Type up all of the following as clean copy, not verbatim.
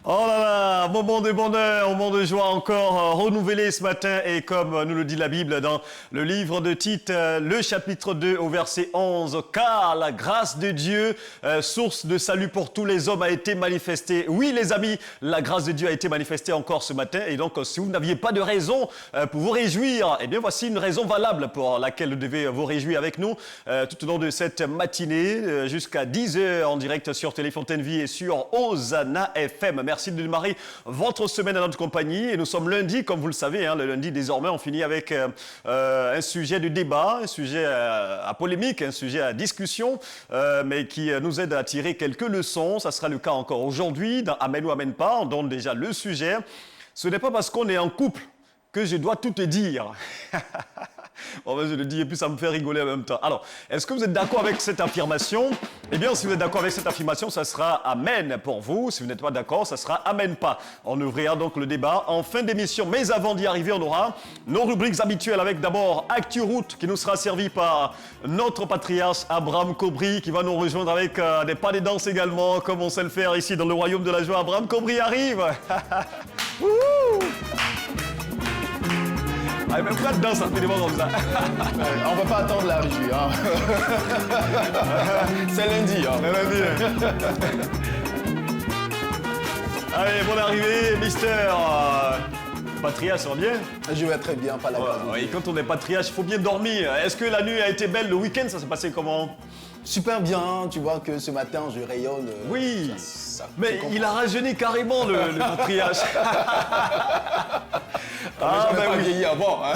Oh là là, moment de bonheur, moment de joie encore renouvelé ce matin et comme nous le dit la Bible dans le livre de Tite, le chapitre 2 au verset 11, car la grâce de Dieu, source de salut pour tous les hommes a été manifestée. Oui les amis, la grâce de Dieu a été manifestée encore ce matin et donc si vous n'aviez pas de raison pour vous réjouir, eh bien voici une raison valable pour laquelle vous devez vous réjouir avec nous tout au long de cette matinée jusqu'à 10h en direct sur Téléfontaine Vie et sur Hosanna FM. Merci de démarrer votre semaine à notre compagnie. Et nous sommes lundi, comme vous le savez, le lundi désormais, on finit avec un sujet de débat, un sujet à polémique, un sujet à discussion, mais qui nous aide à tirer quelques leçons. Ça sera le cas encore aujourd'hui, dans Amen ou Amen pas. On donne déjà le sujet. Ce n'est pas parce qu'on est en couple que je dois tout te dire. Bon, ben, je le dis et puis ça me fait rigoler en même temps. Alors, est-ce que vous êtes d'accord avec cette affirmation? Eh bien, si vous êtes d'accord avec cette affirmation, ça sera Amen pour vous. Si vous n'êtes pas d'accord, ça sera Amen pas. On ouvrira donc le débat en fin d'émission. Mais avant d'y arriver, on aura nos rubriques habituelles avec d'abord Actu Route qui nous sera servi par notre patriarche Abraham Cobry qui va nous rejoindre avec des pas de danse également, comme on sait le faire ici dans le royaume de la joie. Abraham Cobry arrive. Ah, même pas de danse, ça fait des mots comme ça. On va pas attendre la régie. Hein. C'est lundi. Hein. C'est lundi. Allez, bonne arrivée, Mister. Patriarche, ça va bien? Je vais très bien, pas la grâce. Et quand on est patriarche, il faut bien dormir. Est-ce que la nuit a été belle? Le week-end, ça s'est passé comment? Super bien, tu vois que ce matin je rayonne. Oui, mais il a rajeuni carrément le patriarche. Ah, ben oui. Vieilli avant. Hein.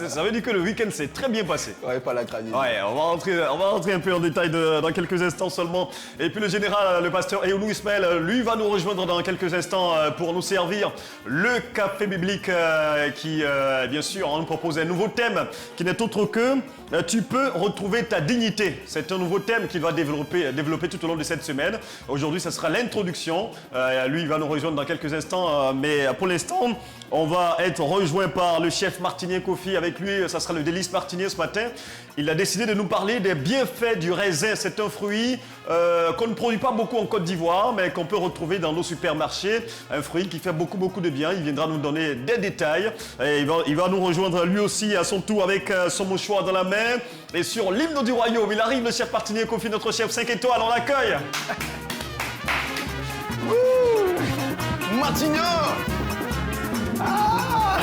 Ça veut dire que le week-end s'est très bien passé. Ouais, pas la crâne. Ouais, on va rentrer un peu en détail dans quelques instants seulement. Et puis le général, le pasteur Eonou Ismaël, lui va nous rejoindre dans quelques instants pour nous servir le café biblique qui, bien sûr, nous propose un nouveau thème qui n'est autre que tu peux retrouver ta dignité. C'est un nouveau thème qu'il va développer tout au long de cette semaine. Aujourd'hui, ça sera l'introduction. Lui, il va nous rejoindre dans quelques instants. Mais pour l'instant, on va être rejoint par le chef Martinier Kofi. Avec lui, ça sera le délice Martinier ce matin. Il a décidé de nous parler des bienfaits du raisin. C'est un fruit qu'on ne produit pas beaucoup en Côte d'Ivoire, mais qu'on peut retrouver dans nos supermarchés. Un fruit qui fait beaucoup de bien. Il viendra nous donner des détails. Et il va nous rejoindre lui aussi à son tour avec son mouchoir dans la main. Et sur l'hymne du royaume, il arrive le chef Martinier Kofi, notre chef 5 étoiles. On l'accueille. Martinier. Ah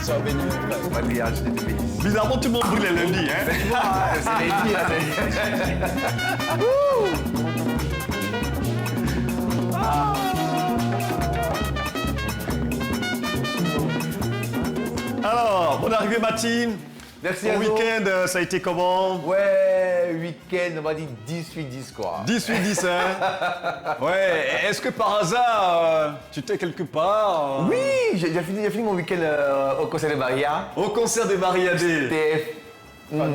ça va béni. Bizarrement, tout le monde brûle le lundi. Hein? C'est lundi. Alors, bonne arrivée Mathilde. Merci Ton à vous. week-end, ça a été comment? Ouais, week-end, on va dire 18-10 quoi. 18-10, hein? Ouais, est-ce que par hasard, tu étais quelque part? Oui, j'ai fini mon week-end au concert de Maria. Au concert des Mariadés. C'était... Waouh.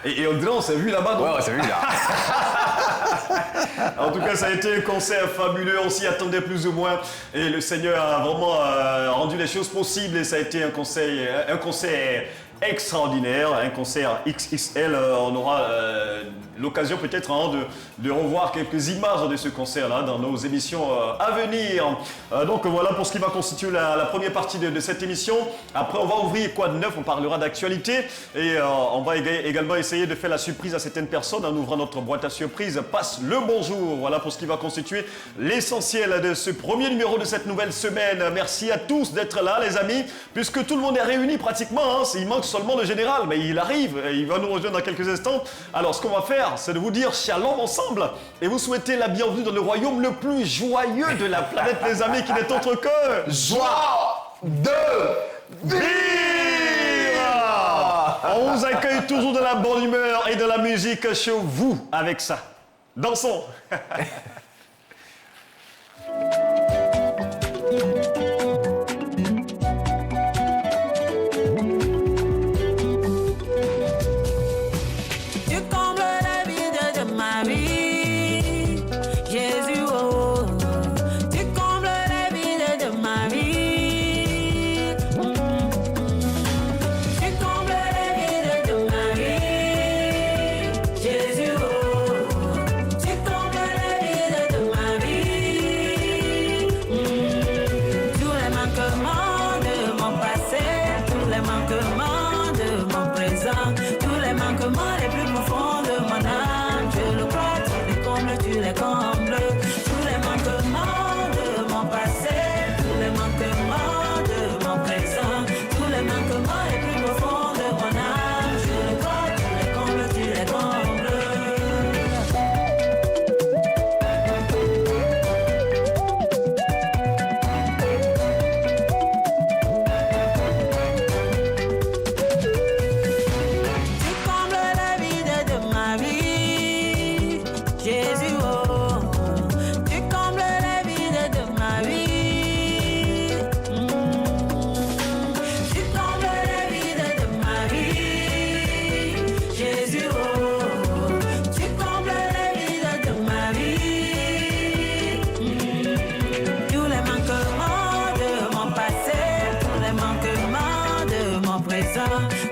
Et on dirait, on s'est vu là-bas, non? Ouais, c'est lui là. En tout cas, ça a été un concert fabuleux, on s'y attendait plus ou moins. Et le Seigneur a vraiment rendu les choses possibles et ça a été un concert extraordinaire, un concert XXL. On aura l'occasion peut-être de revoir quelques images de ce concert-là dans nos émissions à venir. Donc voilà pour ce qui va constituer la première partie de cette émission. Après, on va ouvrir quoi de neuf, on parlera d'actualité et on va également essayer de faire la surprise à certaines personnes en ouvrant notre boîte à surprise. Passe le bonjour. Voilà pour ce qui va constituer l'essentiel de ce premier numéro de cette nouvelle semaine. Merci à tous d'être là, les amis, puisque tout le monde est réuni pratiquement. Il manque seulement le général, mais il arrive, il va nous rejoindre dans quelques instants. Alors, ce qu'on va faire, c'est de vous dire shalom ensemble et vous souhaiter la bienvenue dans le royaume le plus joyeux de la planète, les amis, qui n'est autre que Joie de vivre. On vous accueille toujours de la bonne humeur et de la musique chez vous avec ça. Dansons. Jésus, oh, tu combles présent. Tous les manquements les plus profonds de mon âme, je le crois, tu les combles, tu les combles. Tous les manquements de mon passé, tous les manquements de mon présent, tous les manquements les plus profonds de mon âme, je le crois, tu les combles, tu les combles.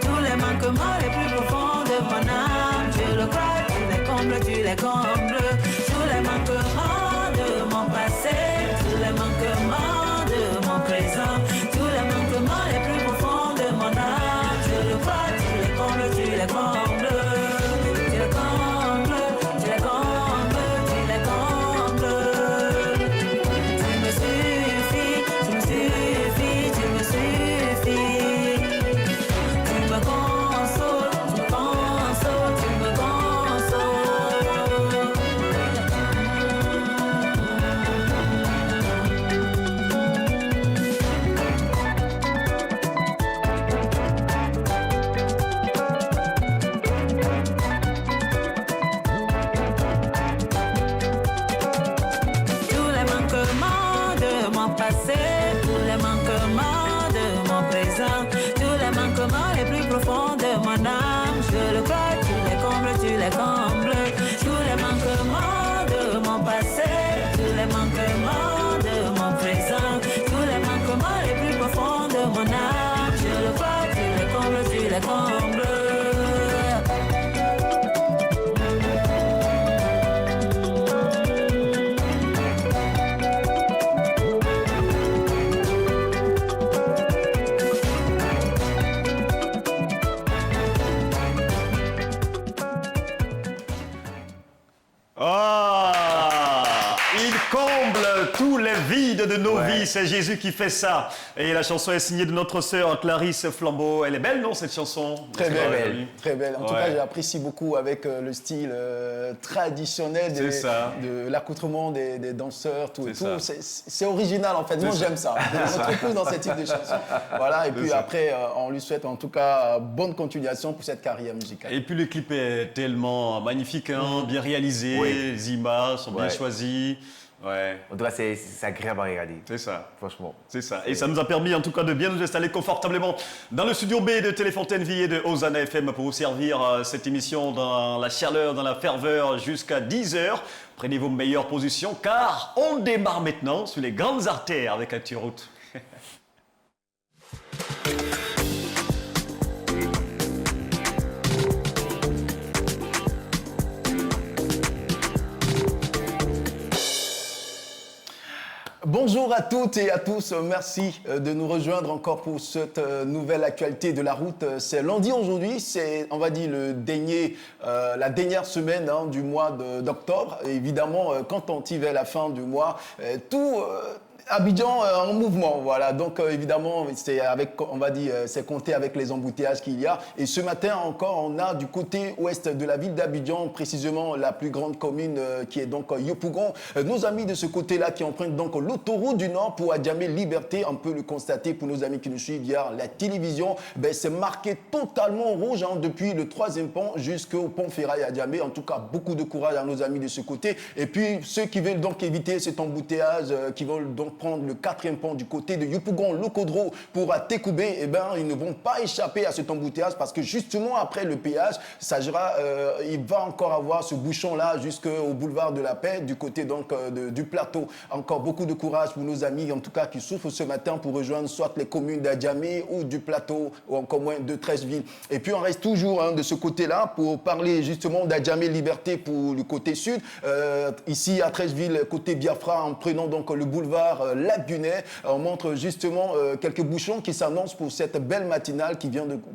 Tous les manquements les plus profonds de mon âme, je le crois, tu les combles, tu les combles. Tous les manquements de mon passé, tous les manquements de mon présent, tous les manquements les plus profonds de mon âme, je le crois, tu les combles, tu les combles. Tu les combles, tu les combles, tu les combles. Tu me suffis, tu me suffis, tu me suffis. Tous les manquements de mon présent, tous les manquements les plus profonds de mon âme, je le crois, tu les combles, tu les combles. Tous les manquements de mon passé, tous les manquements de mon présent, tous les manquements les plus profonds de mon âme, je le crois, tu les combles, tu les combles. Tous les vides de nos vies, c'est Jésus qui fait ça. Et la chanson est signée de notre sœur Clarisse Flambeau. Elle est belle, non, cette chanson? Très belle, très belle. En tout cas, j'apprécie beaucoup avec le style traditionnel de l'accoutrement des danseurs, tout et tout. C'est original, en fait. Moi, j'aime ça. On se retrouve dans ce type de chanson. Voilà, et puis après, on lui souhaite en tout cas bonne continuation pour cette carrière musicale. Et puis le clip est tellement magnifique, hein, bien réalisé, les images sont bien choisies. Ouais. En tout cas, c'est agréable à regarder. C'est ça. Franchement. C'est ça. Et ça nous a permis, en tout cas, de bien nous installer confortablement dans le studio B de Téléfontaine Vie et de Hosanna FM pour vous servir cette émission dans la chaleur, dans la ferveur jusqu'à 10h. Prenez vos meilleures positions car on démarre maintenant sur les grandes artères avec ActuRoute. Bonjour à toutes et à tous, merci de nous rejoindre encore pour cette nouvelle actualité de la route. C'est lundi aujourd'hui, c'est on va dire la dernière semaine du mois d'octobre. Évidemment, quand on tire vers la fin du mois, tout... Abidjan en mouvement, voilà. Donc évidemment, c'est avec, on va dire, c'est compté avec les embouteillages qu'il y a. Et ce matin encore, on a du côté ouest de la ville d'Abidjan, précisément la plus grande commune qui est donc Yopougon. Nos amis de ce côté-là qui empruntent donc l'autoroute du Nord pour Adjamé Liberté, on peut le constater pour nos amis qui nous suivent via la télévision. Ben, c'est marqué totalement rouge depuis le 3e pont jusqu'au pont Ferraille Adjamé. En tout cas, beaucoup de courage à nos amis de ce côté. Et puis ceux qui veulent donc éviter cet embouteillage, qui veulent donc prendre le 4e pont du côté de Yopougon, Lokodro pour Tekoubé, eh ben, ils ne vont pas échapper à cet embouteillage parce que justement après le péage, il va encore avoir ce bouchon-là jusqu'au boulevard de la Paix du côté donc du plateau. Encore beaucoup de courage pour nos amis, en tout cas, qui souffrent ce matin pour rejoindre soit les communes d'Adjamé ou du plateau ou encore moins de Treichville. Et puis on reste toujours de ce côté-là pour parler justement d'Adjamé Liberté pour le côté sud. Ici à Treichville, côté Biafra, en prenant donc le boulevard Lagunet. On montre justement quelques bouchons qui s'annoncent pour cette belle matinale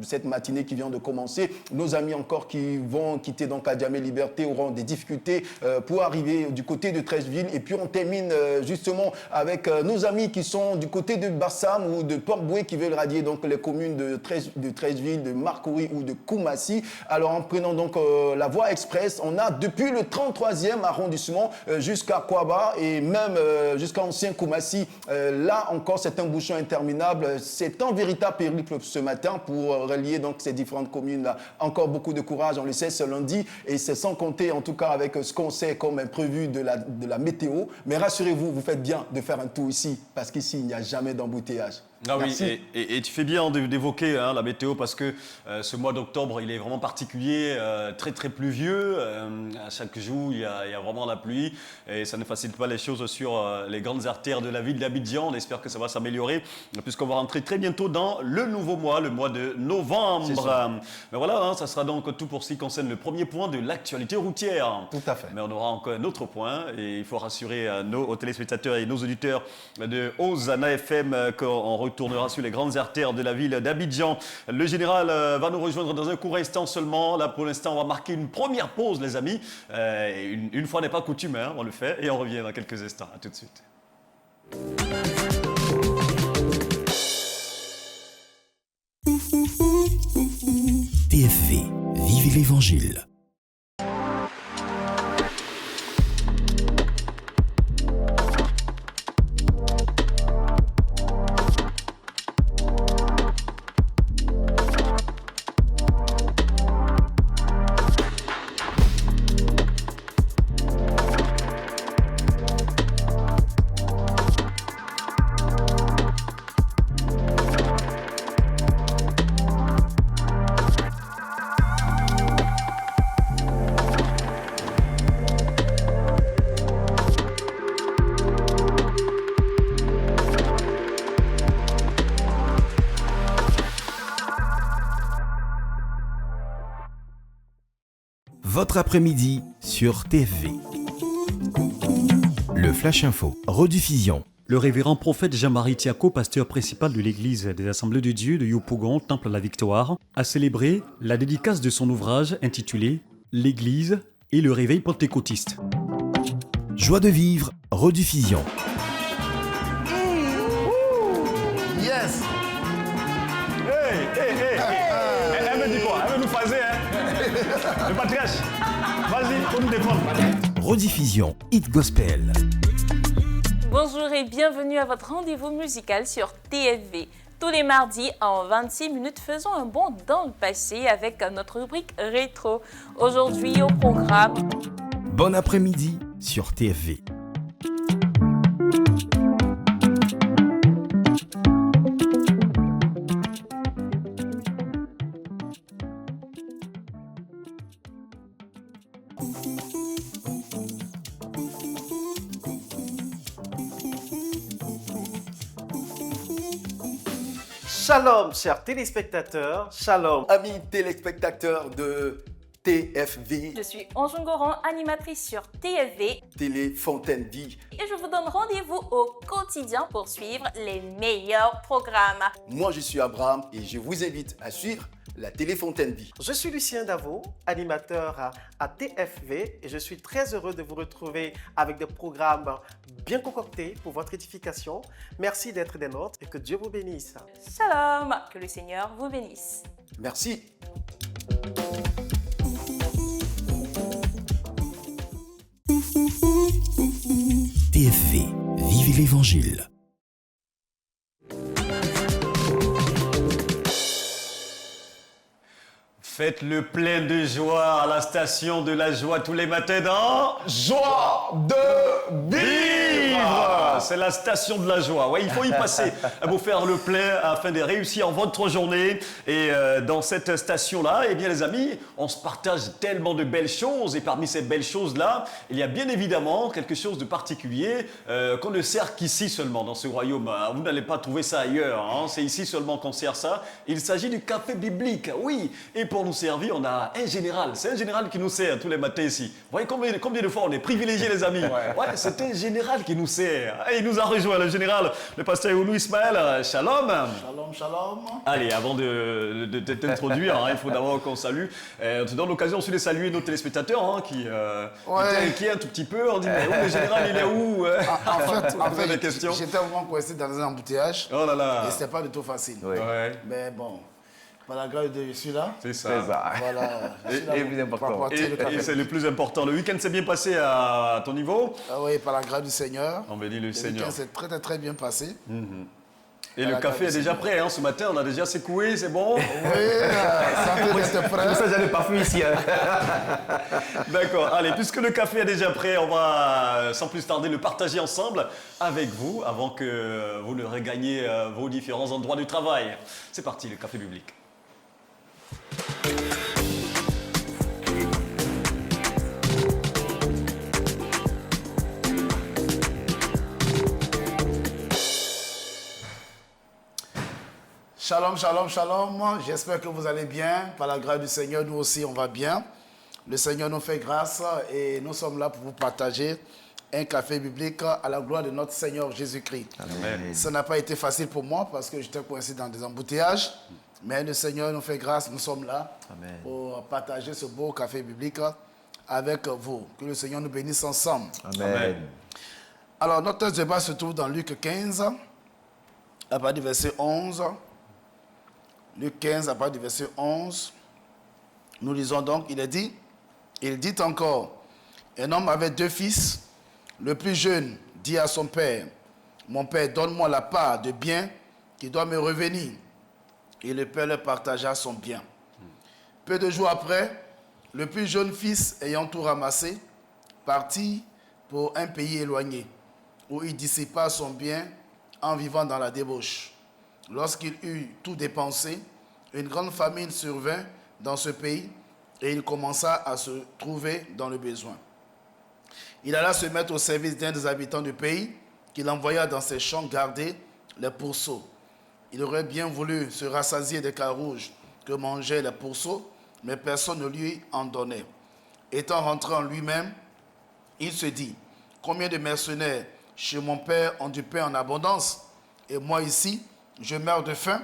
cette matinée qui vient de commencer. Nos amis encore qui vont quitter donc Adjamé Liberté auront des difficultés pour arriver du côté de Treichville. Et puis on termine justement avec nos amis qui sont du côté de Bassam ou de Port-Boué qui veulent rallier donc les communes de Treichville, de Marcory ou de Koumassi. Alors en prenant donc la voie express, on a depuis le 33e arrondissement jusqu'à Kouaba et même jusqu'à Ancien Koumassi. Là encore, c'est un bouchon interminable. C'est un véritable périple ce matin pour relier donc ces différentes communes-là. Encore beaucoup de courage, on le sait, ce lundi et c'est sans compter en tout cas avec ce qu'on sait comme imprévu de la météo. Mais rassurez-vous, vous faites bien de faire un tour ici parce qu'ici, il n'y a jamais d'embouteillage. Ah Merci. oui, et tu fais bien d'évoquer la météo parce que ce mois d'octobre, il est vraiment particulier, très très pluvieux. À chaque jour, il y a vraiment la pluie et ça ne facilite pas les choses sur les grandes artères de la ville d'Abidjan. On espère que ça va s'améliorer puisqu'on va rentrer très bientôt dans le nouveau mois, le mois de novembre. Mais voilà, ça sera donc tout pour ce qui concerne le premier point de l'actualité routière. Tout à fait. Mais on aura encore un autre point et il faut rassurer nos téléspectateurs et nos auditeurs de Ozana FM qu'on retournera sur les grandes artères de la ville d'Abidjan. Le général va nous rejoindre dans un court instant seulement. Là, pour l'instant, on va marquer une première pause, les amis. Une fois n'est pas coutume, on le fait et on revient dans quelques instants. À tout de suite. TFV, vivez l'Évangile. Votre après-midi sur TFV. Le Flash Info, rediffusion. Le révérend prophète Jean-Marie Tiako, pasteur principal de l'église des Assemblées de Dieu de Yopougon, Temple à la Victoire, a célébré la dédicace de son ouvrage intitulé « L'Église et le réveil pentecôtiste ». Joie de vivre, rediffusion. Yes! Elle me dit quoi? Elle veut nous phaser, Le patriarche. Vas-y, faut nous défendre. Rediffusion, Hit Gospel. Bonjour et bienvenue à votre rendez-vous musical sur TFV. Tous les mardis, en 26 minutes, faisons un bond dans le passé avec notre rubrique rétro. Aujourd'hui au programme... Bon après-midi sur TFV. Shalom, chers téléspectateurs. Shalom. Amis téléspectateurs de TFV, Je suis Anjou Goran, animatrice sur TFV Télé Fontaine Vie. et je vous donne rendez-vous au quotidien pour suivre les meilleurs programmes. Moi, je suis Abraham et je vous invite à suivre la Télé Fontaine Vie. Je suis Lucien Davo, animateur à TFV et je suis très heureux de vous retrouver avec des programmes bien concoctés pour votre édification. Merci d'être des nôtres et que Dieu vous bénisse. Shalom, que le Seigneur vous bénisse. Merci. TFV, vivez l'Évangile. Faites le plein de joie à la station de la joie tous les matins dans Joie de Vivre. C'est la station de la joie. Ouais, il faut y passer pour faire le plein afin de réussir votre journée. Et dans cette station-là, eh bien les amis, on se partage tellement de belles choses. Et parmi ces belles choses-là, il y a bien évidemment quelque chose de particulier qu'on ne sert qu'ici seulement dans ce royaume. Vous n'allez pas trouver ça ailleurs. C'est ici seulement qu'on sert ça. Il s'agit du café biblique. Oui. Et pour nous nous servir, on a un général. C'est un général qui nous sert tous les matins ici. Vous voyez combien de fois on est privilégiés, les amis. Ouais, c'est un général qui nous sert. Et il nous a rejoint, le général, le pasteur Ounou Ismaël. Shalom. Shalom, shalom. Allez, avant de t'introduire, il faut d'abord qu'on salue. On te donne l'occasion aussi de saluer nos téléspectateurs qui étaient inquiets un tout petit peu. On dit, mais où le général, il est où En fait, des questions. j'étais vraiment coincé dans un embouteillage. Oh là là. Et c'était pas du tout facile. Ouais. Mais bon, par la grâce de Dieu, je suis là. C'est ça. Voilà. Je suis là Et plus important. pour apporter le café. Et c'est le plus important. Le week-end s'est bien passé à ton niveau? Oui, par la grâce du Seigneur. On bénit le Le Seigneur. week-end s'est très, très, très bien passé. Et le café est déjà prêt, ce matin, on a déjà secoué, c'est bon? Oui, santé d'être prêt. Ça, j'ai le parfum ici. D'accord, allez, puisque le café est déjà prêt, on va sans plus tarder le partager ensemble avec vous avant que vous ne regagniez vos différents endroits de travail. C'est parti, le café biblique. Shalom, shalom, shalom. J'espère que vous allez bien. Par la grâce du Seigneur, nous aussi, on va bien. Le Seigneur nous fait grâce et nous sommes là pour vous partager un café biblique à la gloire de notre Seigneur Jésus-Christ. Amen. Ça n'a pas été facile pour moi parce que j'étais coincé dans des embouteillages. Mais le Seigneur nous fait grâce. Nous sommes là pour partager ce beau café biblique avec vous. Que le Seigneur nous bénisse ensemble. Amen. Alors, notre débat se trouve dans Luc 15, à partir du verset 11. Luc 15, à partir du verset 11. Nous lisons donc, il dit encore, un homme avait 2 fils. Le plus jeune dit à son père, mon père, donne-moi la part de bien qui doit me revenir. Et le père leur partagea son bien. Peu de jours après, le plus jeune fils, ayant tout ramassé, partit pour un pays éloigné, où il dissipa son bien en vivant dans la débauche. Lorsqu'il eut tout dépensé, une grande famine survint dans ce pays et il commença à se trouver dans le besoin. Il alla se mettre au service d'un des habitants du pays qu'il envoya dans ses champs garder les pourceaux. Il aurait bien voulu se rassasier des carouges que mangeaient les pourceaux, mais personne ne lui en donnait. Étant rentré en lui-même, il se dit, combien de mercenaires chez mon père ont du pain en abondance, et moi ici, je meurs de faim.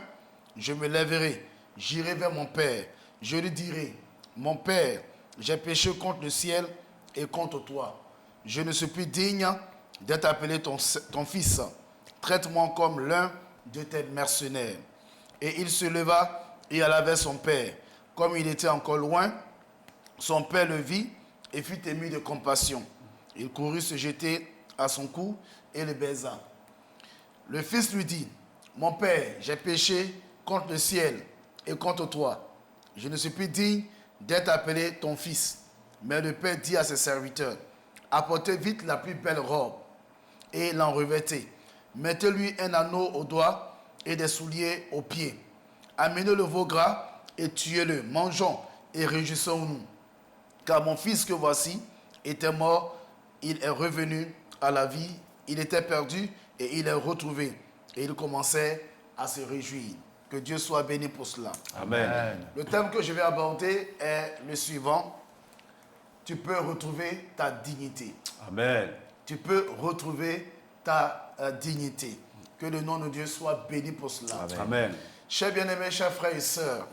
Je me lèverai, j'irai vers mon père, je lui dirai, mon père, j'ai péché contre le ciel et contre toi. Je ne suis plus digne d'être appelé ton fils. Traite-moi comme l'un de tes mercenaires. Et il se leva et alla vers son père. Comme il était encore loin, son père le vit et fut ému de compassion. Il courut se jeter à son cou et le baisa. Le fils lui dit, mon père, j'ai péché contre le ciel et contre toi. Je ne suis plus digne d'être appelé ton fils. Mais le père dit à ses serviteurs, apportez vite la plus belle robe et l'en revêtez. Mettez-lui un anneau au doigt et des souliers aux pieds. Amenez le veau gras et tuez-le. Mangeons et réjouissons-nous. Car mon fils que voici était mort, il est revenu à la vie. Il était perdu et il est retrouvé. Et il commençait à se réjouir. Que Dieu soit béni pour cela. Amen. Le thème que je vais aborder est le suivant. Tu peux retrouver ta dignité. Amen. Tu peux retrouver ta dignité. Que le nom de Dieu soit béni pour cela. Amen. Chers bien-aimés, chers frères et sœurs,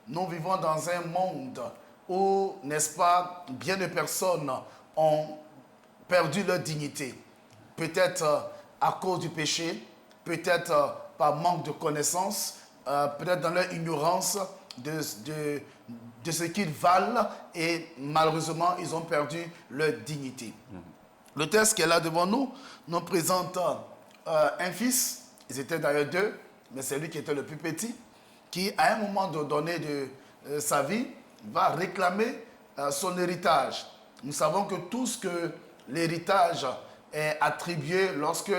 nous vivons dans un monde où, n'est-ce pas, bien de personnes ont perdu leur dignité. Peut-être à cause du péché, peut-être par manque de connaissances, peut-être dans leur ignorance de ce qu'ils valent et malheureusement, ils ont perdu leur dignité. Le texte qui est là devant nous nous présente un fils, ils étaient d'ailleurs 2, mais c'est lui qui était le plus petit, qui à un moment donné de sa vie va réclamer son héritage. Nous savons que tout ce que l'héritage est attribué lorsque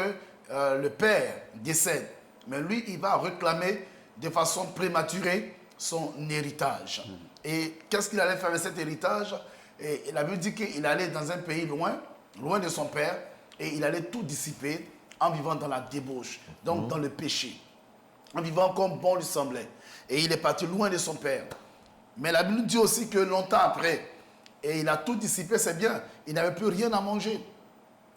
le père décède. Mais lui, il va réclamer de façon prématurée son héritage. Et qu'est-ce qu'il allait faire avec cet héritage? Et la Bible dit qu'il allait dans un pays loin de son père, et il allait tout dissiper en vivant dans la débauche, donc dans le péché, en vivant comme bon lui semblait. Et il est parti loin de son père. Mais la Bible dit aussi que longtemps après, et il a tout dissipé, c'est bien, il n'avait plus rien à manger.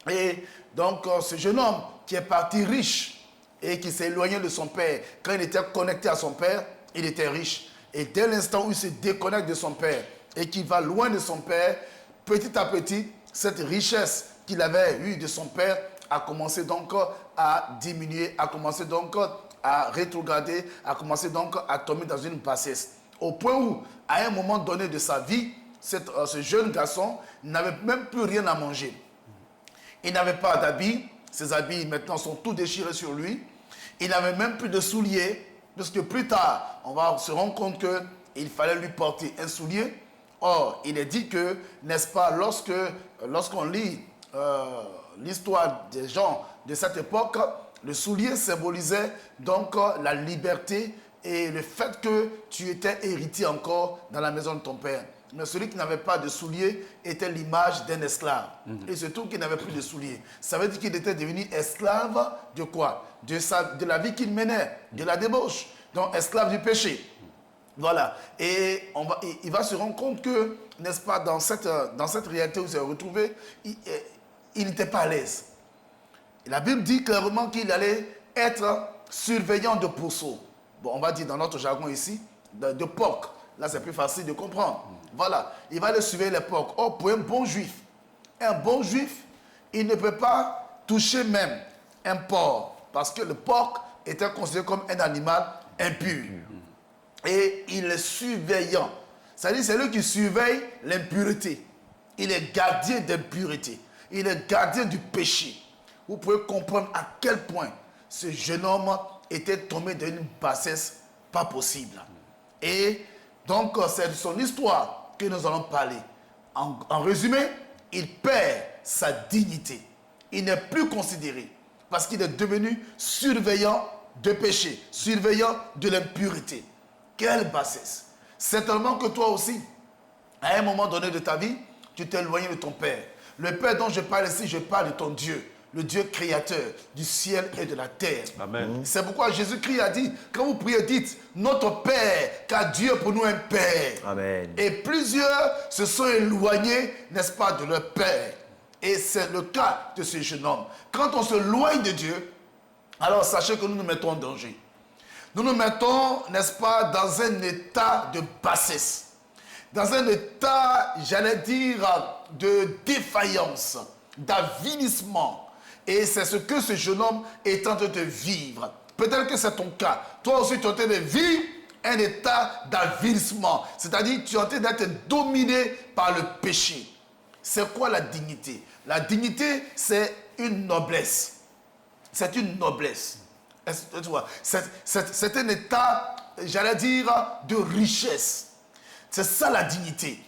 Et donc, ce jeune homme qui est parti riche et qui s'est éloigné de son père, quand il était connecté à son père, il était riche. Et dès l'instant où il se déconnecte de son père et qu'il va loin de son père, petit à petit, cette richesse qu'il avait eue de son père a commencé donc à diminuer, a commencé donc à rétrograder, a commencé donc à tomber dans une bassesse. Au point où, à un moment donné de sa vie, ce jeune garçon n'avait même plus rien à manger. Il n'avait pas d'habits, ses habits maintenant sont tous déchirés sur lui. Il n'avait même plus de souliers, parce que plus tard, on va se rendre compte qu'il fallait lui porter un soulier. Or, il est dit que, n'est-ce pas, lorsqu'on lit l'histoire des gens de cette époque, le soulier symbolisait donc la liberté et le fait que tu étais héritier encore dans la maison de ton père. Mais celui qui n'avait pas de souliers était l'image d'un esclave. Et surtout qu'il n'avait plus de souliers. Ça veut dire qu'il était devenu esclave de quoi? De la vie qu'il menait, de la débauche. Donc esclave du péché. Voilà. Et il va se rendre compte que, n'est-ce pas, dans cette réalité où il s'est retrouvé, il n'était pas à l'aise. La Bible dit clairement qu'il allait être surveillant de pourceaux. Bon, on va dire dans notre jargon ici, de porc. Là, c'est plus facile de comprendre. Voilà. Il va aller surveiller les porcs. Or, pour un bon juif, il ne peut pas toucher même un porc. Parce que le porc était considéré comme un animal impur. Et il est surveillant. C'est-à-dire, c'est lui qui surveille l'impureté. Il est gardien d'impureté. Il est gardien du péché. Vous pouvez comprendre à quel point ce jeune homme était tombé dans une bassesse pas possible. Et donc, c'est de son histoire que nous allons parler. En résumé, il perd sa dignité. Il n'est plus considéré parce qu'il est devenu surveillant de péché, surveillant de l'impureté. Quelle bassesse! Certainement que toi aussi, à un moment donné de ta vie, tu t'es éloigné de ton Père. Le Père dont je parle ici, je parle de ton Dieu. Le Dieu créateur du ciel et de la terre. Amen. C'est pourquoi Jésus-Christ a dit, quand vous priez, dites, notre Père, car Dieu est pour nous un Père. Amen. Et plusieurs se sont éloignés, n'est-ce pas, de leur Père. Et c'est le cas de ce jeune homme. Quand on se loigne de Dieu, alors sachez que nous nous mettons en danger. Nous nous mettons, n'est-ce pas, dans un état de bassesse. Dans un état, j'allais dire, de défaillance, d'avilissement. Et c'est ce que ce jeune homme est en train de vivre. Peut-être que c'est ton cas. Toi aussi, tu es en train de vivre un état d'avilissement. C'est-à-dire, tu es en train d'être dominé par le péché. C'est quoi la dignité? La dignité, c'est une noblesse. C'est une noblesse. Tu vois, c'est un état, j'allais dire, de richesse. C'est ça la dignité.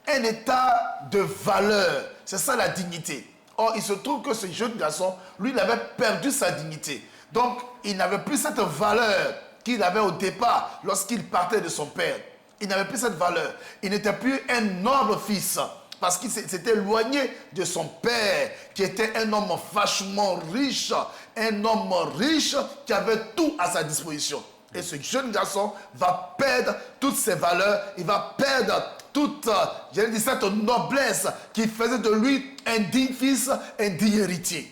Un état de valeur. C'est ça la dignité. Or, il se trouve que ce jeune garçon, lui, il avait perdu sa dignité. Donc, il n'avait plus cette valeur qu'il avait au départ lorsqu'il partait de son père. Il n'avait plus cette valeur. Il n'était plus un noble fils parce qu'il s'était éloigné de son père, qui était un homme vachement riche, un homme riche qui avait tout à sa disposition. Et ce jeune garçon va perdre toutes ses valeurs, il va perdre toute, j'allais dire, cette noblesse qui faisait de lui un digne fils, un digne héritier.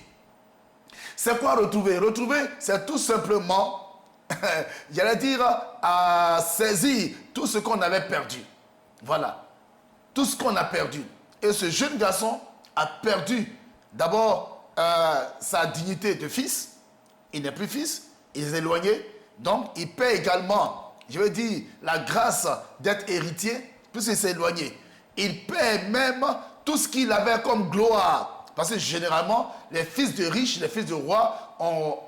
C'est quoi retrouver? Retrouver, c'est tout simplement, j'allais dire, à saisir tout ce qu'on avait perdu. Voilà, tout ce qu'on a perdu. Et ce jeune garçon a perdu d'abord sa dignité de fils. Il n'est plus fils, il est éloigné. Donc, il paie également, je veux dire, la grâce d'être héritier, puisqu'il s'est éloigné. Il paie même tout ce qu'il avait comme gloire. Parce que généralement, les fils de riches, les fils de rois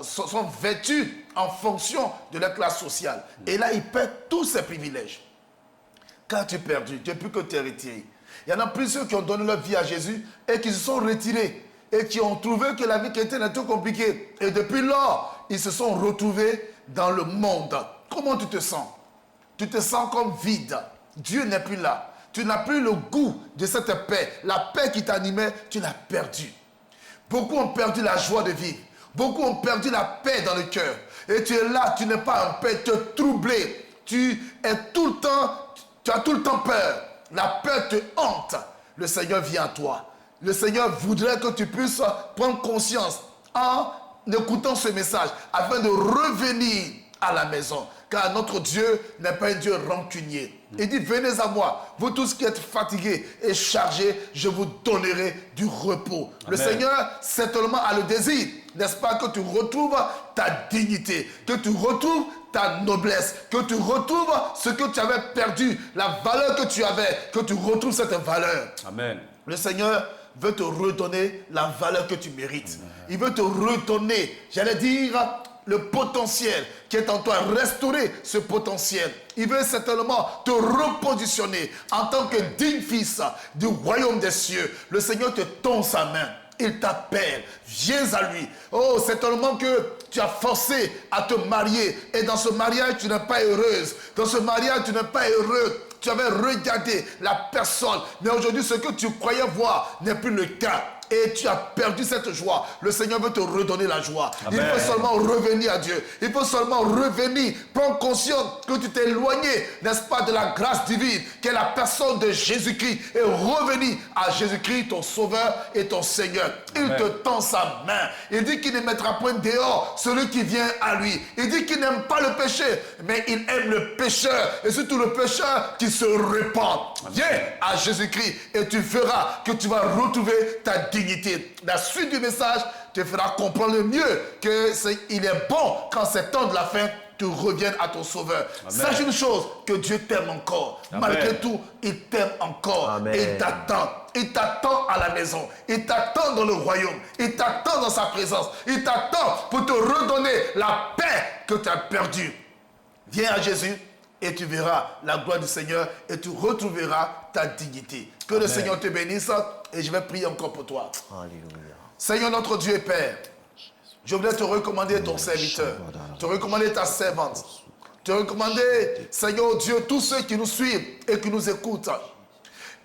sont vêtus en fonction de leur classe sociale. Et là, il paie tous ses privilèges. Quand tu es perdu, tu n'es plus que tes héritiers. Il y en a plusieurs qui ont donné leur vie à Jésus et qui se sont retirés et qui ont trouvé que la vie chrétienne était compliquée. Et depuis lors, ils se sont retrouvés dans le monde. Comment tu te sens? Tu te sens comme vide. Dieu n'est plus là. Tu n'as plus le goût de cette paix. La paix qui t'animait, tu l'as perdue. Beaucoup ont perdu la joie de vivre. Beaucoup ont perdu la paix dans le cœur. Et tu es là, tu n'es pas en paix, tu es troublé. Tu es tout le temps, tu as tout le temps peur, la peur te hante, le Seigneur vient à toi. Le Seigneur voudrait que tu puisses prendre conscience en écoutant ce message afin de revenir à la maison. Car notre Dieu n'est pas un Dieu rancunier. Il dit, venez à moi, vous tous qui êtes fatigués et chargés, je vous donnerai du repos. Amen. Le Seigneur, certainement, a le désir, n'est-ce pas, que tu retrouves ta dignité, que tu retrouves ta noblesse, que tu retrouves ce que tu avais perdu, la valeur que tu avais, que tu retrouves cette valeur. Amen. Le Seigneur veut te redonner la valeur que tu mérites. Amen. Il veut te redonner, j'allais dire, le potentiel qui est en toi, restaurer ce potentiel. Il veut certainement te repositionner en tant que digne fils du royaume des cieux. Le Seigneur te tend sa main. Il t'appelle, viens à lui. Oh, certainement que tu as forcé à te marier et dans ce mariage, tu n'es pas heureuse. Dans ce mariage, tu n'es pas heureux. Tu avais regardé la personne, mais aujourd'hui, ce que tu croyais voir n'est plus le cas. Et tu as perdu cette joie. Le Seigneur veut te redonner la joie. Amen. Il faut seulement revenir à Dieu. Il faut seulement revenir, prendre conscience que tu t'es éloigné, n'est-ce pas, de la grâce divine, qui est la personne de Jésus-Christ, et revenir à Jésus-Christ, ton Sauveur et ton Seigneur. Amen. Il te tend sa main. Il dit qu'il ne mettra point dehors celui qui vient à lui. Il dit qu'il n'aime pas le péché, mais il aime le pécheur, et surtout le pécheur qui se répand. Viens à Jésus-Christ et tu verras que tu vas retrouver ta dignité. La suite du message te fera comprendre mieux qu'il est bon quand c'est temps de la fin, tu reviennes à ton Sauveur. Sache une chose, que Dieu t'aime encore. Amen. Malgré tout, il t'aime encore. Amen. Et il t'attend. Il t'attend à la maison. Il t'attend dans le royaume. Il t'attend dans sa présence. Il t'attend pour te redonner la paix que tu as perdue. Viens à Jésus et tu verras la gloire du Seigneur et tu retrouveras ta dignité. Que Amen. Le Seigneur te bénisse et je vais prier encore pour toi. Alléluia. Seigneur notre Dieu et Père, je voudrais te recommander ton serviteur, te recommander ta servante, te recommander, Seigneur Dieu, tous ceux qui nous suivent et qui nous écoutent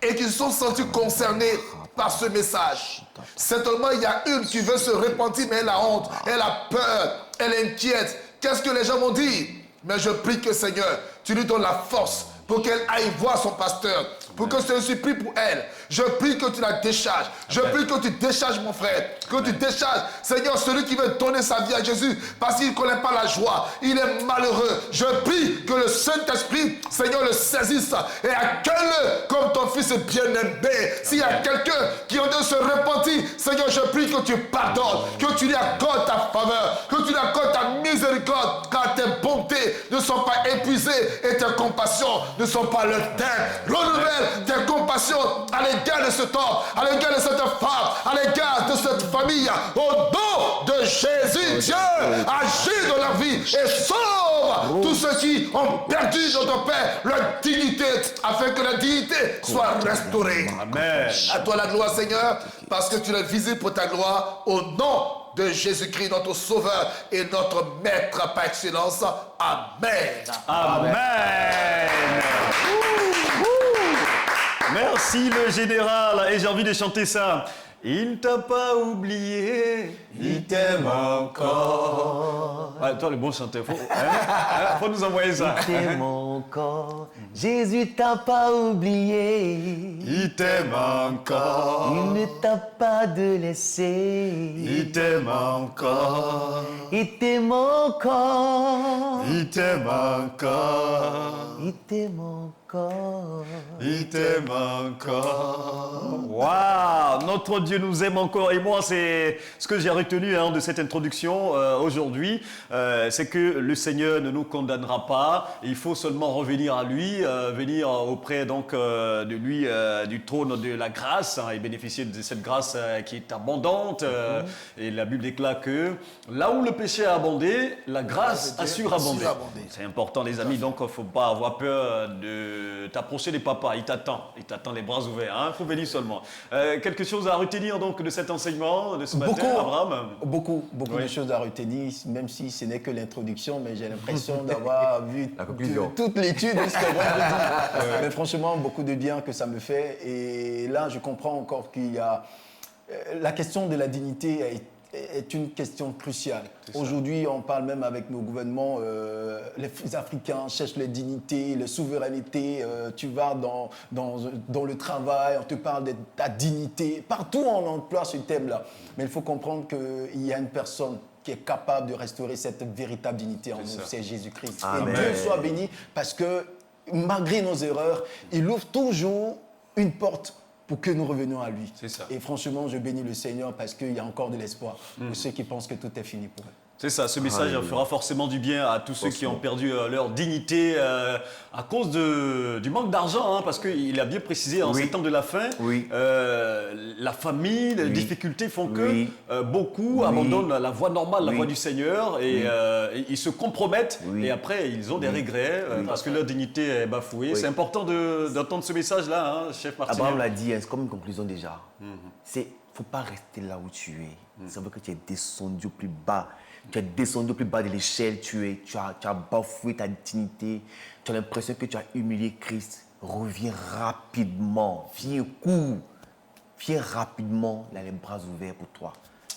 et qui se sont sentis concernés par ce message. Certainement, il y a une qui veut se repentir, mais elle a honte, elle a peur, elle est inquiète. Qu'est-ce que les gens vont dire? Mais je prie que, Seigneur, tu lui donnes la force pour qu'elle aille voir son pasteur, pour que ce soit pris pour elle. Je prie que tu la décharges. Je prie que tu décharges mon frère, que tu décharges, Seigneur, celui qui veut donner sa vie à Jésus parce qu'il ne connaît pas la joie. Il est malheureux. Je prie que le Saint-Esprit, Seigneur, le saisisse et accueille-le comme ton fils bien-aimé. S'il y a quelqu'un qui en doit se repentir, Seigneur, je prie que tu pardonnes, que tu lui accordes ta faveur, que tu lui accordes ta miséricorde, car tes bontés ne sont pas épuisées et tes compassions ne sont pas le teint. Renouvelle tes compassions à l'égard de cet homme, à l'égard de cette femme, à l'égard de cette famille. Au nom de Jésus, Dieu agit dans leur vie et sauve tous ceux qui ont perdu, notre Père, leur dignité, afin que la dignité soit restaurée. Amen. À toi la gloire, Seigneur, parce que tu es visible pour ta gloire. Au nom de Jésus-Christ, notre Sauveur et notre Maître par excellence. Amen. Amen. Merci le général. Et j'ai envie de chanter ça. Il ne t'a pas oublié, il t'aime encore. Ah, toi, le bon chanteur, faut nous envoyer ça. Il t'aime encore, Jésus t'a pas oublié. Il t'aime encore. Il ne t'a pas délaissé. Il t'aime encore. Il t'aime encore. Il t'aime encore. Il t'aime encore. Il t'aime encore. Waouh, notre Dieu nous aime encore. Et moi, c'est ce que j'ai retenu de cette introduction aujourd'hui, c'est que le Seigneur ne nous condamnera pas. Il faut seulement revenir à lui, venir auprès donc de lui, du trône de la grâce, et bénéficier de cette grâce qui est abondante. Et la Bible déclare que là où le péché a abondé, la grâce a surabondé. C'est important, les amis. Donc, il ne faut pas avoir peur de t'approcher des papas. Il t'attend les bras ouverts. Il faut venir seulement. Quelque chose à retenir donc de cet enseignement de ce matin, Abraham? Beaucoup de choses à retenir, même si ce n'est que l'introduction, mais j'ai l'impression d'avoir vu toute l'étude jusqu'à vendredi. Mais franchement, beaucoup de bien que ça me fait. Et là, je comprends encore qu'il y a... La question de la dignité est une question cruciale. Aujourd'hui, on parle même avec nos gouvernements, les Africains cherchent les dignités, les souverainetés, tu vas dans le travail, on te parle de ta dignité. Partout, on emploie ce thème-là. Mais il faut comprendre qu'il y a une personne qui est capable de restaurer cette véritable dignité en nous, c'est Jésus-Christ. Et Dieu soit béni parce que malgré nos erreurs, il ouvre toujours une porte pour que nous revenions à lui. C'est ça. Et franchement, je bénis le Seigneur parce qu'il y a encore de l'espoir pour ceux qui pensent que tout est fini pour eux. C'est ça, ce message fera forcément du bien à tous ceux qui ont perdu leur dignité à cause du manque d'argent, parce qu'il a bien précisé en ces temps de la fin, la famine, les difficultés font que beaucoup abandonnent la voie normale, la voie du Seigneur, et ils se compromettent, et après ils ont des regrets parce que leur dignité est bafouée. C'est important d'entendre ce message-là, chef Martin. Abraham l'a dit, c'est comme une conclusion déjà. Il ne faut pas rester là où tu es. C'est vrai que tu es descendu au plus bas. Tu es descendu au plus bas de l'échelle, tu as bafoué ta dignité, tu as l'impression que tu as humilié Christ. Reviens rapidement, viens rapidement, il a les bras ouverts pour toi.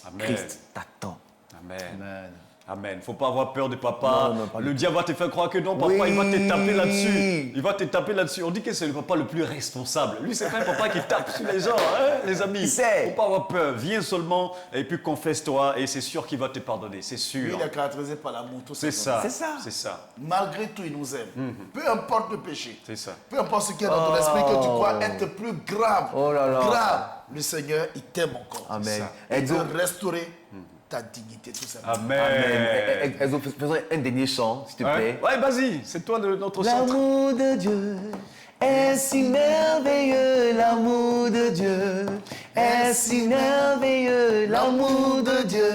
Amen. Christ t'attend. Amen. Amen. Amen. Faut pas avoir peur de papa. Non, le diable va te faire croire que non, papa, il va te taper là-dessus. Il va te taper là-dessus. On dit que c'est le papa le plus responsable. Lui, c'est pas un papa qui tape sur les gens, les amis. Faut pas avoir peur. Viens seulement et puis confesse-toi et c'est sûr qu'il va te pardonner. C'est sûr. Lui, il est caractérisé par l'amour. C'est ça. C'est ça. Malgré tout, il nous aime. Peu importe le péché. C'est ça. Peu importe ce qu'il y a dans ton esprit que tu crois être plus grave. Grave. Le Seigneur, il t'aime encore. Amen. Il veut restaurer ta dignité, tout simplement. Amen. Faisons un dernier chant, s'il te plaît. Ouais, vas-y, c'est toi notre centre. L'amour de Dieu est si merveilleux, l'amour de Dieu est si merveilleux, l'amour de Dieu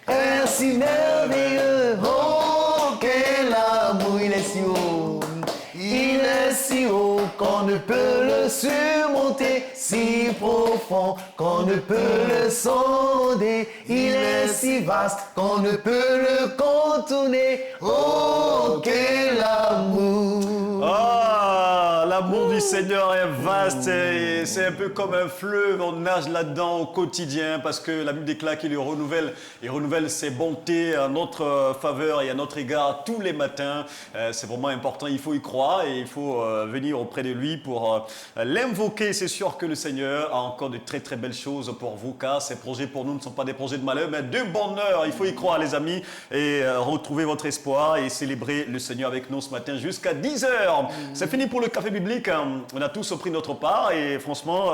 est si merveilleux. Oh, quel amour, il est si haut. Il est si haut qu'on ne peut le surmonter, si profond qu'on ne peut le sonder. Il est si vaste qu'on ne peut le contourner. Oh, quel amour! L'amour du Seigneur est vaste et c'est un peu comme un fleuve, on nage là-dedans au quotidien parce que la Bible déclare qu'il renouvelle ses bontés à notre faveur et à notre égard tous les matins. C'est vraiment important, il faut y croire et il faut venir auprès de lui pour l'invoquer. C'est sûr que le Seigneur a encore de très très belles choses pour vous car ces projets pour nous ne sont pas des projets de malheur mais de bonheur. Il faut y croire les amis et retrouver votre espoir et célébrer le Seigneur avec nous ce matin jusqu'à 10h. C'est fini pour le café biblique. On a tous pris notre part et franchement,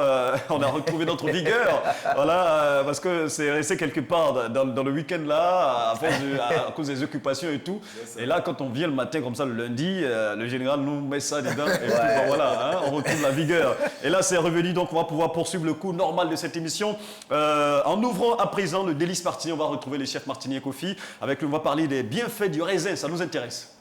on a retrouvé notre vigueur. Voilà, parce que c'est resté quelque part dans le week-end là, à cause des occupations et tout. Et là, quand on vient le matin comme ça, le lundi, le général nous met ça dedans et puis ben, voilà, on retrouve la vigueur. Et là, c'est revenu, donc on va pouvoir poursuivre le cours normal de cette émission. En ouvrant à présent le délice Martini, on va retrouver les chefs Martini et Kofi. On va parler des bienfaits du raisin, ça nous intéresse.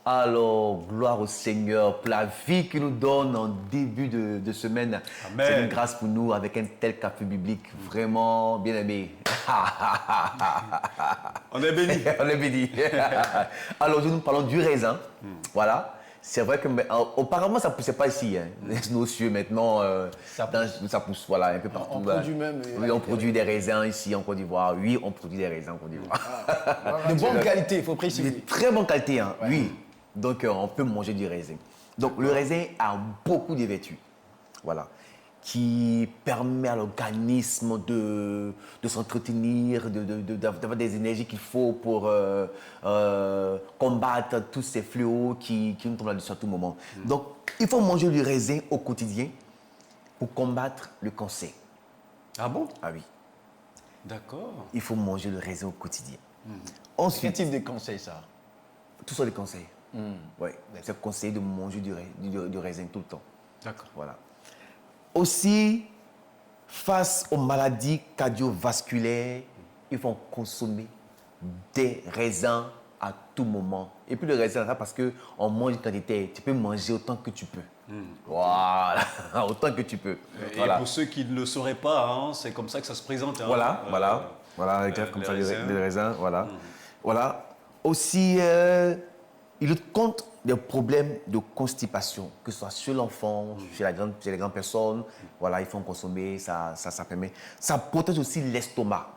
Alors, gloire au Seigneur pour la vie qu'il nous donne en début de semaine. Amen. C'est une grâce pour nous avec un tel café biblique vraiment bien aimé. On est béni. On est béni. Alors, nous parlons du raisin. Voilà. C'est vrai que auparavant, ça ne poussait pas ici. Nos cieux, maintenant, ça pousse voilà, un peu partout. On produit même. Oui, on produit des raisins ici en Côte d'Ivoire. Oui, on produit des raisins en Côte d'Ivoire. De bonne qualité, il faut préciser. De très bonne qualité, oui. Donc, on peut manger du raisin. Donc, le raisin a beaucoup de vertus. Voilà. Qui permet à l'organisme de s'entretenir, d'avoir des énergies qu'il faut pour combattre tous ces fléaux qui nous tombent là-dessus à tout moment. Donc, il faut manger du raisin au quotidien pour combattre le cancer. Ah bon? Ah oui. D'accord. Il faut manger le raisin au quotidien. Quel Ensuite, type de conseil ça? tout ça des conseils. Oui, c'est conseillé de manger du raisin tout le temps. D'accord. Voilà. Aussi, face aux maladies cardiovasculaires, il faut consommer des raisins à tout moment. Et puis le raisin, parce qu'on mange une quantité, tu peux manger autant que tu peux. Voilà, autant que tu peux. Et Voilà. pour ceux qui ne le sauraient pas, c'est comme ça que ça se présente. Voilà, comme ça, les raisins, voilà. Voilà. Aussi, il lutte contre des problèmes de constipation, que ce soit chez l'enfant, chez les grandes personnes. Voilà, il faut en consommer, ça permet. Ça protège aussi l'estomac.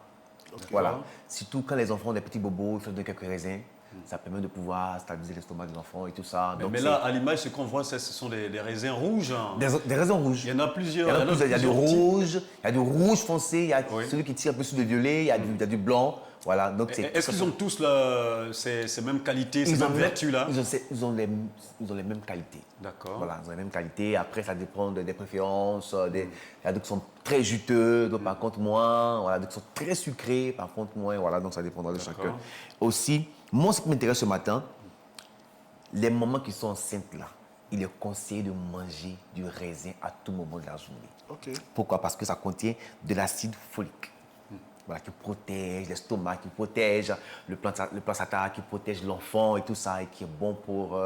Voilà. Surtout quand les enfants ont des petits bobos, il faut donner quelques raisins. Ça permet de pouvoir stabiliser l'estomac des enfants et tout ça. Mais là, à l'image, ce qu'on voit, ce sont des raisins rouges. Hein. Des raisins rouges. Il y en a plusieurs. Il y a du rouge, il y a du rouge foncé, il y a celui qui tire un peu sur le violet, il y a du blanc. Voilà. Est-ce qu'ils ont tous ces mêmes qualités, ces mêmes vertus là? Ils ont les mêmes qualités. D'accord. Voilà, ils ont les mêmes qualités. Après, ça dépend des préférences. Il y a d'autres qui sont très juteux, d'autres par contre moins. Voilà, d'autres qui sont très sucrés, par contre moins. Voilà, donc ça dépendra de chacun. Aussi, moi, ce qui m'intéresse ce matin, les mamans qui sont enceintes là, il est conseillé de manger du raisin à tout moment de la journée. Ok. Pourquoi? Parce que ça contient de l'acide folique. Voilà, qui protège l'estomac, qui protège le placenta, qui protège l'enfant et tout ça, et qui est bon pour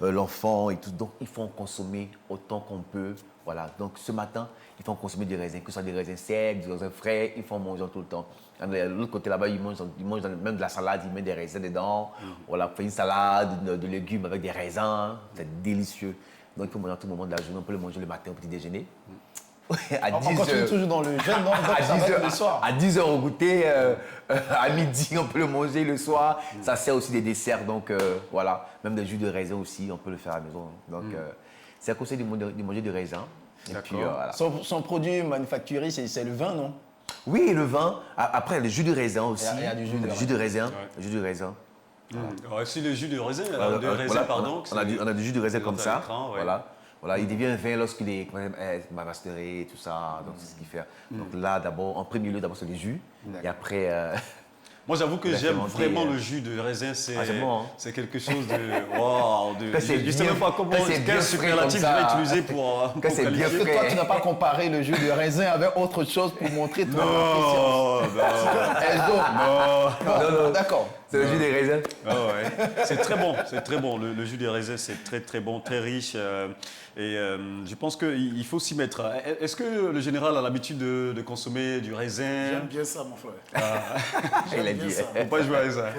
l'enfant et tout. Donc, il faut en consommer autant qu'on peut. Voilà, donc ce matin, il faut en consommer des raisins, que ce soit des raisins secs, des raisins frais, il faut en manger tout le temps. De l'autre côté là-bas, ils mangent même de la salade, ils mettent des raisins dedans. Voilà, on fait une salade de légumes avec des raisins, c'est délicieux. Donc, il faut manger à tout moment de la journée, on peut le manger le matin au petit déjeuner. On continue toujours dans le jeûne, non? Donc, ça va être le soir. À 10h au goûter, à midi, on peut le manger le soir. Ça sert aussi des desserts, donc voilà. Même des jus de raisin aussi, on peut le faire à la maison. Donc, c'est conseillé de manger du raisin. Et puis, voilà. Son produit manufacturé, c'est le vin, non? Oui, le vin. Après, le jus de raisin aussi. Il y a du jus de raisin. Le jus de raisin. Si le jus de raisin, pardon. On a du jus de raisin comme ça. Écran, ouais. Voilà, il devient vin lorsqu'il est quand même masteré et tout ça. Donc, c'est ce qu'il fait. Donc là, d'abord, en premier lieu, c'est le jus. Et après... Moi, j'avoue que j'aime vraiment le jus de raisin. C'est bon, hein? C'est quelque chose de... Wow, je ne sais même pas quel superlatif je vais utiliser pour qualifier. Est-ce que toi, tu n'as pas comparé le jus de raisin avec autre chose pour montrer ton efficience? Non. D'accord. C'est le jus des raisins. C'est très bon. Le jus des raisins, c'est très très bon, très riche. Je pense qu'il faut s'y mettre. Est-ce que le général a l'habitude de consommer du raisin? J'aime bien ça, mon frère. Il a dit. Faut pas jouer avec ça.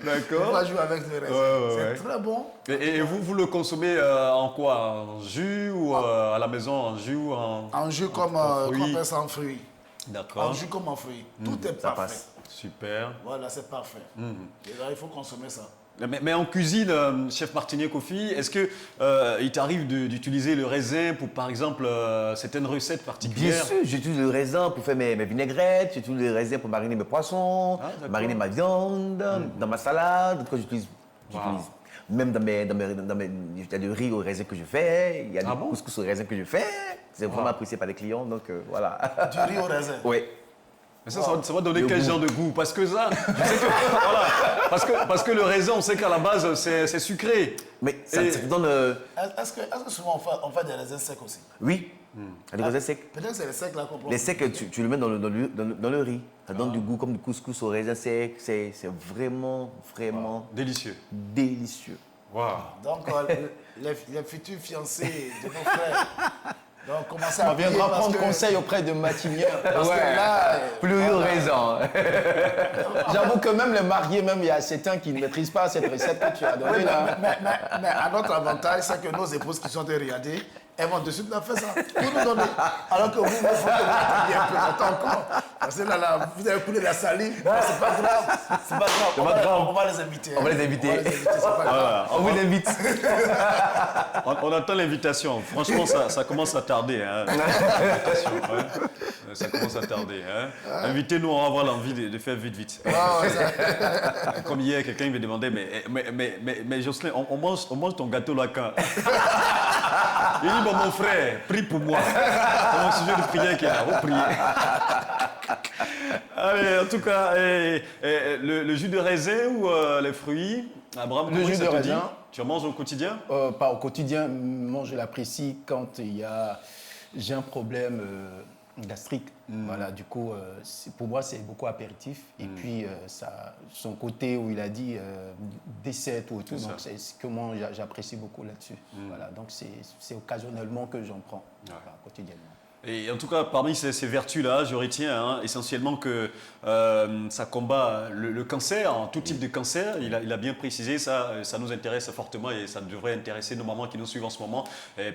D'accord. Faut pas jouer avec le raisin. C'est très bon. Et vous le consommez en quoi? En jus ou à la maison? En jus ou en jus comme en fruits. D'accord. En jus comme en fruits. Tout est ça parfait. passe. Super. Voilà, c'est parfait. Et là, il faut consommer ça. Mais en cuisine, chef Martinier Kofi, est-ce que il t'arrive d'utiliser le raisin pour, par exemple, certaines recettes particulières? Bien sûr, j'utilise le raisin pour faire mes vinaigrettes, j'utilise le raisin pour mariner mes poissons, mariner ma viande, dans ma salade, quand j'utilise. Même dans il y a du riz au raisin que je fais, il y a du couscous au raisin que je fais. C'est vraiment apprécié par les clients, donc voilà. Du riz au raisin? Oui. Mais ça va donner quel genre de goût? Parce que ça, je sais que, voilà, parce que le raisin, on sait qu'à la base, c'est sucré. Mais ça donne... Est-ce que souvent on fait des raisins secs aussi? Oui, il y a des raisins secs. Peut-être que c'est les secs là qu'on prend. Les secs, tu le mets dans le riz. Ça donne du goût comme du couscous au raisin sec. C'est vraiment Délicieux. Délicieux. Wow. Donc, les futurs fiancés de nos frères, donc commencez à On viendra prendre conseil auprès de Matinière. Parce que là, plus au raisin. J'avoue que même les mariés, même il y a certains qui ne maîtrisent pas cette recette que tu as donnée là. mais à notre avantage, c'est que nos épouses qui sont regarder, elles vont de suite nous faire ça. Tout nous donner. Alors que vous, il faut que vous attendiez un peu longtemps encore. Parce que là, vous avez coulé la salive. C'est pas grave. C'est pas grave. On va les inviter. On va les inviter. C'est pas grave. On vous invite. On attend l'invitation. Franchement, ça commence à tarder. Hein. Ça commence à tarder. Hein. Invitez-nous, on va avoir l'envie de faire vite. Comme hier, quelqu'un me demandait, mais Jocelyn, on mange ton gâteau là quand? Il dit, mon frère, prie pour moi. C'est mon sujet de prière qui est là. Vous priez. Allez, en tout cas, le jus de raisin ou les fruits, Abraham, le jus de raisin. Tu en manges au quotidien? Pas au quotidien. Moi, je l'apprécie quand j'ai un problème gastrique. Voilà, du coup, pour moi, c'est beaucoup apéritif. Et puis, son côté où il a dit dessert ou tout, donc c'est ce que moi, j'apprécie beaucoup là-dessus. Voilà, donc c'est occasionnellement que j'en prends, quotidiennement. Et en tout cas, parmi ces vertus-là, je retiens essentiellement que ça combat le cancer, tout type de cancer. Il a bien précisé, ça nous intéresse fortement et ça devrait intéresser nos mamans qui nous suivent en ce moment,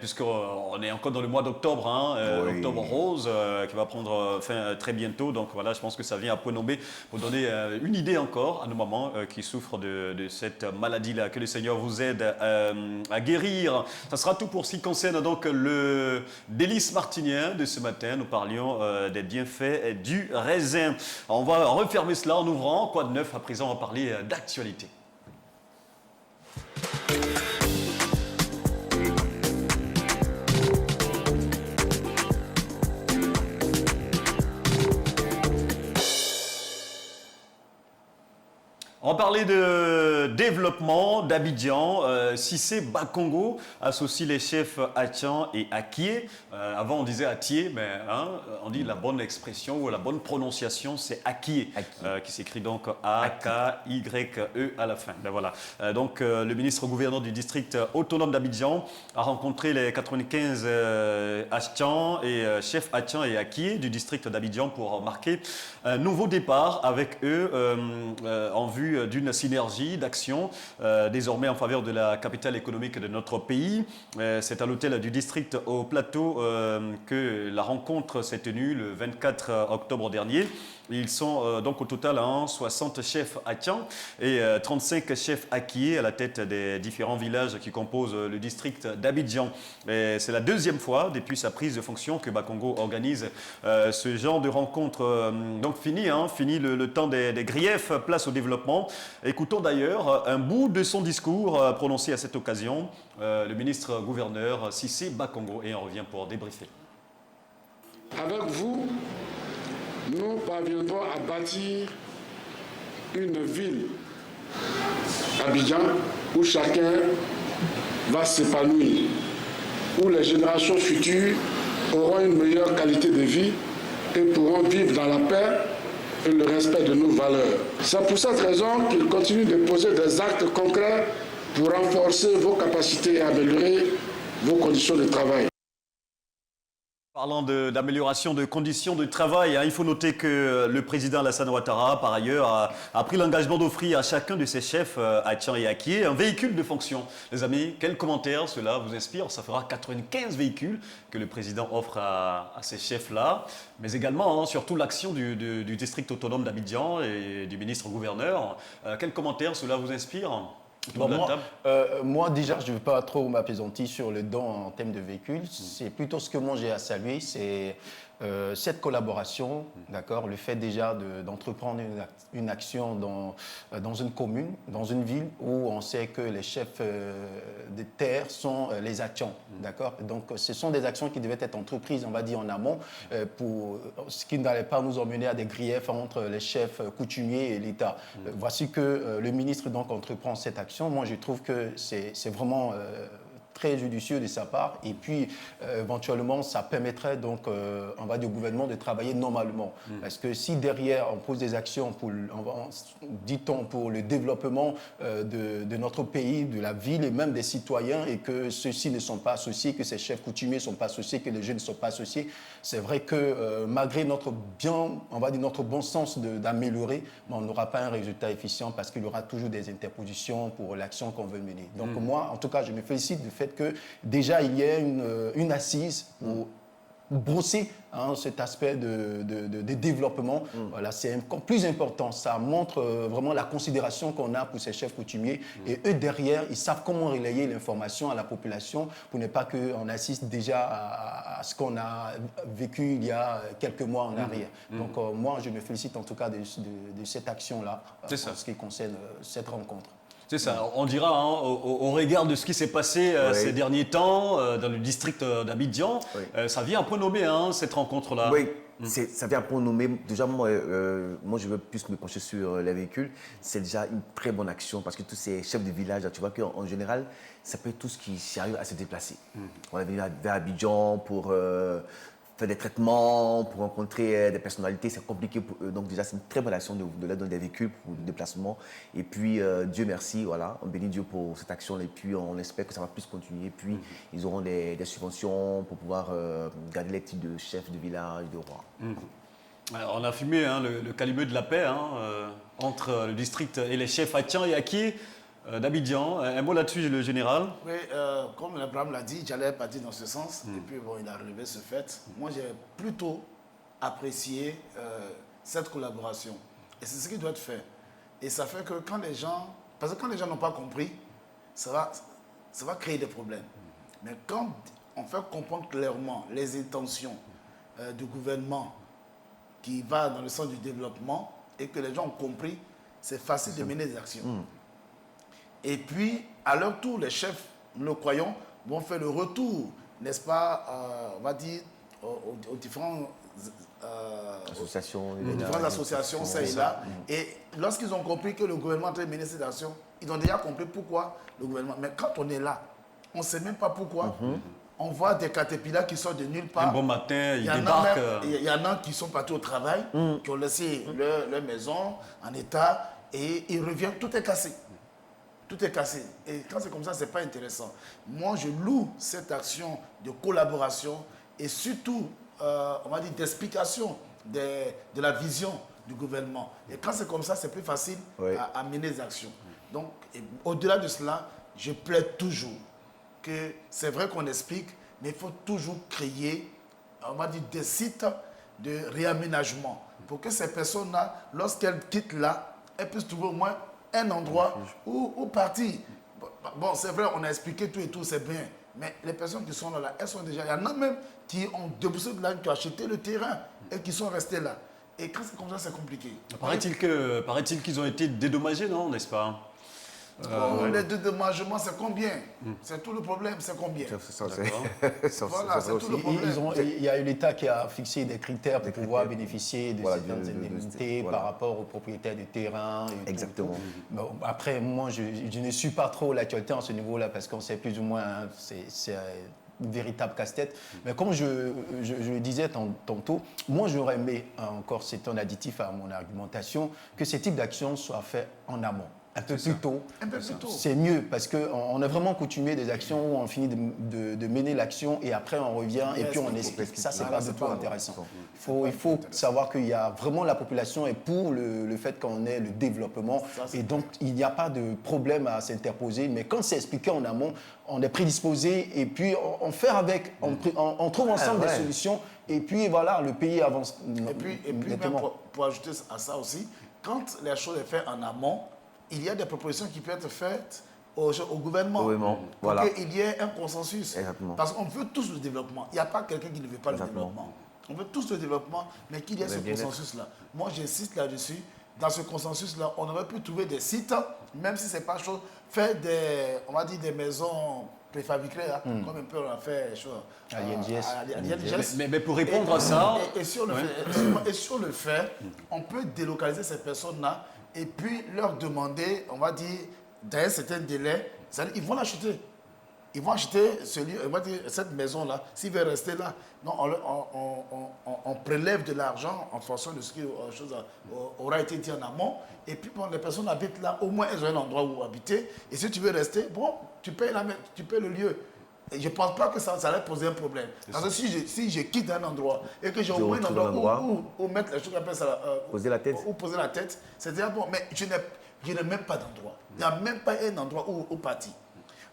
puisqu'on est encore dans le mois d'octobre, octobre rose, qui va prendre fin très bientôt. Donc voilà, je pense que ça vient à point nommé pour donner une idée encore à nos mamans qui souffrent de cette maladie-là. Que le Seigneur vous aide à guérir. Ça sera tout pour ce qui concerne donc le délice martinien de ce matin. Nous parlions des bienfaits du raisin. On va refermer cela en ouvrant. Quoi de neuf? À présent, on va parler d'actualité. On parlait de développement d'Abidjan. Cissé Bakongo associe les chefs Atchan et Akié. Avant, on disait Atié, mais on dit la bonne expression ou la bonne prononciation, c'est Akié, qui s'écrit donc A-K-Y-E à la fin. Ben voilà. Donc, le ministre-gouverneur du district autonome d'Abidjan a rencontré les 95 Atchan et chefs Atchan et Akié du district d'Abidjan pour marquer un nouveau départ avec eux en vue d'une synergie d'action désormais en faveur de la capitale économique de notre pays. C'est à l'hôtel du district au Plateau que la rencontre s'est tenue le 24 octobre dernier. Ils sont donc au total 60 chefs Atchan et 35 chefs Akié à la tête des différents villages qui composent le district d'Abidjan. C'est la deuxième fois depuis sa prise de fonction que Bakongo organise ce genre de rencontre. Donc fini le temps des griefs, place au développement. Écoutons d'ailleurs un bout de son discours prononcé à cette occasion, le ministre-gouverneur Cissé Bakongo, et on revient pour débriefer. Avec vous, nous parviendrons à bâtir une ville, Abidjan, où chacun va s'épanouir, où les générations futures auront une meilleure qualité de vie et pourront vivre dans la paix et le respect de nos valeurs. C'est pour cette raison qu'il continue de poser des actes concrets pour renforcer vos capacités et améliorer vos conditions de travail. Parlant d'amélioration de conditions de travail, il faut noter que le président Alassane Ouattara, par ailleurs, a pris l'engagement d'offrir à chacun de ses chefs, Atchan et Akié, un véhicule de fonction. Les amis, quels commentaires cela vous inspire? Ça fera 95 véhicules que le président offre à ces chefs-là, mais également, surtout l'action du district autonome d'Abidjan et du ministre-gouverneur. Quels commentaires cela vous inspire? Moi, déjà, je ne veux pas trop m'apaisantir sur le don en termes de véhicules. C'est plutôt ce que moi j'ai à saluer, c'est cette collaboration, d'accord, le fait déjà d'entreprendre une action dans une commune, dans une ville où on sait que les chefs de terre sont les Atchan, d'accord. Donc, ce sont des actions qui devaient être entreprises, on va dire, en amont, pour ce qui n'allait pas nous emmener à des griefs entre les chefs coutumiers et l'État. Voici que le ministre donc entreprend cette action. Moi, je trouve que c'est vraiment très judicieux de sa part, et puis éventuellement ça permettrait donc on va dire au gouvernement de travailler normalement, parce que si derrière on pose des actions pour, dit-on, pour le développement de notre pays, de la ville et même des citoyens, et que ceux-ci ne sont pas associés, que ces chefs coutumiers ne sont pas associés, que les jeunes ne sont pas associés, c'est vrai que malgré notre on va dire notre bon sens d'améliorer, on n'aura pas un résultat efficient, parce qu'il y aura toujours des interpositions pour l'action qu'on veut mener. Donc moi, en tout cas, je me félicite du fait que déjà il y ait une assise pour brosser cet aspect de développement. Voilà, c'est encore plus important. Ça montre vraiment la considération qu'on a pour ces chefs coutumiers. Et eux, derrière, ils savent comment relayer l'information à la population pour ne pas qu'on assiste déjà à ce qu'on a vécu il y a quelques mois en arrière. Donc moi, je me félicite en tout cas de cette action-là en ce qui concerne cette rencontre. C'est ça, on dira au regard de ce qui s'est passé ces derniers temps dans le district d'Abidjan, ça vient un peu nommer cette rencontre-là. Oui, ça vient un peu nommer. Déjà, moi, je veux plus me pencher sur les véhicules. C'est déjà une très bonne action, parce que tous ces chefs de village, tu vois qu'en général, ça peut être tous qui arrivent à se déplacer. On va venir vers Abidjan pour faire des traitements, pour rencontrer des personnalités, c'est compliqué pour eux. Donc déjà, c'est une très bonne action de leur donner des véhicules pour le déplacement. Et puis, Dieu merci, voilà, on bénit Dieu pour cette action et puis on espère que ça va plus continuer. Et puis, ils auront des subventions pour pouvoir garder les titres de chef de village, de roi. Alors, on a filmé le calibre de la paix entre le district et les chefs à Tian et Aki d'Abidjan. Un mot là-dessus, le général? Oui, comme Abraham l'a dit, j'allais partir dans ce sens. Et puis, bon, il a relevé ce fait. Moi, j'ai plutôt apprécié cette collaboration. Et c'est ce qui doit être fait. Et ça fait que quand les gens... Parce que quand les gens n'ont pas compris, ça va créer des problèmes. Mais quand on fait comprendre clairement les intentions du gouvernement qui va dans le sens du développement et que les gens ont compris, c'est facile de mener des actions. Et puis, à leur tour, les chefs, nous le croyons, vont faire le retour, n'est-ce pas, on va dire, aux différentes associations, ça et là. Et lorsqu'ils ont compris que le gouvernement est en train de mener cette action, ils ont déjà compris pourquoi le gouvernement... Mais quand on est là, on ne sait même pas pourquoi. On voit des caterpillars qui sortent de nulle part. Un bon matin, ils débarquent. Il y en a qui sont partis au travail, qui ont laissé leur maison en état et ils reviennent, tout est cassé. Tout est cassé. Et quand c'est comme ça, ce n'est pas intéressant. Moi, je loue cette action de collaboration et surtout, on va dire, d'explication de la vision du gouvernement. Et quand c'est comme ça, c'est plus facile à mener des actions. Donc, au-delà de cela, je plaide toujours que c'est vrai qu'on explique, mais il faut toujours créer, on va dire, des sites de réaménagement pour que ces personnes-là, lorsqu'elles quittent là, elles puissent trouver au moins un endroit où partir. Bon, c'est vrai, on a expliqué tout et tout, c'est bien, mais les personnes qui sont là, elles sont déjà... Il y en a même qui ont déboursé de l'argent, qui ont acheté le terrain et qui sont restés là. Et quand c'est comme ça, c'est compliqué. Paraît-il qu'ils ont été dédommagés, non, n'est-ce pas? Les dédommagements, c'est combien? C'est tout le problème, c'est combien? Voilà, c'est tout le problème. Il y a eu l'État qui a fixé des critères pour pouvoir bénéficier de certaines indemnités par rapport aux propriétaires du terrain. Exactement. Bon, après, moi, je ne suis pas trop l'actualité en ce niveau-là parce qu'on sait plus ou moins, c'est un véritable casse-tête. Mais comme je le disais tantôt, moi, j'aurais aimé, encore c'est un additif à mon argumentation, que ce type d'action soit fait en amont. Un peu plus tôt, c'est mieux parce qu'on a vraiment coutumé des actions où on finit de mener l'action et après on revient et puis on explique. Ça, c'est pas du tout intéressant. Il faut savoir qu'il y a vraiment la population et pour le fait qu'on ait le développement et donc il n'y a pas de problème à s'interposer. Mais quand c'est expliqué en amont, on est prédisposé et puis on fait avec, on trouve ensemble des solutions et puis voilà, le pays avance. Et puis même pour ajouter à ça aussi, quand les choses sont faites en amont, il y a des propositions qui peuvent être faites au gouvernement pour qu'il y ait un consensus. Exactement. Parce qu'on veut tous le développement. Il n'y a pas quelqu'un qui ne veut pas le développement. On veut tous le développement, mais qu'il y ait ce consensus-là. Moi, j'insiste là-dessus. Dans ce consensus-là, on aurait pu trouver des sites, même si ce n'est pas chose, faire on va dire des maisons préfabriquées, comme un peu on a fait à l'INGS. Mais pour répondre à ça... Et sur le fait, on peut délocaliser ces personnes-là et puis leur demander, on va dire, dans un certain délai, c'est-à-dire ils vont l'acheter. Ils vont acheter on va dire, cette maison-là, s'ils veulent rester là. Non, on prélève de l'argent en fonction de ce qui aura été dit en amont. Et puis, bon, les personnes habitent là, au moins elles ont un endroit où habiter. Et si tu veux rester, bon, tu payes le lieu. Et je ne pense pas que ça allait poser un problème. Parce que si je quitte un endroit et que j'ai au moins un endroit où mettre les choses, poser la tête. Où poser la tête, c'est déjà bon. Mais je n'ai même pas d'endroit. Il n'y a même pas un endroit où partir.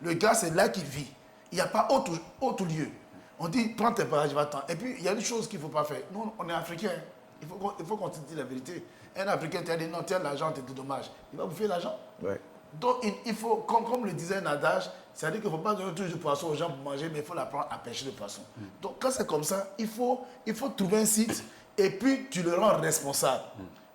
Le gars, c'est là qu'il vit. Il n'y a pas autre lieu. On dit, prends tes bagages, va-t'en. Et puis, il y a des choses qu'il ne faut pas faire. Nous, on est Africains. Il faut qu'on se dise la vérité. Un Africain, tu as dit, non, tiens, l'argent, t'es dommage. Il va bouffer l'argent. Ouais. Donc, il faut, comme le disait un adage, c'est-à-dire qu'il ne faut pas donner toujours du poisson aux gens pour manger, mais il faut l'apprendre à pêcher le poisson. Donc, quand c'est comme ça, il faut trouver un site et puis tu le rends responsable.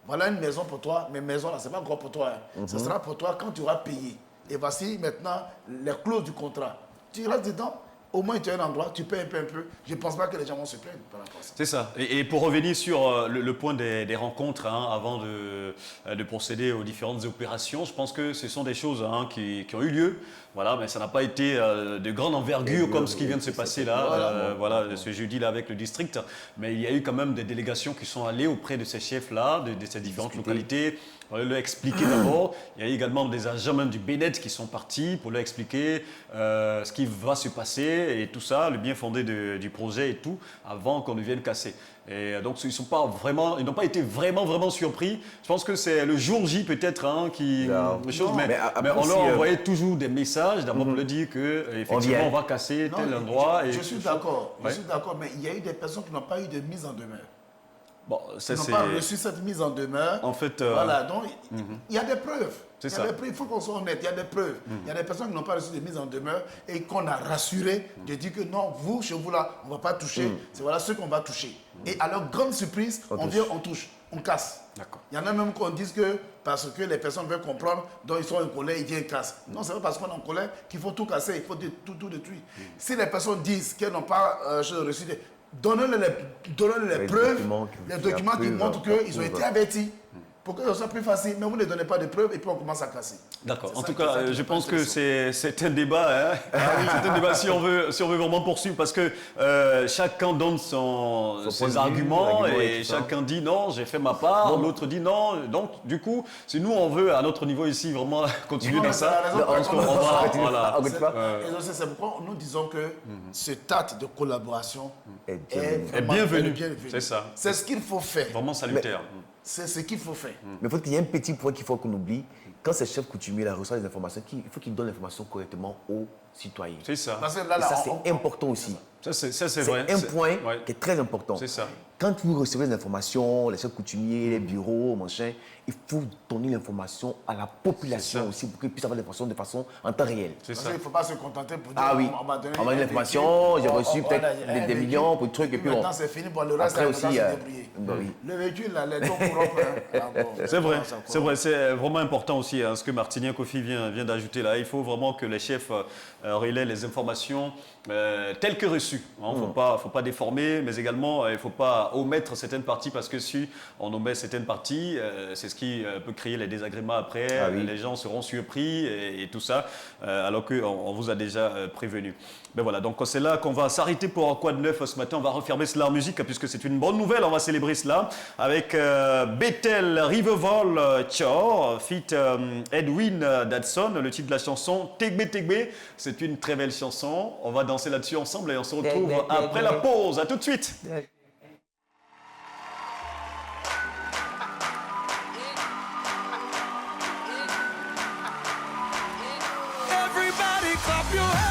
Voilà une maison pour toi, mais maison là, ce n'est pas encore pour toi. Ce sera pour toi quand tu auras payé. Et voici maintenant les clauses du contrat. Tu restes dedans au moins tu as un endroit, tu payes un peu. Je ne pense pas que les gens vont se plaindre par rapport à ça. C'est ça. Et pour revenir sur le point des rencontres, hein, avant de procéder aux différentes opérations, je pense que ce sont des choses hein, qui ont eu lieu. Voilà, mais ça n'a pas été de grande envergure comme ce qui vient de se passer là, ce jeudi-là avec le district. Mais il y a eu quand même des délégations qui sont allées auprès de ces chefs-là, de ces différentes localités, pour leur expliquer d'abord. Il y a eu également des agents même du Bénet qui sont partis pour leur expliquer ce qui va se passer et tout ça, le bien fondé du projet et tout, avant qu'on ne vienne casser. Et donc ils n'ont pas été vraiment surpris. Je pense que c'est le jour J peut-être hein, qui mais on leur envoyait toujours des messages d'abord pour leur dire que effectivement on va casser tel endroit. Je suis d'accord, mais il y a eu des personnes qui n'ont pas eu de mise en demeure. Bon, ça ils n'ont pas reçu cette mise en demeure. En fait, voilà, donc il y a des preuves. Il faut qu'on soit honnête, il y a des preuves. Il y a des personnes qui n'ont pas reçu de mise en demeure et qu'on a rassuré de dire que non, vous, chez vous là, on ne va pas toucher. C'est voilà ce qu'on va toucher. Et alors, grande surprise, on vient, on touche, on casse. Il y en a même qui disent que parce que les personnes veulent comprendre, donc ils sont en colère, ils viennent casser. Non, c'est pas parce qu'on est en colère qu'il faut tout casser, il faut tout détruire. Si les personnes disent qu'elles n'ont pas reçu de... Donnez-les les preuves, les documents qui montrent qu'ils ont été avertis. Pour que ce soit plus facile, mais vous ne donnez pas de preuves et puis on commence à casser. D'accord. En tout cas, je pense que c'est un débat. Hein. C'est un débat si on veut vraiment poursuivre parce que chacun donne ses arguments et chacun dit non, j'ai fait ma part, l'autre dit non. Donc, du coup, si nous on veut à notre niveau ici vraiment continuer dans ça, parce qu'on va. Voilà. C'est pourquoi nous disons que ce acte de collaboration est bienvenu. C'est ça. C'est ce qu'il faut faire. Vraiment salutaire. C'est ce qu'il faut faire. Mais il faut qu'il y ait un petit point qu'il faut qu'on oublie. Quand ces chefs coutumiers reçoivent des informations, il faut qu'ils donnent l'information correctement aux citoyens. C'est ça. Parce que et ça, c'est important aussi. Ça, c'est vrai. C'est un point qui est très important. C'est ça. Quand vous recevez des informations, les chefs coutumiers, les bureaux, machin, il faut donner l'information à la population aussi pour qu'ils puissent avoir l'information de façon en temps réel. C'est ça. Il ne faut pas se contenter pour dire on va donner l'information, j'ai reçu peut-être des millions pour le truc et puis maintenant c'est fini, pour le reste, après aussi, le véhicule, là, les dons pour c'est vrai, c'est vraiment important aussi hein, ce que Martinien Kofi vient d'ajouter là. Il faut vraiment que les chefs relaient les informations telles que reçues. Il ne faut pas déformer, mais également il ne faut pas omettre certaines parties parce que si on omet certaines parties, c'est ce qui peut créer les désagréments après. Les gens seront surpris et tout ça, alors qu'on vous a déjà prévenu. Ben voilà, donc c'est là qu'on va s'arrêter pour Quoi de neuf ce matin. On va refermer cela en musique puisque c'est une bonne nouvelle. On va célébrer cela avec Bethel Riverval Chor, feat Edwin Dadson. Le titre de la chanson Tegbe Tegbe. C'est une très belle chanson. On va danser là-dessus ensemble et on se retrouve après la pause. À tout de suite. Everybody clap your hands.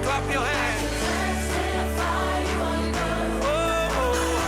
Clap your hands. Oh, oh.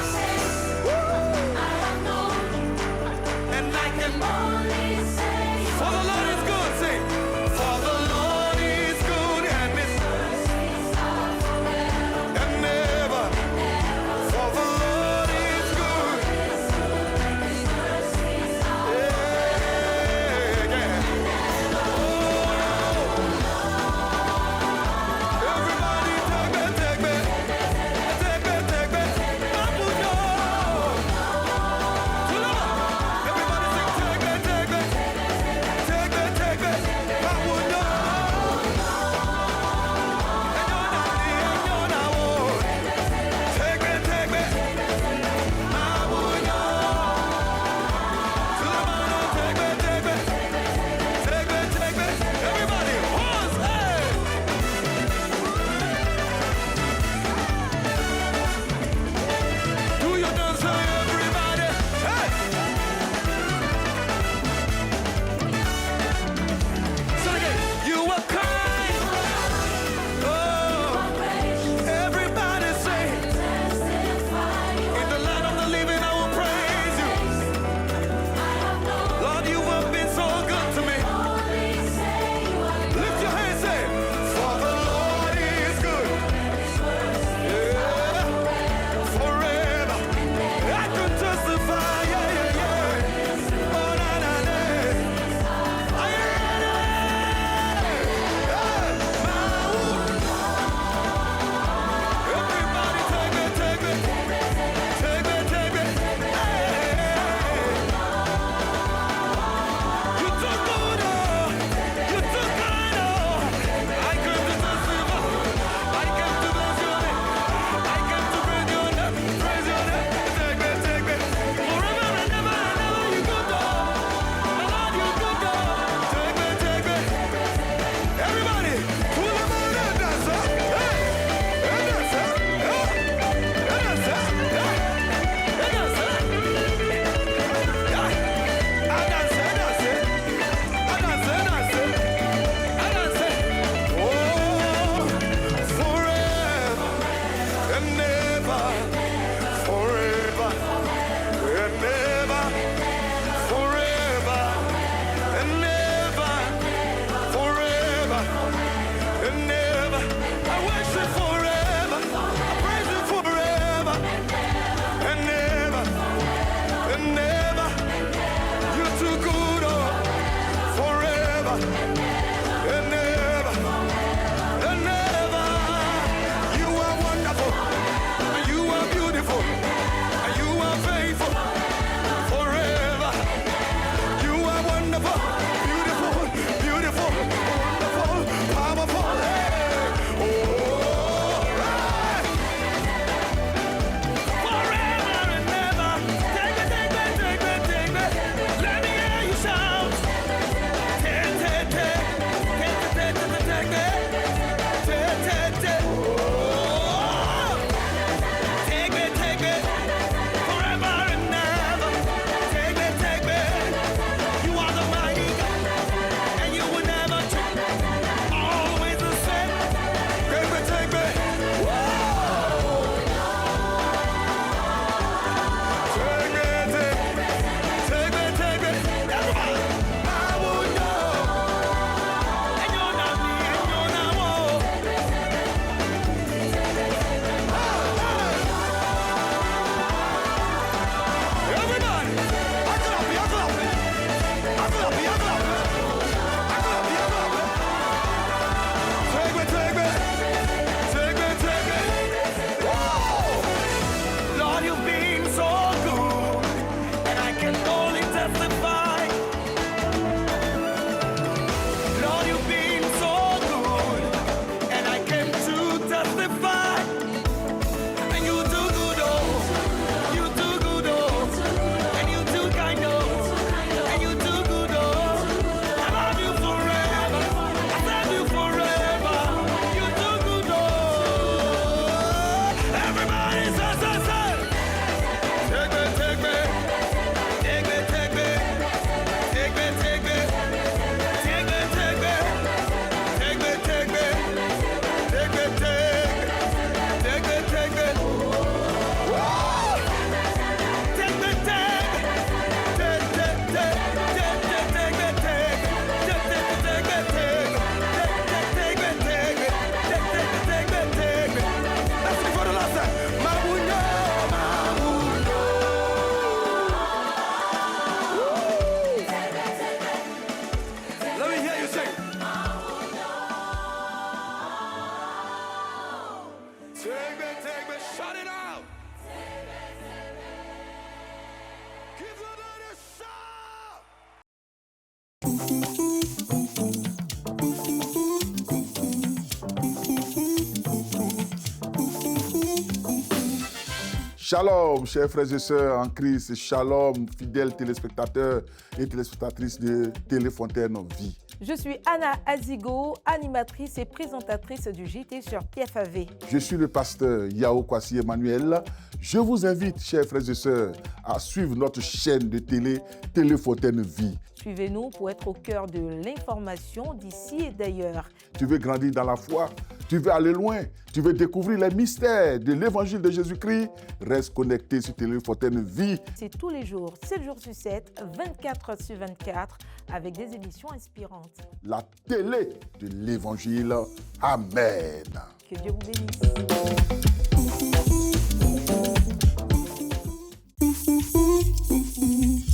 Shalom, chers frères et sœurs en Christ. Shalom, fidèles téléspectateurs et téléspectatrices de Téléfontaine Vie. Je suis Anna Azigo, animatrice et présentatrice du JT sur TFAV. Je suis le pasteur Yao Kwasi Emmanuel. Je vous invite, chers frères et sœurs, à suivre notre chaîne de télé Téléfontaine Vie. Suivez-nous pour être au cœur de l'information d'ici et d'ailleurs. Tu veux grandir dans la foi, tu veux aller loin, tu veux découvrir les mystères de l'évangile de Jésus-Christ, reste connecté sur Téléfontaine Vie. C'est tous les jours, 7 jours sur 7, 24 heures sur 24, avec des émissions inspirantes. La télé de l'évangile. Amen. Que Dieu vous bénisse.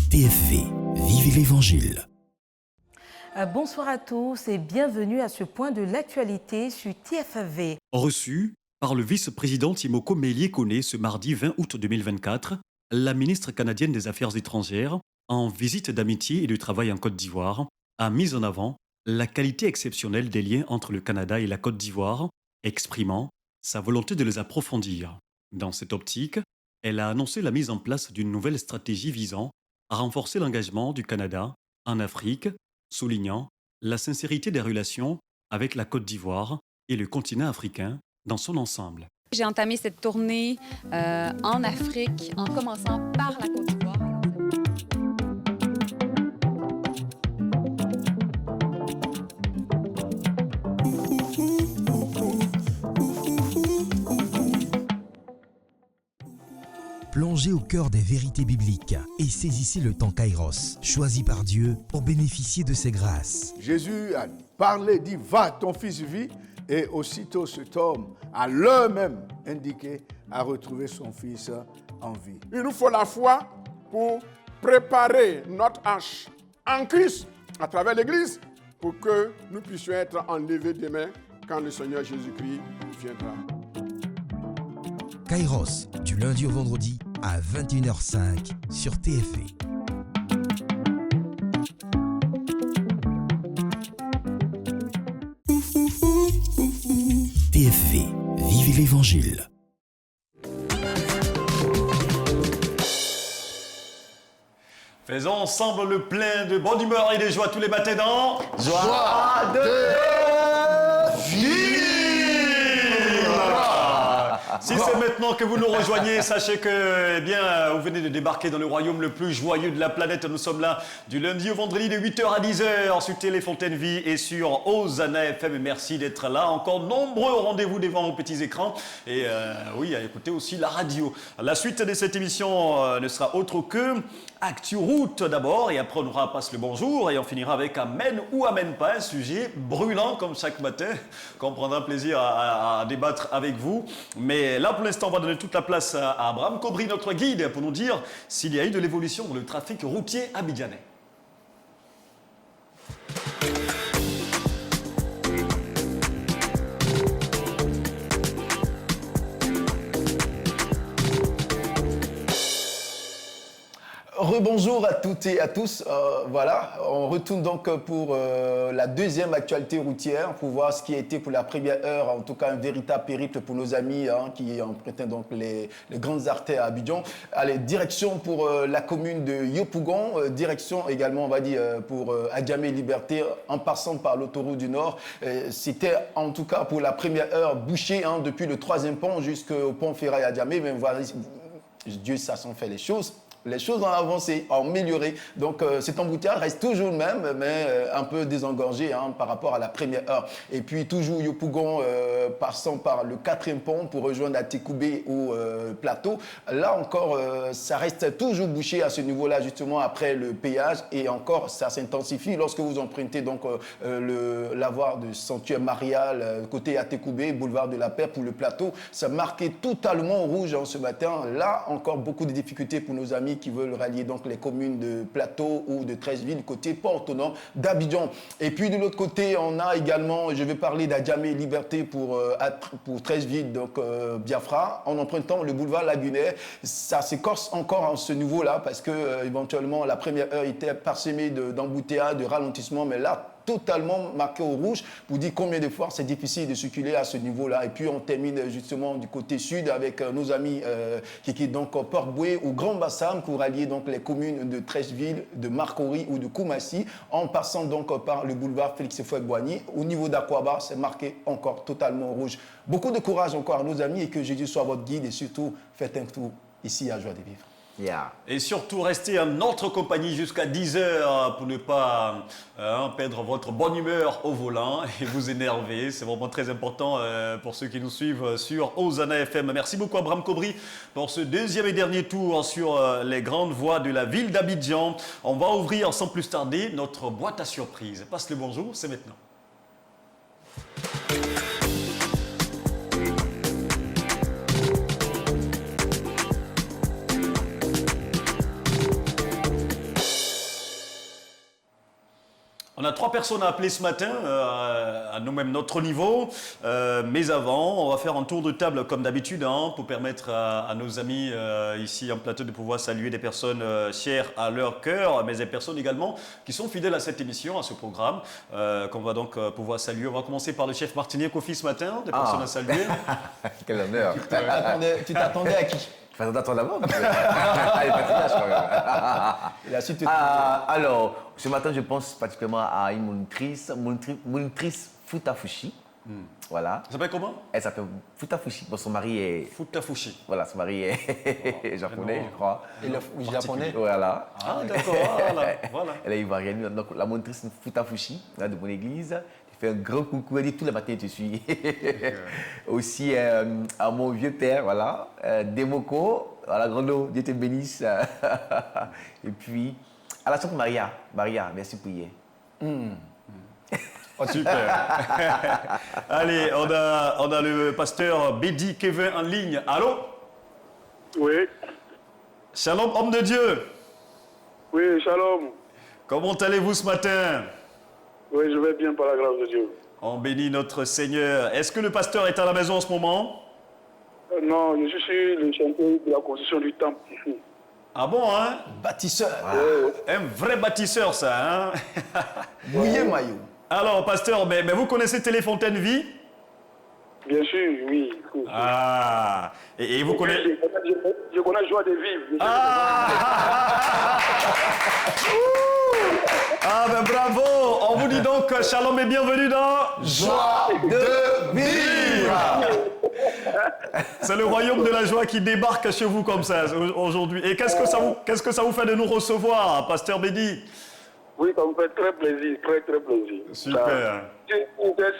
TFV, vivez l'évangile. Bonsoir à tous et bienvenue à ce point de l'actualité sur TFAV. Reçu par le vice-président Timoko Melie-Kone ce mardi 20 août 2024, la ministre canadienne des Affaires étrangères, en visite d'amitié et de travail en Côte d'Ivoire, a mis en avant la qualité exceptionnelle des liens entre le Canada et la Côte d'Ivoire, exprimant sa volonté de les approfondir. Dans cette optique, elle a annoncé la mise en place d'une nouvelle stratégie visant à renforcer l'engagement du Canada en Afrique, soulignant la sincérité des relations avec la Côte d'Ivoire et le continent africain dans son ensemble. J'ai entamé cette tournée en Afrique en commençant par la Côte d'Ivoire. Plongez au cœur des vérités bibliques et saisissez le temps Kairos, choisi par Dieu pour bénéficier de ses grâces. Jésus a parlé, dit, va, ton fils vit. Et aussitôt cet homme, à l'heure même indiquée, a retrouvé son fils en vie. Il nous faut la foi pour préparer notre arche en Christ à travers l'Église pour que nous puissions être enlevés demain quand le Seigneur Jésus-Christ viendra. Kairos, du lundi au vendredi à 21h05 sur TFV. TFV, vivez l'évangile. Faisons ensemble le plein de bonne humeur et de joie tous les matins dans Joie de vivre. Si c'est maintenant que vous nous rejoignez, sachez que vous venez de débarquer dans le royaume le plus joyeux de la planète. Nous sommes là du lundi au vendredi de 8h à 10h sur Téléfontaine Vie et sur Hosanna FM. Merci d'être là, encore nombreux au rendez-vous devant vos petits écrans. Et oui, à écouter aussi la radio. La suite de cette émission ne sera autre que Actu Route d'abord, et après on aura Passe le bonjour, et on finira avec Amen ou Amen pas, un sujet brûlant comme chaque matin, qu'on prendra plaisir à débattre avec vous. Mais là, pour l'instant, on va donner toute la place à Abraham Kobri, notre guide, pour nous dire s'il y a eu de l'évolution dans le trafic routier abidjanais. Rebonjour à toutes et à tous. Voilà, on retourne donc pour la deuxième actualité routière pour voir ce qui a été pour la première heure, en tout cas un véritable périple pour nos amis qui empruntent donc les grandes artères à Abidjan. Allez, direction pour la commune de Yopougon, direction également, on va dire, pour Adjamé Liberté, en passant par l'autoroute du Nord. C'était en tout cas pour la première heure bouché depuis le 3e pont jusqu'au pont Ferraille Adjamé. Mais voilà, Dieu, ça s'en fait les choses. Les choses ont avancé, ont amélioré. Donc cet embouteillage reste toujours le même, mais un peu désengorgé par rapport à la première heure. Et puis toujours Yopougon passant par le 4e pont pour rejoindre Atekoubé au plateau. Là encore, ça reste toujours bouché à ce niveau-là, justement après le péage. Et encore, ça s'intensifie lorsque vous empruntez donc la voie de Sanctuaire Marial, côté Atekoubé, boulevard de la Paix pour le plateau. Ça marquait totalement rouge ce matin. Là encore, beaucoup de difficultés pour nos amis amis qui veulent rallier donc les communes de Plateau ou de Treichville côté port autonome d'Abidjan. Et puis de l'autre côté, on a également, je vais parler d'Adjamé Liberté pour Treichville, donc Biafra, en empruntant le boulevard Lagunaire. Ça s'écorce encore à ce niveau-là parce que éventuellement la première heure était parsemée d'embouteillages, de ralentissements, mais là, totalement marqué au rouge pour dire combien de fois c'est difficile de circuler à ce niveau-là. Et puis on termine justement du côté sud avec nos amis qui quittent donc Port-Boué ou Grand Bassam pour rallier donc les communes de Treichville, de Marcory ou de Koumassi en passant donc par le boulevard Félix-Houphouët-Boigny. Au niveau d'Akwaba, c'est marqué encore totalement rouge. Beaucoup de courage encore à nos amis et que Jésus soit votre guide et surtout faites un tour ici à Joie de Vivre. Yeah. Et surtout, restez en notre compagnie jusqu'à 10h pour ne pas perdre votre bonne humeur au volant et vous énerver. C'est vraiment très important pour ceux qui nous suivent sur Hosanna FM. Merci beaucoup Abraham Kobri pour ce deuxième et dernier tour sur les grandes voies de la ville d'Abidjan. On va ouvrir sans plus tarder notre boîte à surprise. Passe le bonjour, c'est maintenant. On a 3 personnes à appeler ce matin, à nous-mêmes notre niveau. Mais avant, on va faire un tour de table comme d'habitude pour permettre à nos amis ici en plateau de pouvoir saluer des personnes chères à leur cœur, mais des personnes également qui sont fidèles à cette émission, à ce programme, qu'on va donc pouvoir saluer. On va commencer par le chef Martinier Kofi ce matin, des personnes à saluer. Quel honneur. Tu t'attendais à qui? Je m'attendais à toi d'abord. Allez, patinage quand même. Alors, ce matin, je pense particulièrement à une monitrice Futafushi. Voilà. Elle s'appelle comment? Elle s'appelle Futafushi. Bon, son mari est... Futafushi. Voilà, son mari est japonais, je crois. Et le japonais? Voilà. Ah, d'accord. Voilà. Elle est ivoirienne. Donc, la monitrice Futafushi, là, de mon église. Fais un grand coucou, elle dit tous les matins je te suis. Aussi à mon vieux père, voilà, Demoko, voilà, Grando, Dieu te bénisse. Et puis à la sœur Maria, merci pour hier. Oh, super. Allez, on a le pasteur Bédi Kevin en ligne. Allô? Oui. Shalom, homme de Dieu. Oui, shalom. Comment allez-vous ce matin? Oui, je vais bien par la grâce de Dieu. On bénit notre Seigneur. Est-ce que le pasteur est à la maison en ce moment? Non, je suis le chantier de la construction du temple ici. Ah bon, hein? Bâtisseur. Un vrai bâtisseur, ça, hein? Mouillé maillot. Alors, pasteur, mais vous connaissez Téléfontaine Vie? Bien sûr, oui. Ah, et vous connaissez... Je connais Joie de Vivre. Ah ben bravo! On vous dit donc shalom et bienvenue dans Joie de Vivre. C'est le royaume de la joie qui débarque chez vous comme ça aujourd'hui. Et qu'est-ce que ça vous fait de nous recevoir, pasteur Bédi? Oui, ça me fait très plaisir, très plaisir. Super. Si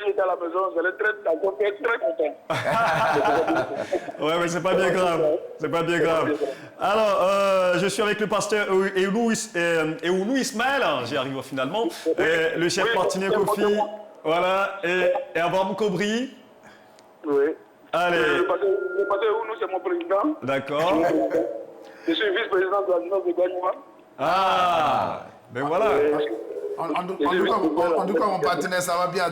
j'étais à la maison, j'allais très content. Ouais, mais c'est pas bien grave. C'est pas bien grave. Alors, je suis avec le pasteur Eounou Ismaël, j'y arrive finalement, et le chef Martinier Kofi, voilà, et Abraham Kobri. Oui. Allez. Le pasteur Eounou, c'est mon président. D'accord. Je suis vice-président de la jeunesse de Gagnoua. Ah, ben voilà. En tout cas, mon partenaire, ça va bien.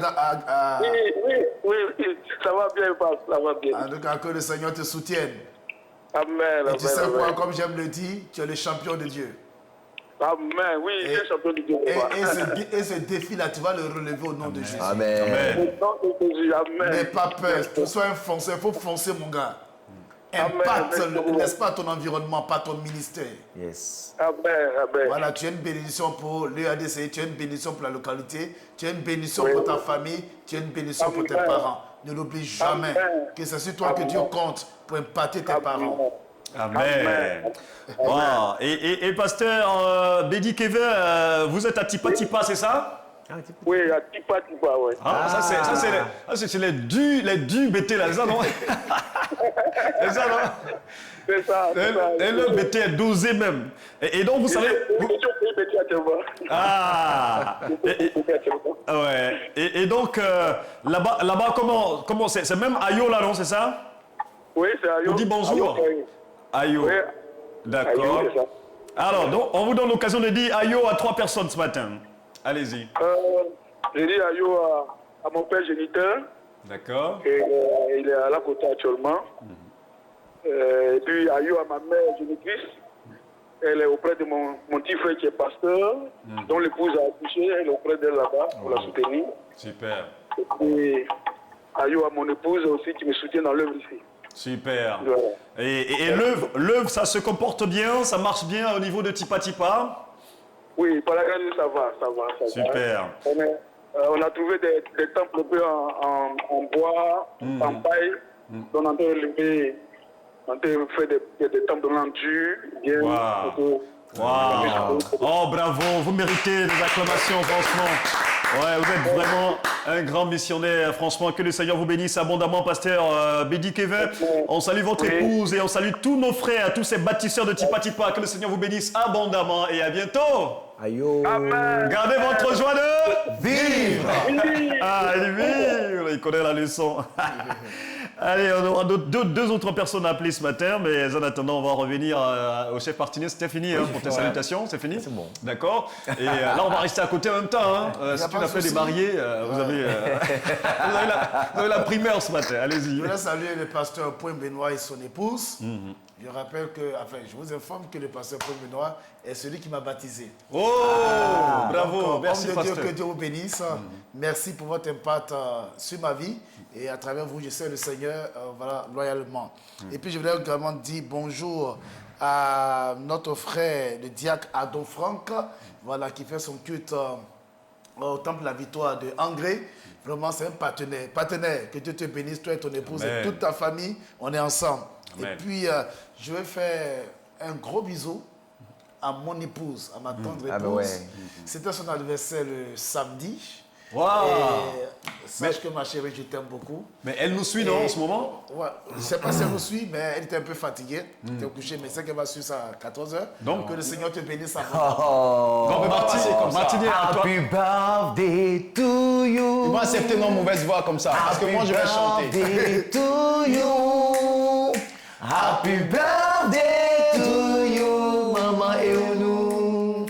Oui, ça va bien, ça va bien. En tout cas, que le Seigneur te soutienne. Amen. Et tu sais quoi, comme j'aime le dire, tu es le champion de Dieu. Amen, oui, je suis champion de Dieu. Et ce défi-là, tu vas le relever au nom de Jésus. Amen. Amen. N'aie pas peur, sois un fonceur, il faut foncer, mon gars. Impacte, n'est-ce pas, ton environnement, pas ton ministère. Yes. Amen. Voilà, tu es une bénédiction pour l'EADC, tu es une bénédiction pour la localité, tu es une bénédiction pour ta famille, tu es une bénédiction pour tes parents. Ne l'oublie jamais que c'est sur toi que Dieu compte pour impacter tes parents. Amen. Wow. Et pasteur Bédi Kevin, vous êtes à Tipa Tipa, c'est ça? Oui, à Tipa, oui. Ah, ça c'est les dus BT là, c'est ça, non? C'est ça, non? C'est ça. Et le BT est dosé même. Et donc, vous savez... Ah ouais. Et donc, là-bas, comment c'est? C'est même Ayo là, non? C'est ça? Oui, c'est Ayo. On dit bonjour. Ayo. Oui. D'accord. Alors, donc, on vous donne l'occasion de dire ayo à 3 personnes ce matin. Allez-y. Je dis ayo à mon père géniteur. D'accord. Et, il est à la côté actuellement. Et puis ayo à ma mère génitrice. Elle est auprès de mon petit frère qui est pasteur, dont l'épouse a accouché. Elle est auprès d'elle là-bas pour la soutenir. Super. Et puis ayo à mon épouse aussi qui me soutient dans l'œuvre ici. Super. Voilà. Et l'œuvre, ça se comporte bien, ça marche bien au niveau de Tipa Tipa? Oui, par la grâce de Dieu, ça va. Super. On a trouvé des temples un peu en bois, en paille. Donc on a fait des temples en dur. Wow. Oh, bravo, vous méritez des acclamations, franchement. Ouais, vous êtes vraiment un grand missionnaire. Franchement, que le Seigneur vous bénisse abondamment, pasteur Bédi Kevin. On salue votre épouse et on salue tous nos frères, tous ces bâtisseurs de Tipa Tipa. Que le Seigneur vous bénisse abondamment et à bientôt. Aïe. Amen. Gardez votre joie de vivre. Ah, il vivre. Il connaît la leçon. Allez, on aura deux autres personnes appelées ce matin, mais en attendant, on va revenir au chef Martinez. C'était fini pour tes salutations, c'est fini? C'est bon. D'accord. Et là, on va rester à côté en même temps. C'est une affaire des mariés. Vous avez la primeur ce matin. Allez-y. Je voulais saluer le pasteur Point Benoît et son épouse. Je rappelle que, je vous informe que le pasteur Paul Benoît est celui qui m'a baptisé. Oh, bravo, donc, merci homme de pasteur. Dieu, que Dieu vous bénisse. Merci pour votre impact sur ma vie. Et à travers vous, je sers le Seigneur loyalement. Et puis, je voulais également dire bonjour à notre frère, le diacre Adon Franck, qui fait son culte au Temple de la Victoire de Angré. Vraiment, c'est un partenaire. Partenaire, que Dieu te bénisse, toi et ton épouse et toute ta famille. On est ensemble. Amen. Et puis, je vais faire un gros bisou à mon épouse, à ma tendre épouse. C'était son anniversaire le samedi. Wow. Et sache que ma chérie, je t'aime beaucoup. Mais elle nous suit, non, en ce moment? Ouais, je ne sais pas si elle nous suit, mais elle était un peu fatiguée. Elle était couchée, mais c'est qu'elle va suivre ça à 14h. Donc, que le Seigneur te bénisse à Non, mais Martinier, Happy birthday to you. Ils vont accepter nos mauvaises voix comme ça, parce que moi je vais chanter. Happy birthday to you. Happy birthday to you, Maman Eonou.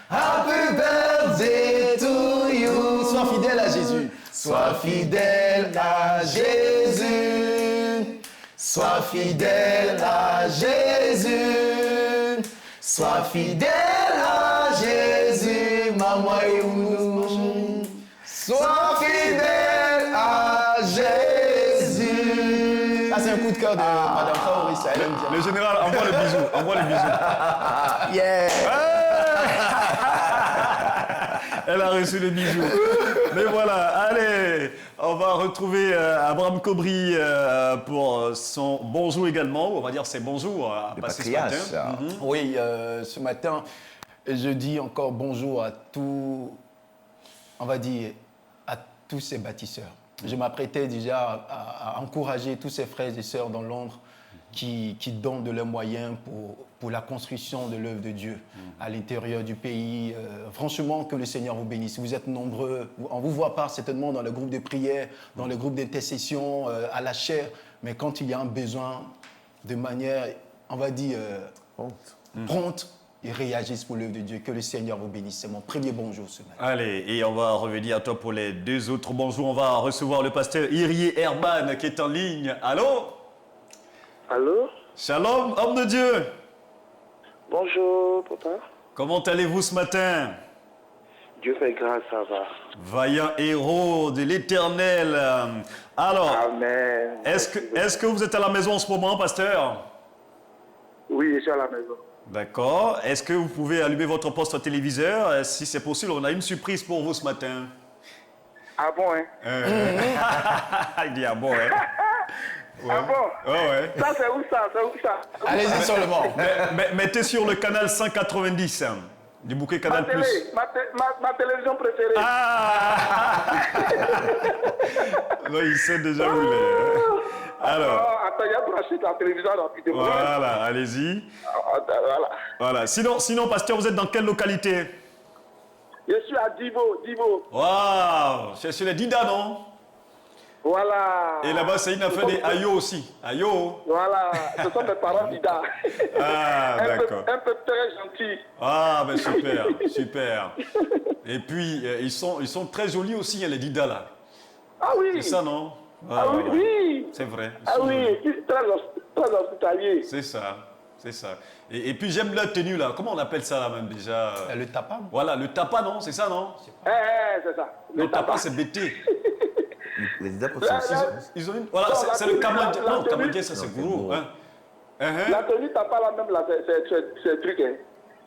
Happy birthday to you. Sois fidèle à Jésus. Sois fidèle à Jésus. Sois fidèle à Jésus. Sois fidèle à Jésus, Maman Eonou. Sois fidèle à Jésus. Ça, c'est un coup de cœur de Madame Traoré, ça, elle aime bien. Le général, envoie le bisou. Envoie le bisou. Yeah. Elle a reçu le bisou. Mais voilà, allez, on va retrouver Abraham Cobry pour son bonjour également. On va dire ses bonjours à passer ce matin. Oui, ce matin, je dis encore bonjour à tous, on va dire, à tous ces bâtisseurs. Je m'apprêtais déjà à encourager tous ces frères et sœurs dans l'ombre qui donnent de leurs moyens pour la construction de l'œuvre de Dieu à l'intérieur du pays. Franchement, que le Seigneur vous bénisse. Vous êtes nombreux. On ne vous voit pas certainement dans le groupe de prière, dans le groupe d'intercession, à la chair, mais quand il y a un besoin, de manière, on va dire, prompte, ils réagissent pour l'œuvre de Dieu. Que le Seigneur vous bénisse. C'est mon premier bonjour ce matin. Allez, et on va revenir à toi pour les deux autres bonjours. On va recevoir le pasteur Irié Herman qui est en ligne. Allô? Allô? Shalom, homme de Dieu. Bonjour, papa. Comment allez-vous ce matin? Dieu fait grâce, ça va. Vaillant héros de l'Éternel. Alors, Amen. est-ce que vous êtes à la maison en ce moment, pasteur? Oui, je suis à la maison. D'accord. Est-ce que vous pouvez allumer votre poste téléviseur? Si c'est possible, on a une surprise pour vous ce matin. Ah bon, hein? Il dit ah bon, hein? Ouais. Ah bon? Ouais. Ça, c'est où ça? Allez-y sur le banc. Mettez sur le canal 190 du bouquet Canal+. Ma télévision préférée. Non, il sait déjà où il est. Alors. Attends, il y a branché la télévision rapidement. Voilà, allez-y. Voilà. Sinon, pasteur, vous êtes dans quelle localité? Je suis à Divo. Waouh, c'est sur les Dida, non? Voilà. Et là-bas, c'est une affaire des Ayo aussi. Ayo. Voilà, ce sont mes parents Dida. Ah, d'accord. Un peu très gentil. Ah, ben super, super. Et puis, ils sont très jolis aussi, les Dida, là. Ah oui. C'est ça, non? Ah oui, oui. C'est vrai. Ah oui, très hospitalier. C'est ça, c'est ça. Et puis, j'aime la tenue, là. Comment on appelle ça, là, même, déjà? Le tapa. Voilà, le tapa, non? C'est ça, non? C'est ça. Le tapa, c'est BT. Les Dida Ils ont une... Voilà, c'est le Kamandien. Non, Kamandien, ça, c'est gourou. Hein? La tenue tapa, là, même, là, c'est un truc, hein.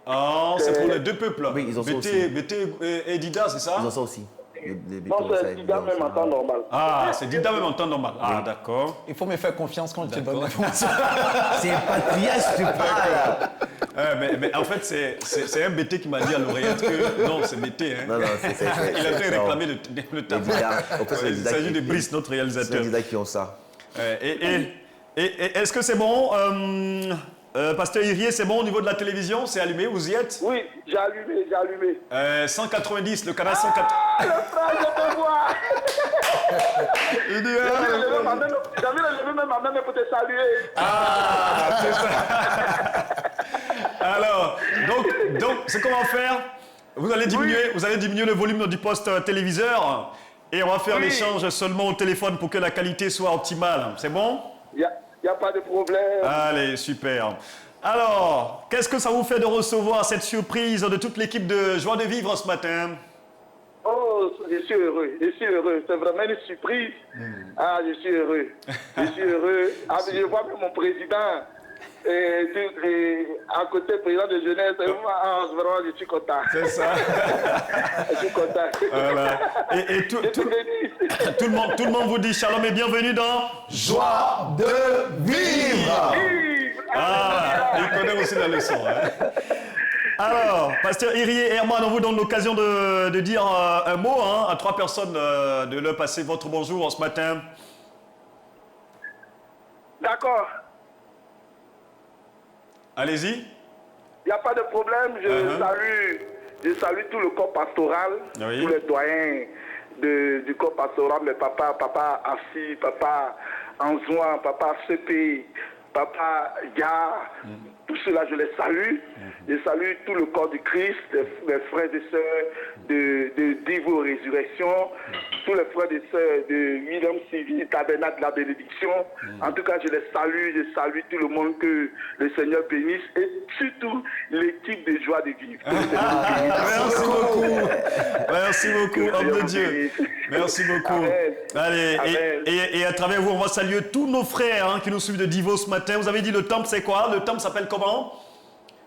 Ah, c'est pour les deux peuples. Oui, ils ont ça aussi. BT et Dida, c'est ça? Ils ont ça aussi. Non, c'est Dida même en temps normal. Ah, c'est Dida même en temps normal. Ah, d'accord. Il faut me faire confiance quand je te donne la réponse. C'est un patriarche, tu parles. Mais en fait, c'est un BT qui m'a dit à l'oreillette que non, c'est BT. Hein. Non, c'est il a fait réclamer le tableau. Il s'agit de Brice, notre réalisateur. C'est les Dida qui ont ça. Et est-ce que c'est bon Pasteur Irié, c'est bon au niveau de la télévision? C'est allumé? Vous y êtes? Oui, j'ai allumé. 190, le canal 190. Ah, le frère, je te vois. Il dit, j'avais levé même ma main pour te saluer. Ah, c'est ça. Alors, donc ce qu'on va faire, vous allez diminuer le volume du poste téléviseur et on va faire l'échange seulement au téléphone pour que la qualité soit optimale. C'est bon? Il n'y a pas de problème. Allez, super. Alors, qu'est-ce que ça vous fait de recevoir cette surprise de toute l'équipe de Joie de Vivre ce matin? Oh, je suis heureux. C'est vraiment une surprise. Ah, je suis heureux. Ah, mais je vois même mon président. Et à côté, président de jeunesse, vraiment, je suis content. C'est ça. Je suis content. Voilà. Et tout le monde vous dit shalom et bienvenue dans Joie de Vivre. Ah, il connaît aussi la leçon. Hein. Alors, Pasteur Irié et Herman, on vous donne l'occasion de dire un mot à 3 personnes, de leur passer votre bonjour ce matin. D'accord. Allez-y. Il n'y a pas de problème. Je salue tout le corps pastoral, tous les doyens du corps pastoral, mes papa Assis, papa Anzouan, papa CP, papa Gare. Tout cela, je les salue. Je salue tout le corps du Christ, mes frères et sœurs de Divo Résurrection, tous les frères et sœurs de William Civil, Tabernacle de la Bénédiction. En tout cas, je les salue, je salue tout le monde, que le Seigneur bénisse, et surtout l'équipe de Joie de Vivre. Merci beaucoup. Merci beaucoup, homme de Dieu. Merci beaucoup. Amen. Allez, Amen. et à travers vous, on va saluer tous nos frères qui nous suivent de Divo ce matin. Vous avez dit le temple, c'est quoi? Le temple s'appelle comment?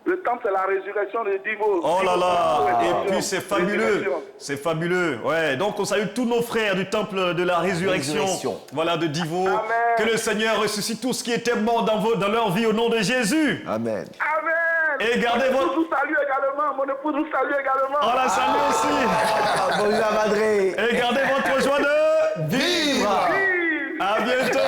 Le temple, c'est la résurrection de Divo. Oh là là. Et puis c'est fabuleux. C'est fabuleux. Ouais. Donc on salue tous nos frères du temple de la résurrection. Voilà, de Divo. Amen. Que le Seigneur ressuscite tout ce qui était mort dans leur vie au nom de Jésus. Amen. Amen. Et gardez votre... Mon épouse vous salue également. Mon épouse vous salue également. On la salue aussi. Bonjour, Madré. Et gardez votre joie de Vivre. À bientôt.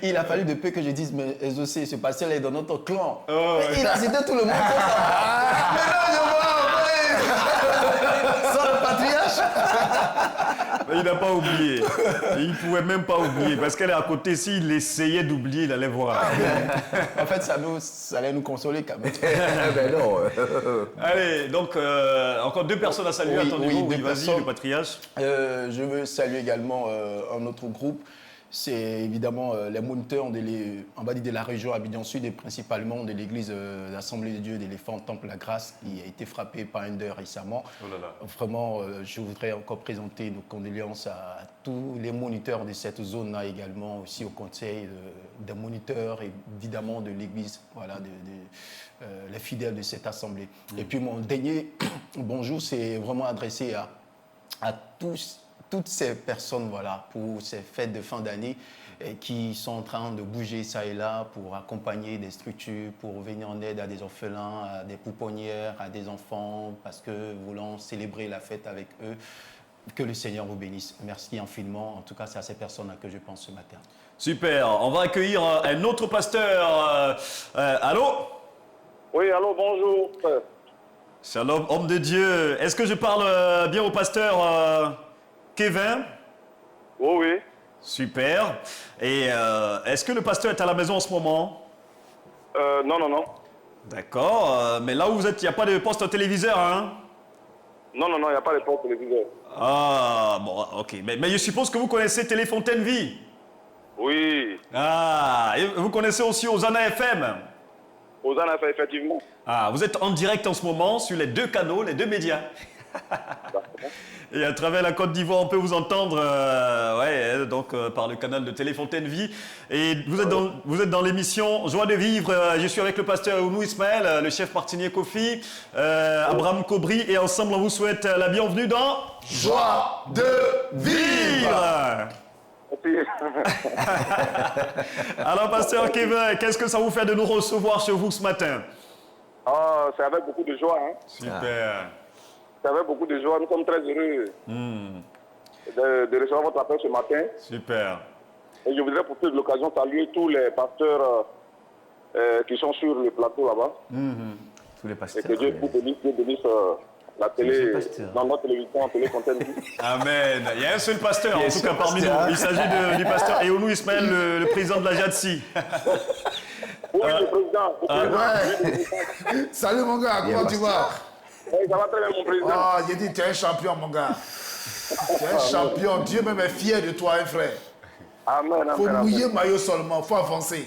Il a fallu de peu que je dise, mais aussi, ce pasteur est dans notre clan. Oh, ouais. Il a cité tout le monde. Mais non, je vois, sans le patriarche. Mais il n'a pas oublié. Il ne pouvait même pas oublier. Parce qu'elle est à côté. S'il essayait d'oublier, il allait voir. En fait, ça allait nous consoler quand même. Ben non. Allez, donc, encore 2 personnes à saluer. Attendez-vous. Oui, vas-y, le patriarche. Je veux saluer également un autre groupe. C'est évidemment les moniteurs on va dire de la région Abidjan Sud et principalement de l'église d'Assemblée de Dieu d'Éléphant Temple La Grâce qui a été frappée par un deuil récemment. Oh là là. Vraiment, je voudrais encore présenter nos condoléances à tous les moniteurs de cette zone-là également, aussi au conseil des moniteurs et évidemment de l'église, voilà, les fidèles de cette assemblée. Et puis mon dernier bonjour, c'est vraiment adressé à toutes ces personnes, voilà, pour ces fêtes de fin d'année qui sont en train de bouger ça et là pour accompagner des structures, pour venir en aide à des orphelins, à des pouponnières, à des enfants, parce que nous voulons célébrer la fête avec eux. Que le Seigneur vous bénisse. Merci infiniment. En tout cas, c'est à ces personnes que je pense ce matin. Super. On va accueillir un autre pasteur. Allô? Oui, allô, bonjour. Shalom, homme de Dieu. Est-ce que je parle bien au pasteur Kevin? Oh oui. Super. Et est-ce que le pasteur est à la maison en ce moment? Non. D'accord. Mais là où vous êtes, il n'y a pas de poste téléviseur, hein? Non, il n'y a pas de poste téléviseur. Ah, bon, ok. Mais je suppose que vous connaissez Téléfontaine Vie? Oui. Ah, et vous connaissez aussi Hosanna FM? Hosanna FM, effectivement. Ah, vous êtes en direct en ce moment sur les 2 canaux, les 2 médias. Et à travers la Côte d'Ivoire, on peut vous entendre par le canal de Téléfontaine Vie. Et vous êtes dans l'émission Joie de vivre. Je suis avec le pasteur Ounou Ismaël, le chef martinier Kofi, Abraham Kobri, et ensemble on vous souhaite la bienvenue dans Joie de vivre. Alors pasteur Kevin, qu'est-ce que ça vous fait de nous recevoir chez vous ce matin? C'est avec beaucoup de joie. Hein. Super. C'est avec beaucoup de joie. Nous sommes très heureux de recevoir votre appel ce matin. Super. Et je voudrais profiter de l'occasion saluer tous les pasteurs qui sont sur le plateau là-bas. Tous les pasteurs. Et que Dieu bénisse la télé, dans notre télévision, Téléfontaine. Amen. Il y a un seul pasteur, en tout cas parmi nous. Il s'agit du pasteur Eonou Ismaël, le président de la JADSI. Oui, le président. Salut mon gars, comment tu vas? Oui, ça va très bien, mon président. J'ai dit, tu es un champion, mon gars. Tu es un champion. Dieu même est fier de toi, hein, frère. Amen. Il faut mouiller maillot seulement, il faut avancer.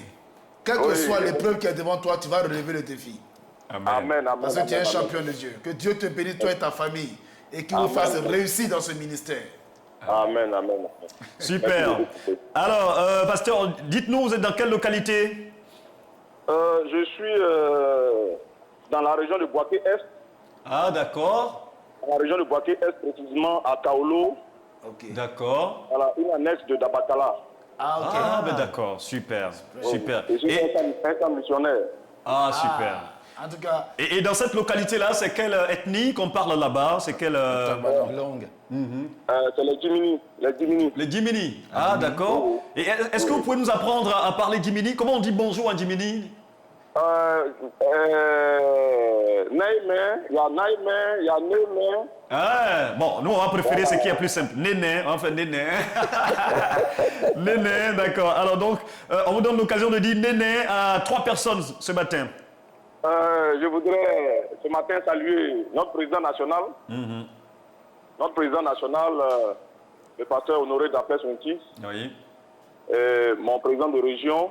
Quelle que soit l'épreuve qui est devant toi, tu vas relever le défi. Amen. Parce que tu es un champion de Dieu. Que Dieu te bénisse, toi et ta famille, et qu'il vous fasse réussir dans ce ministère. Amen. Super. Alors, pasteur, dites-nous, vous êtes dans quelle localité? Je suis dans la région de Boaké-Est. Ah, d'accord. Dans la région de Boaké-Est, précisément à Kaolo. Ok. D'accord. Voilà, une annexe de Dabakala. Ah, ok. Ah, ben d'accord, super. Super. Je suis un camp missionnaire. Ah, super. En tout cas. Et dans cette localité-là, c'est quelle ethnie qu'on parle là-bas? C'est quelle langue? C'est les Djimini. Les Djimini. Ah, d'accord. Et est-ce que vous pouvez nous apprendre à parler Djimini? Comment on dit bonjour en Djimini? Naïmé, il y a Naïmé, il y a Némé. Ah, bon, nous on va préférer ce qui est plus simple. Néné, enfin Néné. Néné, d'accord. Alors donc, on vous donne l'occasion de dire Néné à 3 personnes ce matin. Je voudrais ce matin saluer notre président national. Notre président national, le pasteur Honoré Dapès Montis. Oui. Mon président de région,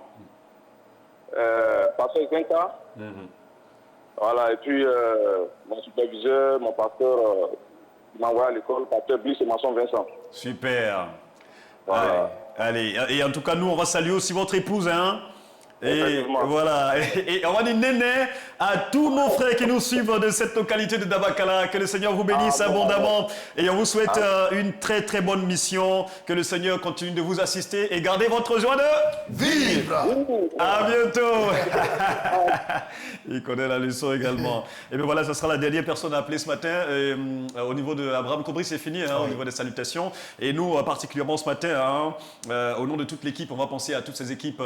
pasteur Zenka. Voilà, et puis mon superviseur, mon pasteur qui m'a envoyé à l'école, pasteur Bliss et Masson Vincent. Super. Voilà. Allez, et en tout cas, nous, on va saluer aussi votre épouse, hein. Et voilà, et on va dire néné à tous nos frères qui nous suivent de cette localité de Dabakala. Que le Seigneur vous bénisse abondamment. Et on vous souhaite une très très bonne mission. Que le Seigneur continue de vous assister et gardez votre joie de vivre. À bientôt. Il connaît la leçon également. Et bien voilà, ce sera la dernière personne à appeler ce matin. Au niveau de Abraham Kobri, c'est fini, au niveau des salutations. Et nous, particulièrement ce matin, au nom de toute l'équipe, on va penser à toutes ces équipes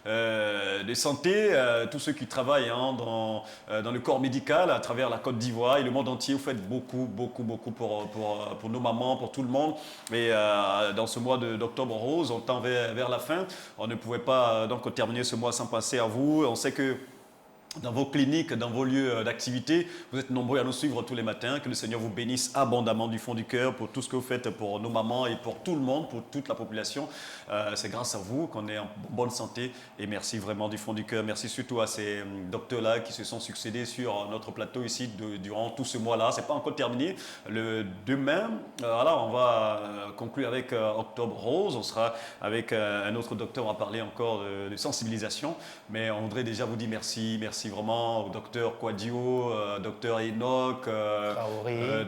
de santé, tous ceux qui travaillent dans le corps médical à travers la Côte d'Ivoire et le monde entier. Vous faites beaucoup pour nos mamans, pour tout le monde. Et dans ce mois d'octobre rose, on tend vers la fin. On ne pouvait pas donc terminer ce mois sans penser à vous. On sait que dans vos cliniques, dans vos lieux d'activité, vous êtes nombreux à nous suivre tous les matins. Que le Seigneur vous bénisse abondamment du fond du cœur pour tout ce que vous faites pour nos mamans et pour tout le monde, pour toute la population. C'est grâce à vous qu'on est en bonne santé et merci vraiment du fond du cœur. Merci surtout à ces docteurs-là qui se sont succédés sur notre plateau ici durant tout ce mois-là. C'est pas encore terminé. Demain, on va conclure avec Octobre Rose. On sera avec un autre docteur. On va parler encore de sensibilisation. Mais on voudrait déjà vous dire merci vraiment au docteur Quadio, docteur Enoch,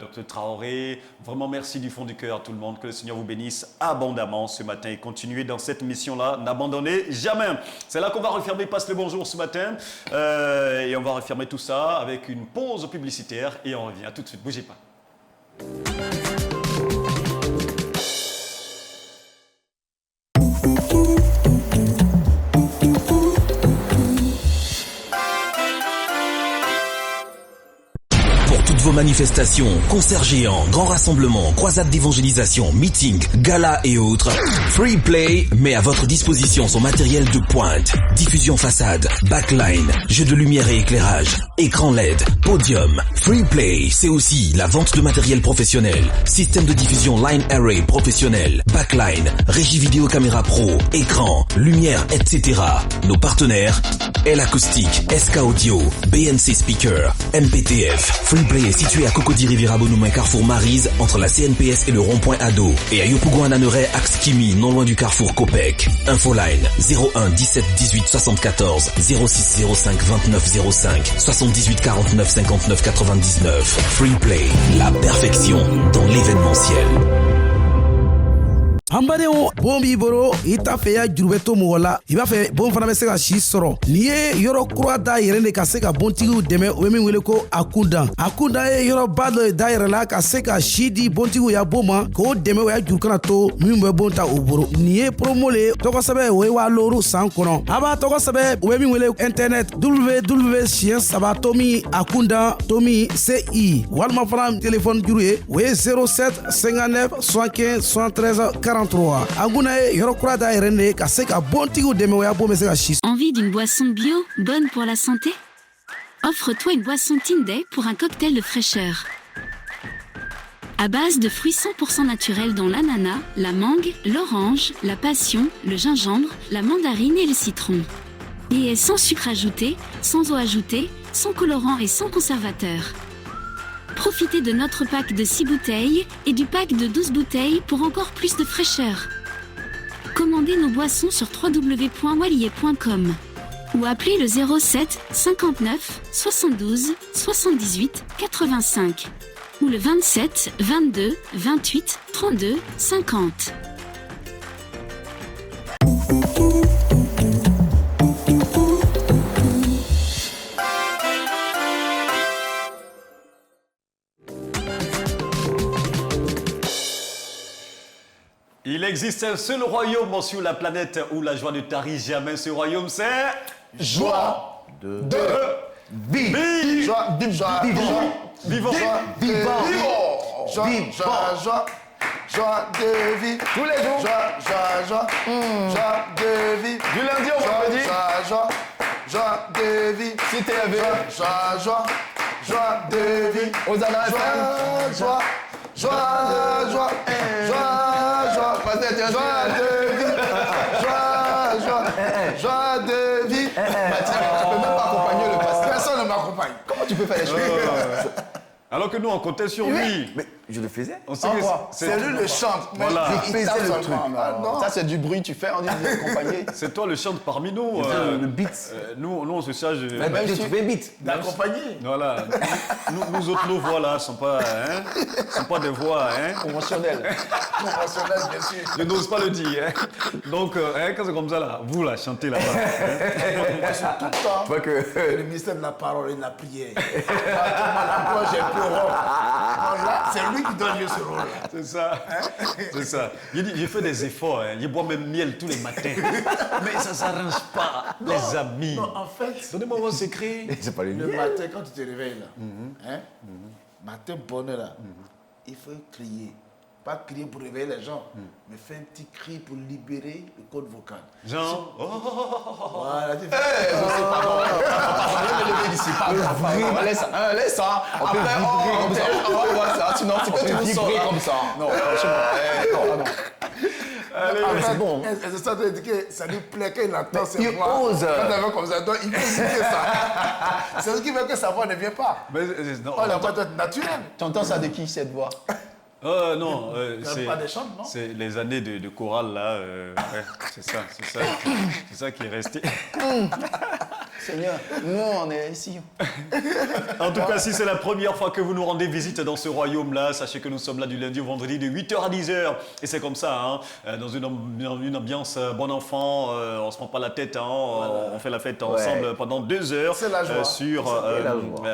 docteur Traoré. Vraiment merci du fond du cœur à tout le monde. Que le Seigneur vous bénisse abondamment ce matin et continuez dans cette mission-là. N'abandonnez jamais. C'est là qu'on va refermer Passe le bonjour ce matin. Et on va refermer tout ça avec une pause publicitaire et on revient. À tout de suite. Bougez pas. vos manifestations, concerts géants, grands rassemblements, croisades d'évangélisation, meetings, galas et autres, Freeplay met à votre disposition son matériel de pointe. Diffusion façade, backline, jeux de lumière et éclairage, écran LED, podium. Freeplay, c'est aussi la vente de matériel professionnel, système de diffusion line array professionnel, backline, régie vidéo caméra pro, écran, lumière, etc. Nos partenaires, L Acoustique, SK Audio, BNC Speaker, MPTF. Freeplay est situé à Cocody Riviera Bonoumen, Carrefour Maryse, entre la CNPS et le rond-point Ado. Et à Yopougon-Ananeret, axe Kimi, non loin du Carrefour Copec. Infoline 01 17 18 74 06 05 29 05 78 49 59 99. Freeplay, la perfection dans l'événementiel. Ambadenw bon b'i bolo I t'a fɛ ya jurubɛ to mɔgɔ la I b'a fɛ bon fana bɛ se ka si sɔrɔ n'i ye yɔrɔ kura da yɛrɛ de ka se ka bontigiw dɛmɛ o bɛ min wele ko Akundan. Akundan ye yɔrɔba dɔ da yɛrɛ la ka se ka si di bontigiw ya bon ma k'o dɛmɛ o ya juru kana to min bɛ bon ta o bolo. Nin ye promo le tɔgɔsɛbɛ o ye wa looru san kɔnɔ. A b'a tɔgɔsɛbɛ o bɛ min wele internet www.sabatomii.akundan.tomi.ci walima fana téléphone juru ye o ye 07 59 75 73 43. Envie d'une boisson bio, bonne pour la santé? Offre-toi une boisson Tinday pour un cocktail de fraîcheur. À base de fruits 100% naturels dont l'ananas, la mangue, l'orange, la passion, le gingembre, la mandarine et le citron. Et est sans sucre ajouté, sans eau ajoutée, sans colorant et sans conservateur. Profitez de notre pack de 6 bouteilles et du pack de 12 bouteilles pour encore plus de fraîcheur. Commandez nos boissons sur www.walier.com ou appelez le 07 59 72 78 85 ou le 27 22 28 32 50. Il existe un seul royaume sur la planète où la joie ne tarit jamais. Ce royaume, c'est... Joie de vivre. Joie de vivre. Vivant. Joie de vivre. Tous les jours. Joie de vivre. Du lundi au vendredi. Joie de vivre. Si t'es élevé. Joie de vivre. Aux Anna FM. Joie de vie. Tu peux même pas accompagner le pasteur. Personne ne m'accompagne. Comment tu peux faire les choses? Alors que nous, on comptait sur lui. Mais je le faisais. On sait que c'est lui le chante. Voilà. Je faisais le truc. Ça, c'est du bruit, tu fais, on dit de accompagner. C'est toi le chante parmi nous. Le beat. Nous, on se charge tu fais beat. D'accompagner. Voilà. Nous autres, nos voix là ne sont pas des voix conventionnelles. Conventionnelles, bien sûr. Je n'ose pas le dire. Donc, quand c'est comme ça, là, vous là, chantez là-bas. Moi, je suis tout le temps le ministère de la parole et de la prière. Moi, j'ai plus rôle. C'est lui qui doit jouer ce rôle. C'est ça. C'est ça. J'ai fait des efforts. Je bois même miel tous les matins. Mais ça ne s'arrange pas, les amis. Non, en fait, donnez-moi vos secrets. Le matin, quand tu te réveilles, là, matin, bonheur, là, il faut crier. Pas crier pour réveiller les gens, mais faire un petit cri pour libérer le code vocal. Genre, voilà, tu fais. C'est pas bon. Laisse ça. Après, on voit ça. Sinon, tu peux vibrer comme ça. Non, franchement. Allez, bon. C'est ça, ça lui plaît qu'il entend ses voix. Il ose. Quand il comme ça, donc il peut imiter ça. C'est ce qui fait que sa voix ne vient pas. Mais, la voix doit être naturelle. Tu entends ça de qui, cette voix? Non, c'est les années de chorale là, c'est ça qui est resté. Seigneur, nous on est ici. En tout cas, si c'est la première fois que vous nous rendez visite dans ce royaume-là, sachez que nous sommes là du lundi au vendredi de 8h à 10h. Et c'est comme ça, dans une ambiance bon enfant, on se prend pas la tête, on fait la fête ensemble pendant 2 heures sur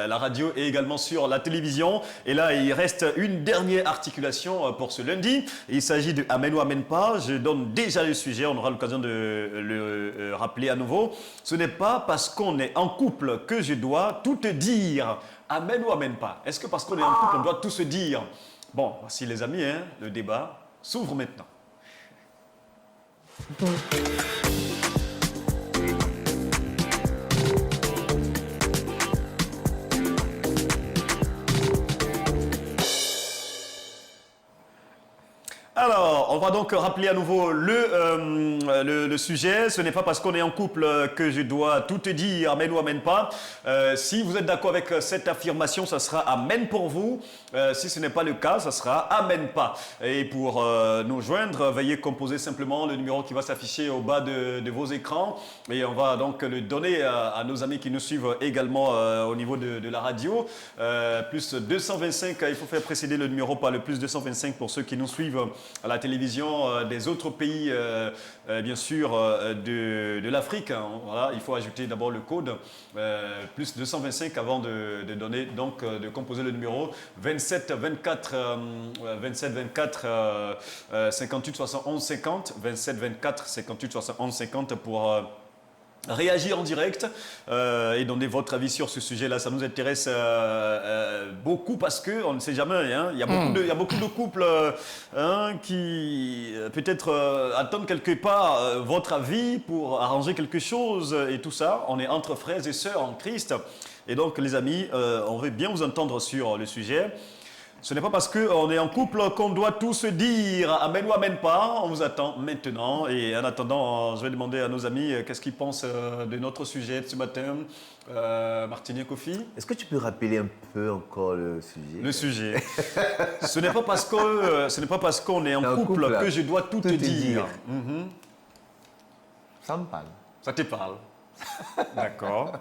la radio et également sur la télévision. Et là, il reste une dernière articulation pour ce lundi. Il s'agit de Amen ou Amen pas. Je donne déjà le sujet, on aura l'occasion de le rappeler à nouveau. Ce n'est pas parce qu'on est en couple que je dois tout te dire. Amen ou amen pas? Est-ce que parce qu'on est en couple, on doit tout se dire? Bon, voici les amis, hein, le débat s'ouvre maintenant. Alors, on va donc rappeler à nouveau le sujet. Ce n'est pas parce qu'on est en couple que je dois tout te dire, amen ou amen pas. Si vous êtes d'accord avec cette affirmation, ça sera amen pour vous. Si ce n'est pas le cas, ça sera amen pas. Et pour nous joindre, veuillez composer simplement le numéro qui va s'afficher au bas de vos écrans. Et on va donc le donner à nos amis qui nous suivent également au niveau de la radio. Plus 225, il faut faire précéder le numéro par le plus 225 pour ceux qui nous suivent à la télévision des autres pays, bien sûr, de l'Afrique. Hein. Voilà, il faut ajouter d'abord le code plus 225 avant de donner, donc de composer le numéro 27 24 58 71 50 27 24 58 71 50 pour réagir en direct et donner votre avis sur ce sujet-là. Ça nous intéresse beaucoup parce qu'on ne sait jamais. Hein, il y a beaucoup de couples qui peut-être attendent quelque part votre avis pour arranger quelque chose et tout ça. On est entre frères et sœurs en Christ. Et donc, les amis, on veut bien vous entendre sur le sujet. Ce n'est pas parce qu'on est en couple qu'on doit tout se dire amen ou amen pas. On vous attend maintenant. Et en attendant, je vais demander à nos amis qu'est-ce qu'ils pensent de notre sujet de ce matin. Martini et Kofi. Est-ce que tu peux rappeler un peu encore le sujet? Le sujet. Ce n'est pas parce qu'on est en couple que je dois tout te dire. Ça me parle. Ça te parle. D'accord.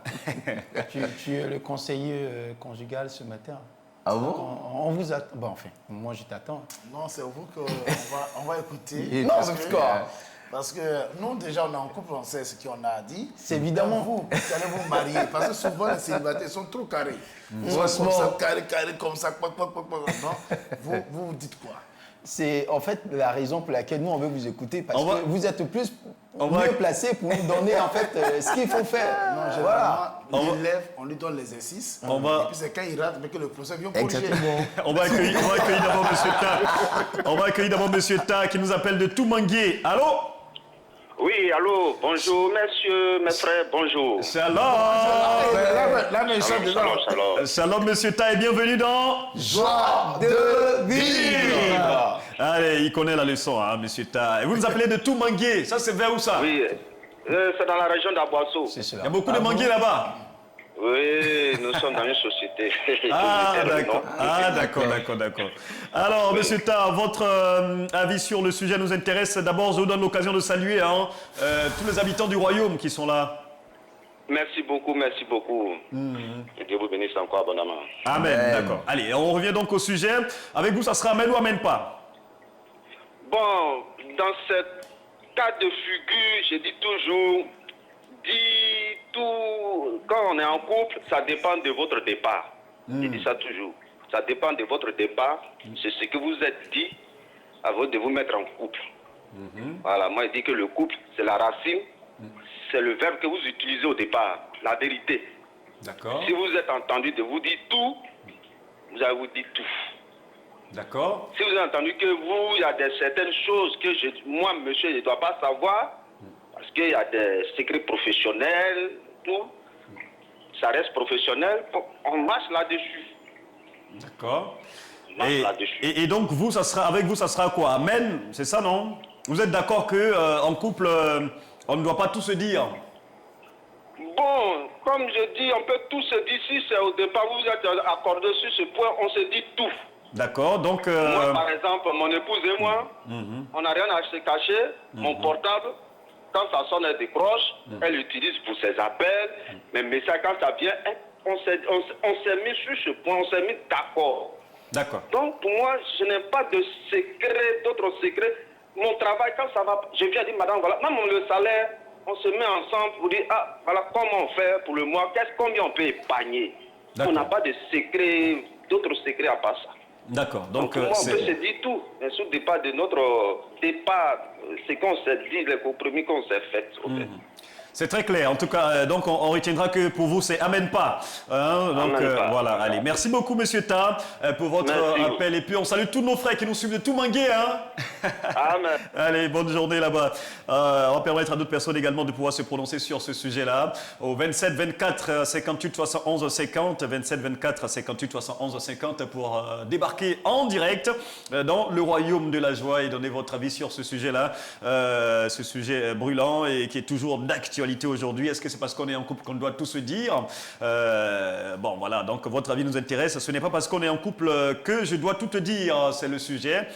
Tu es le conseiller conjugal ce matin. Ah bon? On vous attend. Bon, enfin, moi je t'attends. Non, c'est vous qu'on va écouter. Parce que nous, déjà, on est en couple, on sait ce qu'on a dit. C'est évidemment vous qui allez vous marier. Parce que souvent, les célibataires sont trop carrés. Ils sont comme ça, carrés, comme ça. Non, vous dites quoi? C'est en fait la raison pour laquelle nous, on veut vous écouter. Parce que vous êtes mieux placé pour nous donner en fait ce qu'il faut faire. Non, généralement, on l'élève, on lui donne l'exercice. Et puis c'est quand il rate, mais que le professeur vient corriger. On va accueillir d'abord M. Ta. On va accueillir d'abord M. Ta qui nous appelle de Toumangué. Allô? Oui, allô, bonjour, messieurs, mes frères, bonjour. Shalom. Shalom. Shalom, monsieur Ta, et bienvenue dans Joie de vivre. Allez, il connaît la leçon, hein, monsieur Ta. Et vous nous appelez de Toumangué, ça c'est vers où ça? Oui, c'est dans la région d'Aboisseau. Il y a beaucoup de manguiers là-bas? Oui, nous sommes dans une société. D'accord. Alors, monsieur Ta, votre avis sur le sujet nous intéresse. D'abord, je vous donne l'occasion de saluer tous les habitants du royaume qui sont là. Merci beaucoup. Que Dieu vous bénisse encore abondamment. Amen. D'accord. Allez, on revient donc au sujet. Avec vous, ça sera amen ou amen pas? Bon, dans ce cas de figure, je dis toujours, quand on est en couple, ça dépend de votre départ. Je dis ça toujours. Ça dépend de votre départ. C'est ce que vous êtes dit avant de vous mettre en couple. Voilà, moi je dis que le couple, c'est la racine, c'est le verbe que vous utilisez au départ, la vérité. D'accord. Si vous êtes entendu de vous dire tout, vous allez vous dire tout. D'accord. Si vous avez entendu que vous, il y a certaines choses que moi, monsieur, je ne dois pas savoir, parce qu'il y a des secrets professionnels, tout, ça reste professionnel, on marche là-dessus. D'accord. Et donc, avec vous, ça sera quoi? Amen, c'est ça, non? Vous êtes d'accord qu'en couple, on ne doit pas tout se dire? Bon, comme je dis, on peut tout se dire. Si c'est au départ, vous êtes accordé sur ce point, on se dit tout. D'accord, donc... Moi, par exemple, mon épouse et moi, on n'a rien à se cacher. Mon portable, quand ça sonne, elle décroche, elle l'utilise pour ses appels. Mes messages, quand ça vient, on s'est mis sur ce point, on s'est mis d'accord. D'accord. Donc, pour moi, je n'ai pas de secret, d'autres secrets. Mon travail, quand ça va, je viens dire, madame, voilà, même le salaire, on se met ensemble pour dire, ah, voilà, comment on fait pour le mois, combien on peut épargner. On n'a pas de secret, d'autres secrets à part ça. D'accord. Donc, pour moi, on peut se dire tout. Mais sous le départ de notre départ, c'est qu'on s'est dit, les compromis qu'on s'est fait. C'est très clair. En tout cas, donc on retiendra que pour vous, c'est Amen pas. Donc voilà, allez. Merci beaucoup, Monsieur Ta, pour votre appel. Et puis on salue tous nos frères qui nous suivent de tout Mangué. Amen. Allez, bonne journée là-bas. On va permettre à d'autres personnes également de pouvoir se prononcer sur ce sujet-là. Au 27 24 58 71 50, 27 24 58 71 50 pour débarquer en direct dans le royaume de la joie et donner votre avis sur ce sujet-là, ce sujet brûlant et qui est toujours d'actualité aujourd'hui. Est-ce que c'est parce qu'on est en couple qu'on doit tout se dire? Bon, voilà, donc votre avis nous intéresse. Ce n'est pas parce qu'on est en couple que je dois tout te dire, c'est le sujet.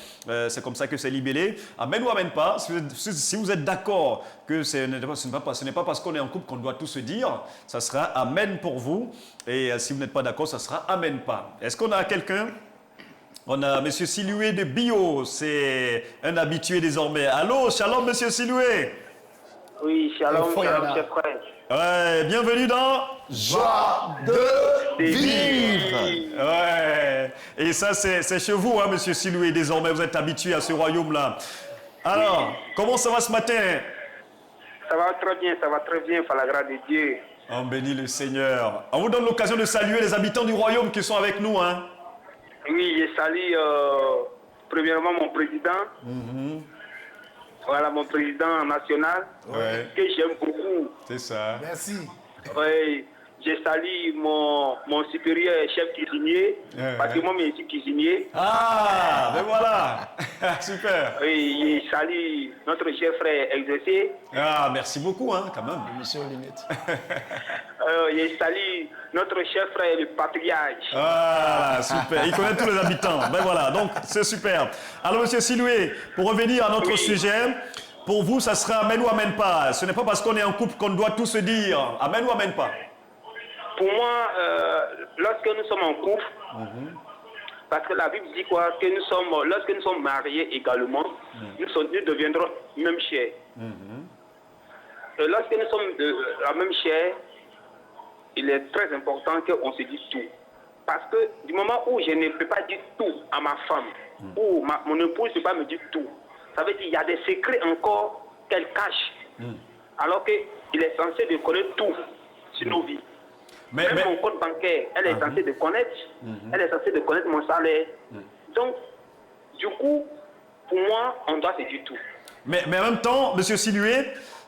C'est comme ça que c'est libellé. Amen ou amen pas. Si vous êtes d'accord que ce n'est pas parce qu'on est en couple qu'on doit tout se dire, ça sera amen pour vous. Et si vous n'êtes pas d'accord, ça sera amen pas. Est-ce qu'on a quelqu'un? On a M. Siloué de Bio, c'est un habitué désormais. Allô, shalom M. Siloué. Oui, shalom, chef frère. Ouais, bienvenue dans Joie de vivre. Ouais, et ça c'est chez vous, hein, Monsieur Siloué, désormais vous êtes habitué à ce royaume-là. Alors, comment ça va ce matin? Ça va très bien, par la grâce de Dieu. On bénit le Seigneur. On vous donne l'occasion de saluer les habitants du royaume qui sont avec nous, hein. Oui, je salue premièrement mon président. Voilà, mon président national, que j'aime beaucoup. C'est ça. Merci. Oui, je salue mon supérieur chef cuisinier, parce que moi, je suis cuisinier. Ah, ben voilà. Super. Oui, je salue notre chef frère exercé. Ah, merci beaucoup, hein, quand même. Monsieur Limite. Je salue notre chef frère, le patriarche. Ah, super. Il connaît tous les habitants. Ben voilà, donc c'est super. Alors, Monsieur Siloué, pour revenir à notre sujet, pour vous, ça sera amen ou amen pas. Ce n'est pas parce qu'on est en couple qu'on doit tout se dire. Amen ou amen pas. Pour moi, lorsque nous sommes en couple, parce que la Bible dit quoi? Que lorsque nous sommes mariés également, nous deviendrons même chair. Lorsque nous sommes de la même chair, il est très important qu'on se dise tout. Parce que du moment où je ne peux pas dire tout à ma femme, ou mon épouse ne peut pas me dire tout, ça veut dire qu'il y a des secrets encore qu'elle cache. Alors qu'il est censé de connaître tout sur nos vies. Même mon compte bancaire, elle est censée de connaître. Elle est censée de connaître mon salaire. Donc, du coup, pour moi, on doit se dire tout. Mais en même temps, M. Siloué,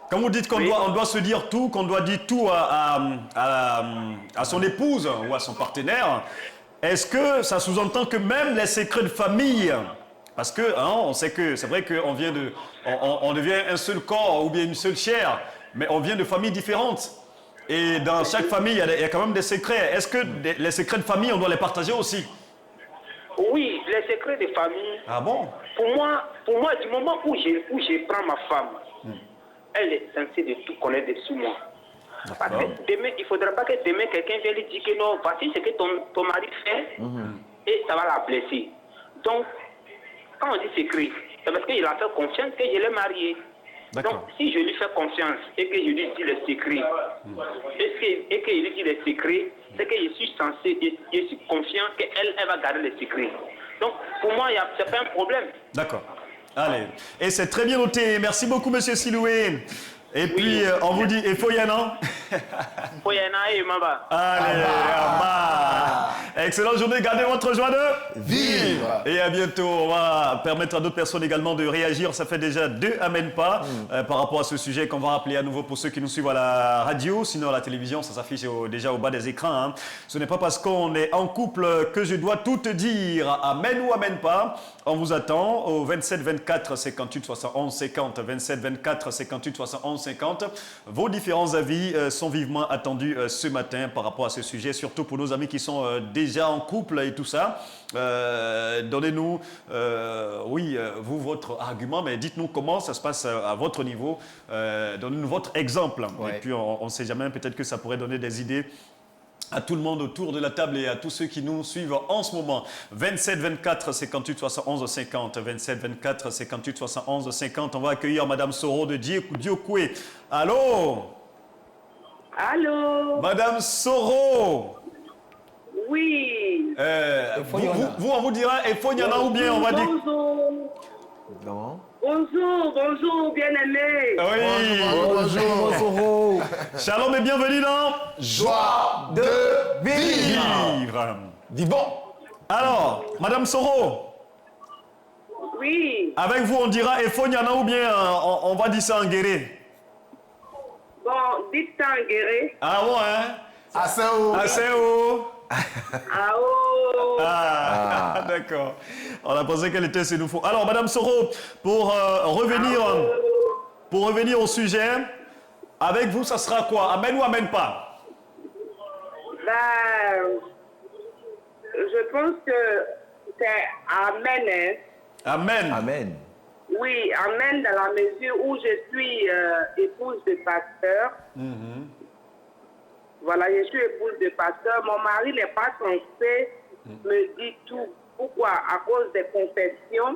quand vous dites qu'on doit se dire tout, qu'on doit dire tout à son épouse ou à son partenaire, est-ce que ça sous-entend que même les secrets de famille, parce que on sait que c'est vrai qu'on on devient un seul corps ou bien une seule chair, mais on vient de familles différentes. Et dans chaque famille, il y a quand même des secrets. Est-ce que les secrets de famille, on doit les partager aussi? Oui, les secrets de famille. Ah bon? Pour moi, du moment où je prends ma femme, elle est censée de tout connaître dessus moi. Parce que demain, il ne faudra pas que demain quelqu'un vienne lui dire que non, voici ce que ton mari fait et ça va la blesser. Donc, quand on dit secret, c'est parce qu'il a fait confiance que je l'ai marié. Donc, si je lui fais confiance et que je lui dis les secrets, et qu'il lui dit les secrets, c'est que je suis censé, je suis confiant qu'elle va garder les secrets. Donc, pour moi, ce n'est pas un problème. D'accord. Allez. Et c'est très bien noté. Merci beaucoup, M. Siloué. Et puis, on vous dit, il faut y aller, Foyana et Mamba. Allez, excellente journée. Gardez votre joie de vivre. Et à bientôt. On va permettre à d'autres personnes également de réagir. Ça fait déjà 2 amen pas par rapport à ce sujet qu'on va rappeler à nouveau pour ceux qui nous suivent à la radio. Sinon, à la télévision, ça s'affiche déjà au bas des écrans. Ce n'est pas parce qu'on est en couple que je dois tout te dire. Amen ou amen pas. On vous attend au 27 24 58 71 50. 27 24 58 71 50. Vos différents avis sont vivement attendus ce matin par rapport à ce sujet, surtout pour nos amis qui sont déjà en couple et tout ça. Donnez-nous, vous, votre argument, mais dites-nous comment ça se passe à votre niveau. Donnez-nous votre exemple. Et puis, on ne sait jamais, peut-être que ça pourrait donner des idées à tout le monde autour de la table et à tous ceux qui nous suivent en ce moment. 27 24 58 71 50. 27 24 58 71 50. On va accueillir Madame Soro de Diokoué. Allô? Allô? Madame Soro. Oui. Vous, on vous dira Efonyana ou bien on va dire... Non. Bonjour, bonjour, bien-aimés. Oui, Bonjour, Soro. Shalom et bienvenue dans Joie de Vivre. Vivant. Alors, Madame Soro, Oui. avec vous, on dira Efonyana ou bien on va dire ça en guéré. Bon, dites ça en guéré. Ah ouais, hein? Assez haut. Assez haut. Ah oh. Ah, d'accord. On a pensé qu'elle était chez nous. Alors, Madame Soro, pour revenir au sujet, avec vous, ça sera quoi? Amen ou amen pas? Ben, je pense que c'est amen. Hein. Amen. Amen. Oui, amen dans la mesure où je suis épouse de pasteur. Voilà, je suis épouse de pasteur. Mon mari n'est pas censé me dire tout. Pourquoi? À cause des confessions.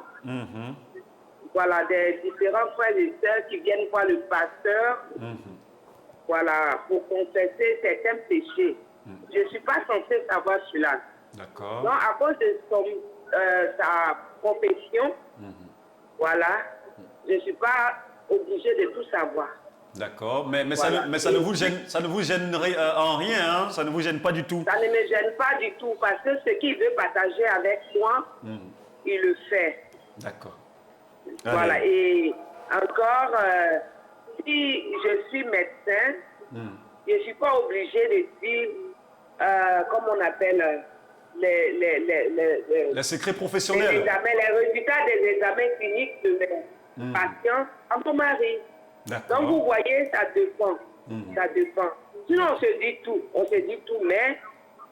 Voilà, des différents frères et sœurs qui viennent voir le pasteur. Voilà, pour confesser certains péchés. Je ne suis pas censée savoir cela. D'accord. Donc, à cause de sa profession, voilà, je ne suis pas obligée de tout savoir. D'accord, mais Voilà. ça ne vous gêne en rien, hein? Ça ne vous gêne pas du tout. Ça ne me gêne pas du tout parce que ce qu'il veut partager avec moi, il le fait. D'accord. Voilà, Allez. et encore, si je suis médecin, je ne suis pas obligée de dire, comment on appelle, Les secrets professionnels. les résultats des examens cliniques de mes patients à mon mari. Donc vous voyez, ça dépend. Ça dépend. Sinon, on se dit tout. On se dit tout, mais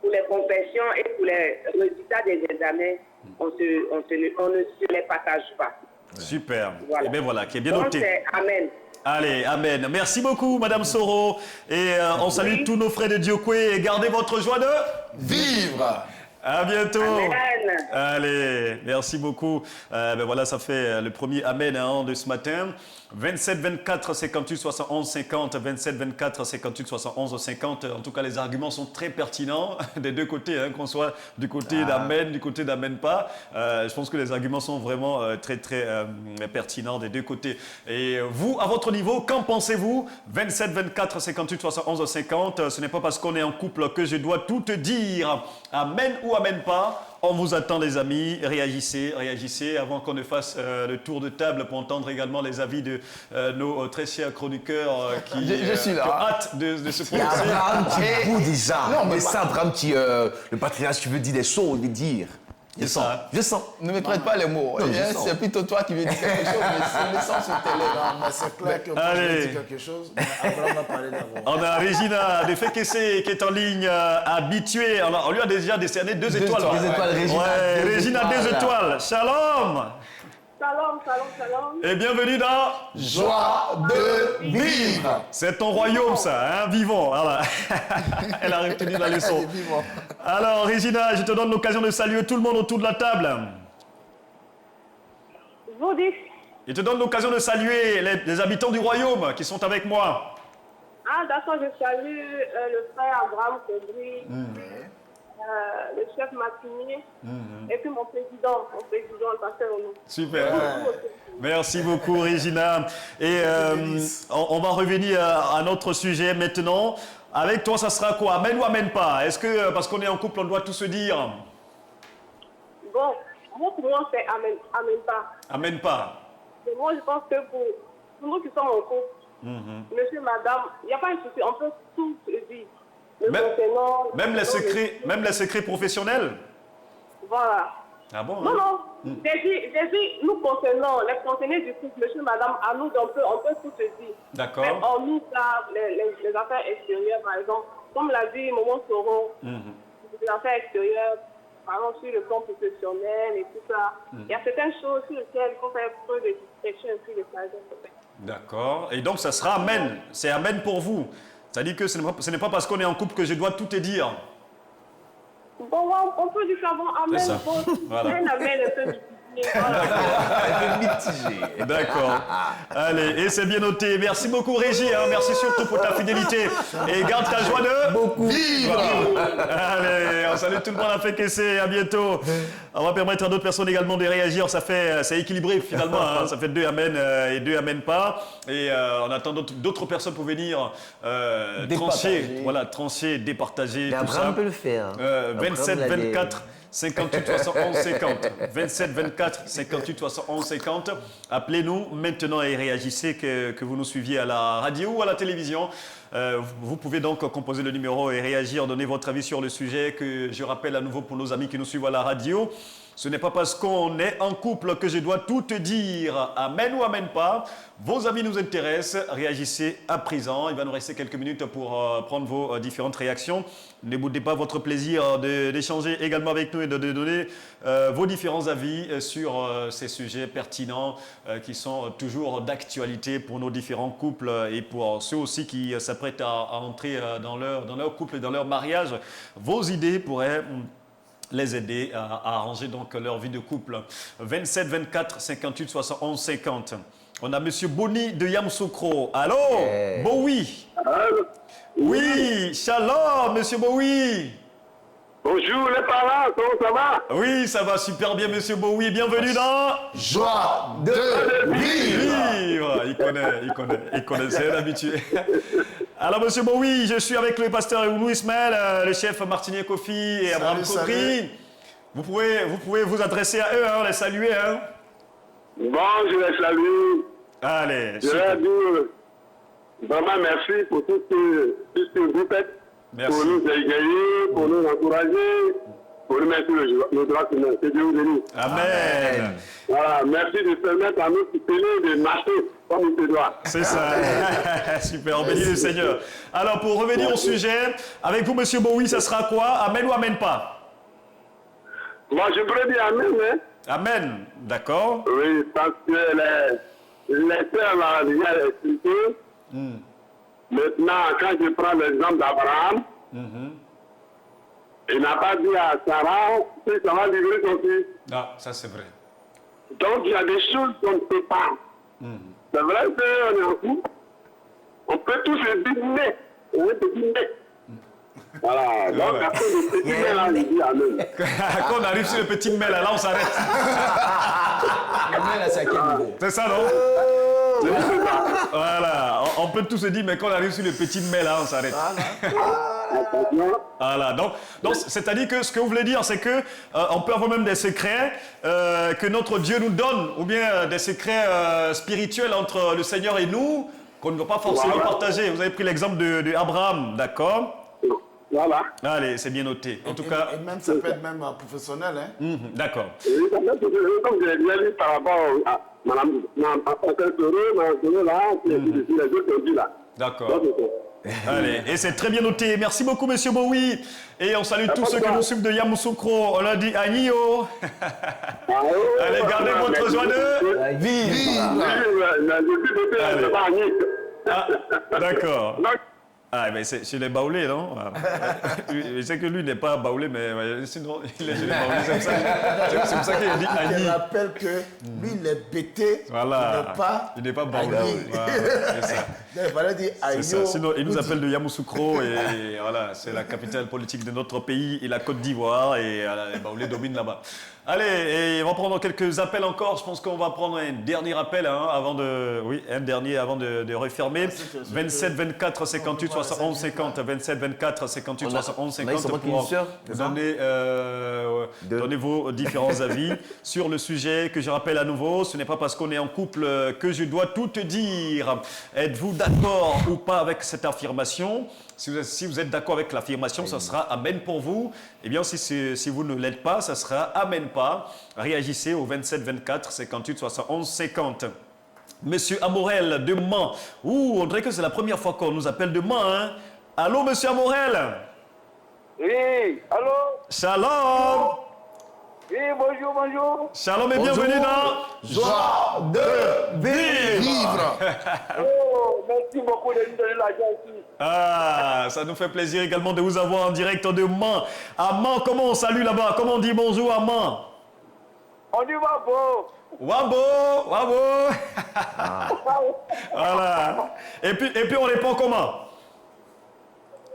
pour les confessions et pour les résultats des examens, on ne se les partage pas. Super. Voilà. Et bien voilà, qui est bien Donc, noté. c'est amen. Allez, amen. Merci beaucoup, Madame Soro. Et on salue tous nos frères de Diokwe et gardez votre joie de vivre. À bientôt. Amen. Allez, merci beaucoup. Ben voilà, ça fait le premier amen de ce matin. 27 24 58 71 50, 27 24 58 71 50. En tout cas, les arguments sont très pertinents des deux côtés, hein, qu'on soit du côté d'amen, du côté d'amen pas. Je pense que les arguments sont vraiment très pertinents des deux côtés. Et vous, à votre niveau, qu'en pensez-vous? 27 24 58 71 50. Ce n'est pas parce qu'on est en couple que je dois tout te dire. Amen ou amen pas. On vous attend, les amis. Réagissez avant qu'on ne fasse le tour de table pour entendre également les avis de nos très chers chroniqueurs qui ont hâte de se Il y a prononcer. un petit bout déjà. Non, mais mais ça, un petit. Le patriarche, tu veux dire des choses, les dire. Je sens. Ne me prête pas les mots. Non, je Hein, sens. c'est plutôt toi qui veux dire quelque chose, mais c'est le sens sur tes lèvres. Non, mais c'est clair que moi, je vais dire quelque chose, mais Abraham va parler d'abord. On a Regina de Fekese qui est en ligne, habituée. On lui a déjà décerné 2 étoiles. Deux étoiles, Regina. Ouais, Deux Regina, 2 étoiles. étoiles. Shalom. Shalom, shalom, shalom. Et bienvenue dans Joie de vivre. C'est ton royaume, ça, hein, vivons. Voilà. Elle a retenu la leçon. Alors, Regina, je te donne l'occasion de saluer tout le monde autour de la table. Vous dites. Je te donne l'occasion de saluer les habitants du royaume qui sont avec moi. Ah, d'accord, je salue le frère Abraham Kodri, le chef Matinier, et puis mon président, le pasteur Ono. Super. Merci beaucoup, Regina. Et on va revenir à notre sujet maintenant. Avec toi, ça sera quoi? Amen ou amen pas? Est-ce que, parce qu'on est en couple, on doit tout se dire? Bon, moi, pour moi, c'est amen, amen pas. Amen pas. Mais moi, je pense que pour nous qui sommes en couple, monsieur, madame, il n'y a pas de souci, on peut tout se dire. Même les secrets professionnels? Voilà. Ah bon? Non, non. J'ai dit, nous concernant, les concernés du couple, monsieur, madame, à nous, on peut tout se dire. D'accord. Mais hormis ça, les affaires extérieures, par exemple, comme l'a dit Maman Soro, les affaires extérieures, par exemple, sur le plan professionnel et tout ça, il y a certaines choses sur lesquelles il faut faire preuve de discrétion et puis de sagesse. D'accord. Et donc, ça sera amen. C'est amen pour vous. C'est-à-dire que ce n'est pas parce qu'on est en couple que je dois tout te dire. Bon, on peut dire ça, bon, amen. C'est ça. Bon, Voilà. amen, un peu difficile. Un peu mitigé. D'accord. Allez, et c'est bien noté. Merci beaucoup, Régie. Hein. Merci surtout pour ta fidélité. Et garde ta joie de... Beaucoup. Vivre. Allez, on salue tout le monde à FEKC. À bientôt. On va permettre à d'autres personnes également de réagir. C'est équilibré finalement. Hein. Ça fait 2 amènes et 2 amènes pas. Et on attend d'autres personnes pour venir trancher. Voilà, trancher, départager. Mais tout Abraham ça. peut le faire. 27, 24. 58 71 50 27 24 58 71 50. Appelez-nous maintenant et réagissez que vous nous suiviez à la radio ou à la télévision. Vous pouvez donc composer le numéro et réagir, donner votre avis sur le sujet que je rappelle à nouveau pour nos amis qui nous suivent à la radio. Ce n'est pas parce qu'on est en couple que je dois tout te dire. Amen ou amen pas. Vos avis nous intéressent. Réagissez à présent. Il va nous rester quelques minutes pour prendre vos différentes réactions. Ne boudez pas votre plaisir d'échanger également avec nous et de donner vos différents avis sur ces sujets pertinents qui sont toujours d'actualité pour nos différents couples et pour ceux aussi qui s'apprêtent à entrer dans leur couple et dans leur mariage. Vos idées pourraient les aider à arranger donc leur vie de couple. 27 24 58 71 50. On a Monsieur Boni de Yamoussoukro. Allô? Bowie. Oui, shalom, Monsieur Bowie. Bonjour les parents, comment ça va? Oui, ça va super bien, Monsieur Bowie. Bienvenue dans Joie de vivre. Il connaît, c'est l'habitué. Alors, Monsieur Bowie, je suis avec le pasteur Ounou Ismaël, le chef Martinier Kofi et Abraham Kopri. Vous pouvez vous adresser à eux, hein, les saluer. Hein. Bon, je les salue. Allez, je leur dis vraiment merci pour tout ce que vous faites. Merci. Pour nous égayer, pour nous encourager, pour nous mettre le droit chemin. Que Dieu vous bénisse. Amen. Voilà, merci de permettre à nous de marcher comme il se doit. C'est ça. Super, bénis le Seigneur. Alors, pour revenir au sujet, avec vous, Monsieur Bowie, ça sera quoi? Amen ou amen pas? Moi, je pourrais dire amen, hein? Amen, d'accord. Oui, parce que les sœurs l'ont déjà expliqué. Maintenant, quand je prends l'exemple d'Abraham, il n'a pas dit à Sarah que ça va livrer son fils. Ah, ça c'est vrai. Donc, il y a des choses qu'on ne peut pas. C'est vrai qu'on est en couple. On peut tous se dîner. On est petit nez. Voilà. Donc, après le petit nez, là, je dis amen. Quand on arrive sur le petit mail, là, on s'arrête. C'est ça, non? Voilà, on peut tous se dire, mais quand on arrive sur le petit mail, là, on s'arrête. Voilà, donc c'est-à-dire que ce que vous voulez dire, c'est que on peut avoir même des secrets que notre Dieu nous donne, ou bien des secrets spirituels entre le Seigneur et nous, qu'on ne doit pas forcément partager. Vous avez pris l'exemple de Abraham, d'accord? Voilà. Allez, c'est bien noté. En tout cas. Et même ça peut être même professionnel, hein? D'accord. Comme j'ai bien dit par rapport à Madame là. D'accord. Allez, et c'est très bien noté. Merci beaucoup, Monsieur Bowie. Et on salue tous ceux qui nous suivent de Yamoussoukro. On a dit Agniyo. Allez, gardez votre joie de vivre. D'accord. Ah, mais c'est les baoulés, non? Je sais que lui n'est pas baoulé, mais sinon, il est baoulé. C'est pour ça qu'il a dit Agni. Je rappelle que lui, il est bêté. Voilà. Il n'est pas baoulé. C'est ça. Il fallait dire Agni. Sinon, il nous appelle de Yamoussoukro et voilà, c'est la capitale politique de notre pays et la Côte d'Ivoire et les baoulés dominent là-bas. Allez, et on va prendre quelques appels encore. Je pense qu'on va prendre un dernier appel avant de refermer. 27 24 58 71 50. 27 24 58 71 50 pour donner vos différents avis sur le sujet que je rappelle à nouveau. Ce n'est pas parce qu'on est en couple que je dois tout te dire. Êtes-vous d'accord ou pas avec cette affirmation? Si vous êtes d'accord avec l'affirmation, ça sera Amen pour vous. Eh bien, si vous ne l'êtes pas, ça sera Amen pas. Réagissez au 27 24 58 71 50. Monsieur Amorel de Mans. On dirait que c'est la première fois qu'on nous appelle de Mans. Hein? Allô, Monsieur Amorel? Oui, allô? Shalom. Oui, bonjour. Shalom et bienvenue dans Joie de vivre. Oh, merci beaucoup de nous donner l'argent ici. Ah, ça nous fait plaisir également de vous avoir en direct de Mans. À Mans, comment on salue là-bas? Comment on dit bonjour à Mans? On dit Wabo. Wabo, Wabo. Voilà. Et puis on répond comment?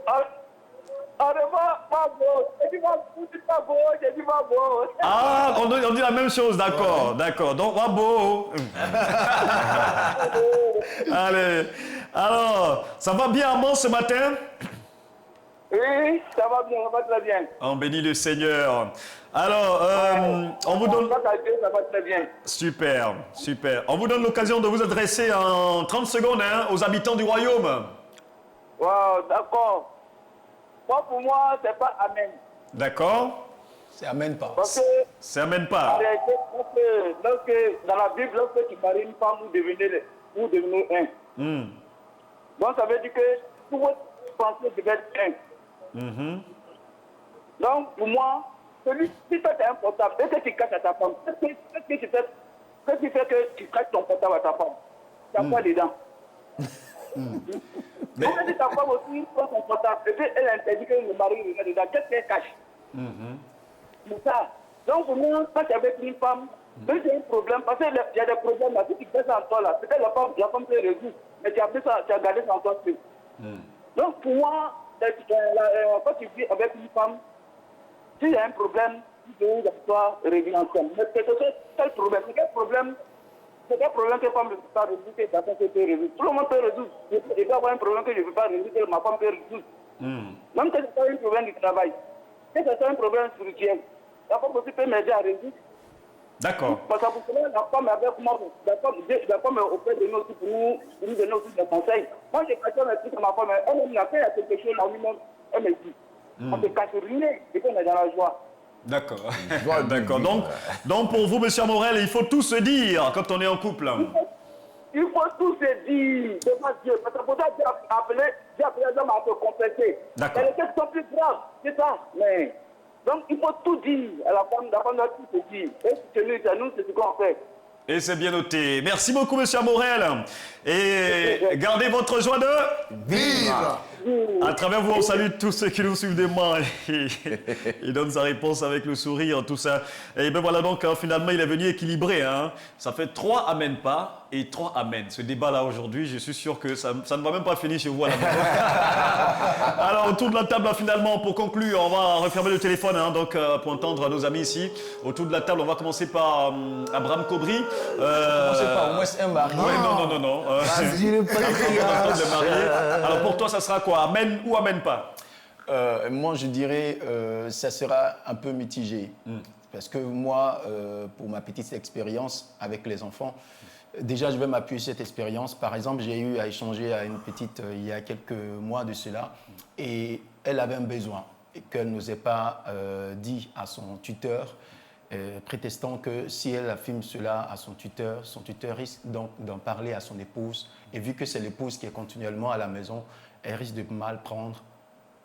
On répond Wabo. J'ai dit Wabo, j'ai dit Wabo. Ah, on dit la même chose, d'accord, d'accord. Donc Wabo. Allez. Alors, ça va bien à Mons ce matin? Oui, ça va bien, ça va très bien. On bénit le Seigneur. Alors, on vous donne... Ça va très bien. Super, super. On vous donne l'occasion de vous adresser en 30 secondes aux habitants du royaume. Wow, d'accord. Moi, pour moi, c'est pas Amen. D'accord. C'est Amen pas. Parce que... C'est Amen pas. Dans la Bible, lorsque tu maries une femme, vous devenez un. Donc, ça veut dire que tout votre pensée devait être un. Donc, pour moi, si toi tu as un portable et que tu caches à ta femme, qu'est-ce qui fait que tu caches ton portable à ta femme? Tu as quoi dedans? Mais si ta femme aussi prend son portable et puis elle interdit que le mari regarde dedans, qu'est-ce qu'elle cache? C'est ça. Donc, pour moi, quand tu es avec une femme, il y a un problème, parce qu'il y a des problèmes là, si tu fais ça en toi là, peut-être la femme peut résoudre, mais tu as gardé ça en toi seul. Donc, pour moi, quand tu vis avec une femme, s'il y a un problème, tu dois toi régler ensemble. Mais c'est quel problème? C'est quel problème que la femme ne peut pas résoudre, que la femme peut résoudre? Tout le monde peut résoudre. Il peut y avoir un problème que je ne peux pas résoudre, que ma femme peut résoudre. Même si c'est un problème du travail, si c'est un problème spirituel, la femme aussi peut m'aider à résoudre. D'accord. Parce que pour cela, la femme est avec moi, la femme est auprès de nous aussi pour nous donner aussi des conseils. Moi, j'ai caché mes trucs à ma femme, elle m'a fait quelque chose dans lui-même, elle me dit. On ne cache rien et qu'on est dans la joie. D'accord. D'accord. Donc, pour vous, M. Morel, il faut tout se dire quand on est en couple. Il faut tout se dire devant Dieu. Parce que pour ça, Dieu a appelé les hommes à se confesser. D'accord. Et les choses sont plus graves, c'est ça. Mais, donc, il faut tout dire à la femme doit tout se dire. Et c'est nous, c'est ce qu'on fait. Et c'est bien noté. Merci beaucoup, M. Morel. Et gardez votre joie de vivre. À travers vous, on salue tous ceux qui nous suivent demain. Il donne sa réponse avec le sourire, tout ça. Et bien voilà, donc finalement, il est venu équilibrer. Ça fait 3 Amen pas et 3 Amen. Ce débat-là aujourd'hui, je suis sûr que ça ne va même pas finir chez vous à la maison. Alors, autour de la table, finalement, pour conclure, on va refermer le téléphone donc, pour entendre nos amis ici. Autour de la table, on va commencer par Abraham Kobri. Commencez par au moins un mari. Oui, non. Vas-y, le patriarche. Alors, pour toi, ça sera quoi? Amen ou Amen pas? Moi, je dirais ça sera un peu mitigé. Parce que moi, pour ma petite expérience avec les enfants, déjà, je vais m'appuyer sur cette expérience. Par exemple, j'ai eu à échanger à une petite il y a quelques mois de cela, et elle avait un besoin qu'elle n'osait pas dit à son tuteur, prétextant que si elle affirme cela à son tuteur risque donc d'en parler à son épouse. Et vu que c'est l'épouse qui est continuellement à la maison, elle risque de mal prendre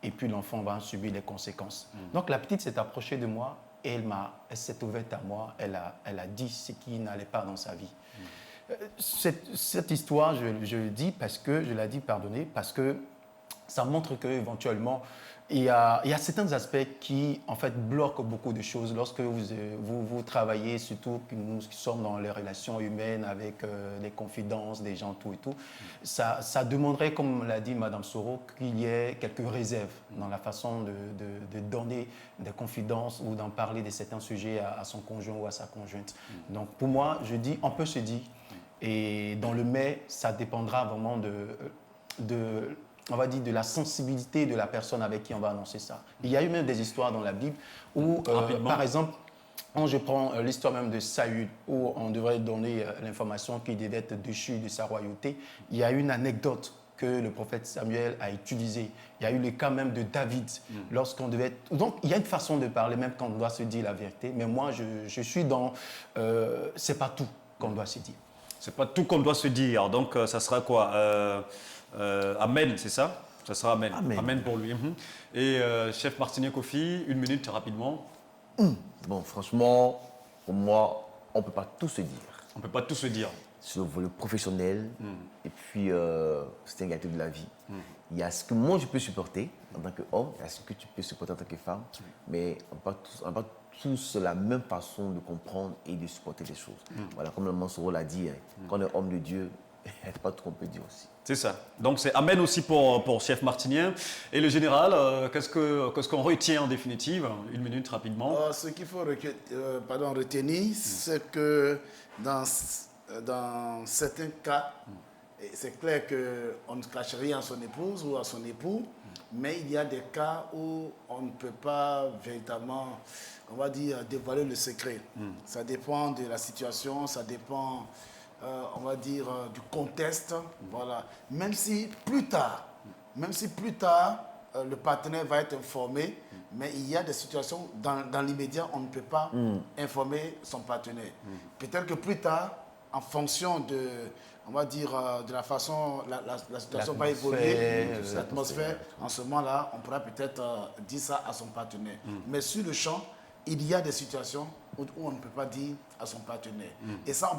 et puis l'enfant va en subir les conséquences. Donc la petite s'est approchée de moi et elle s'est ouverte à moi. Elle a dit ce qui n'allait pas dans sa vie. Cette histoire, je le dis parce que, je la dis pardonner, parce que ça montre qu'éventuellement, il y a certains aspects qui, en fait, bloquent beaucoup de choses lorsque vous travaillez, surtout que nous qui sommes dans les relations humaines avec les confidences des gens, tout et tout. Ça demanderait, comme l'a dit Mme Soro, qu'il y ait quelques réserves dans la façon de donner des confidences ou d'en parler de certains sujets à son conjoint ou à sa conjointe. Donc, pour moi, je dis, on peut se dire, et dans le mais, ça dépendra vraiment on va dire de la sensibilité de la personne avec qui on va annoncer ça. Il y a eu même des histoires dans la Bible où, par exemple, quand je prends l'histoire même de Saül, où on devrait donner l'information qu'il devait être déchu de sa royauté, il y a une anecdote que le prophète Samuel a utilisée. Il y a eu le cas même de David, lorsqu'on devait... Donc, il y a une façon de parler, même quand on doit se dire la vérité, mais moi, je suis dans... c'est pas tout qu'on doit se dire. C'est pas tout qu'on doit se dire, donc ça sera quoi? Amen, c'est ça? Ça sera Amen. Amen pour lui. Et chef Martinet Kofi, 1 minute rapidement. Bon, franchement, pour moi, on ne peut pas tout se dire. On ne peut pas tout se dire. Sur le volet professionnel, et puis c'est une réalité de la vie. Il y a ce que moi je peux supporter en tant qu'homme, il y a ce que tu peux supporter en tant que femme, mais on ne peut pas tous la même façon de comprendre et de supporter les choses. Voilà, comme le Mansoro l'a dit, quand on est homme de Dieu, il n'y a pas tout qu'on peut dire aussi. C'est ça. Donc c'est amen aussi pour chef martinien. Et le général, qu'est-ce qu'on retient en définitive? 1 minute rapidement. Ce qu'il faut retenir, c'est que dans certains cas, c'est clair qu'on ne cache rien à son épouse ou à son époux, mais il y a des cas où on ne peut pas véritablement, on va dire, dévoiler le secret. Ça dépend de la situation, ça dépend, on va dire, du contexte. Voilà. Même si plus tard, le partenaire va être informé, mais il y a des situations, dans l'immédiat, on ne peut pas informer son partenaire. Peut-être que plus tard, en fonction de, on va dire, de la façon, la situation va évoluer, l'atmosphère, en ce moment-là, on pourra peut-être dire ça à son partenaire. Mais sur le champ, il y a des situations où on ne peut pas dire à son partenaire. Et ça,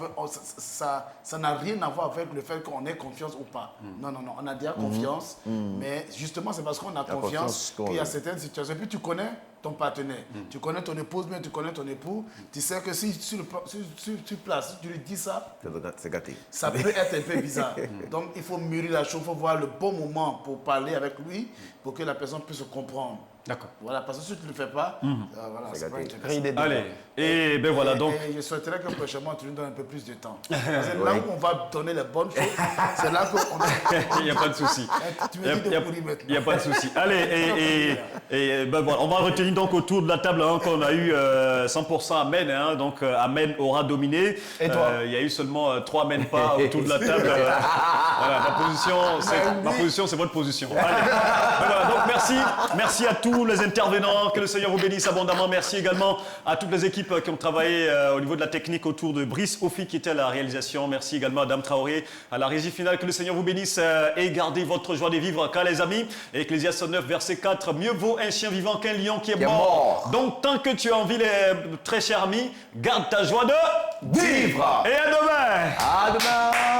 ça n'a rien à voir avec le fait qu'on ait confiance ou pas. Non, on a déjà confiance, mais justement, c'est parce qu'on a confiance qu'il y a certaines situations. Et puis tu connais ton partenaire, tu connais ton épouse, mais tu connais ton époux, tu sais que si tu lui dis ça, c'est gâté. Ça peut être un peu bizarre. Donc il faut mûrir la chose, il faut voir le bon moment pour parler avec lui, pour que la personne puisse comprendre. D'accord. Voilà, parce que si tu ne le fais pas, voilà, c'est pas intéressant. Allez, et ben voilà, donc... Et je souhaiterais que prochainement, tu nous donnes un peu plus de temps. Parce que là où on va donner les bonnes choses, c'est là qu'on a... Il n'y a pas de souci. Tu me dis de courir maintenant. Il n'y a pas de souci. Allez, et ben voilà, on va retenir donc autour de la table qu'on a eu 100% Amen. Donc Amen aura dominé. Et toi? Il y a eu seulement 3 Amen pas autour de la table. Voilà, ma position, c'est votre position. Allez. Voilà, donc merci à tous les intervenants, que le Seigneur vous bénisse abondamment. Merci également à toutes les équipes qui ont travaillé au niveau de la technique autour de Brice Ofi qui était à la réalisation. Merci également à Dame Traoré à la régie finale. Que le Seigneur vous bénisse et gardez votre joie de vivre, car les amis, Ecclésiaste 9 verset 4, mieux vaut un chien vivant qu'un lion qui est mort. Donc tant que tu as envie, très cher ami, garde ta joie de vivre. Et à demain. À demain.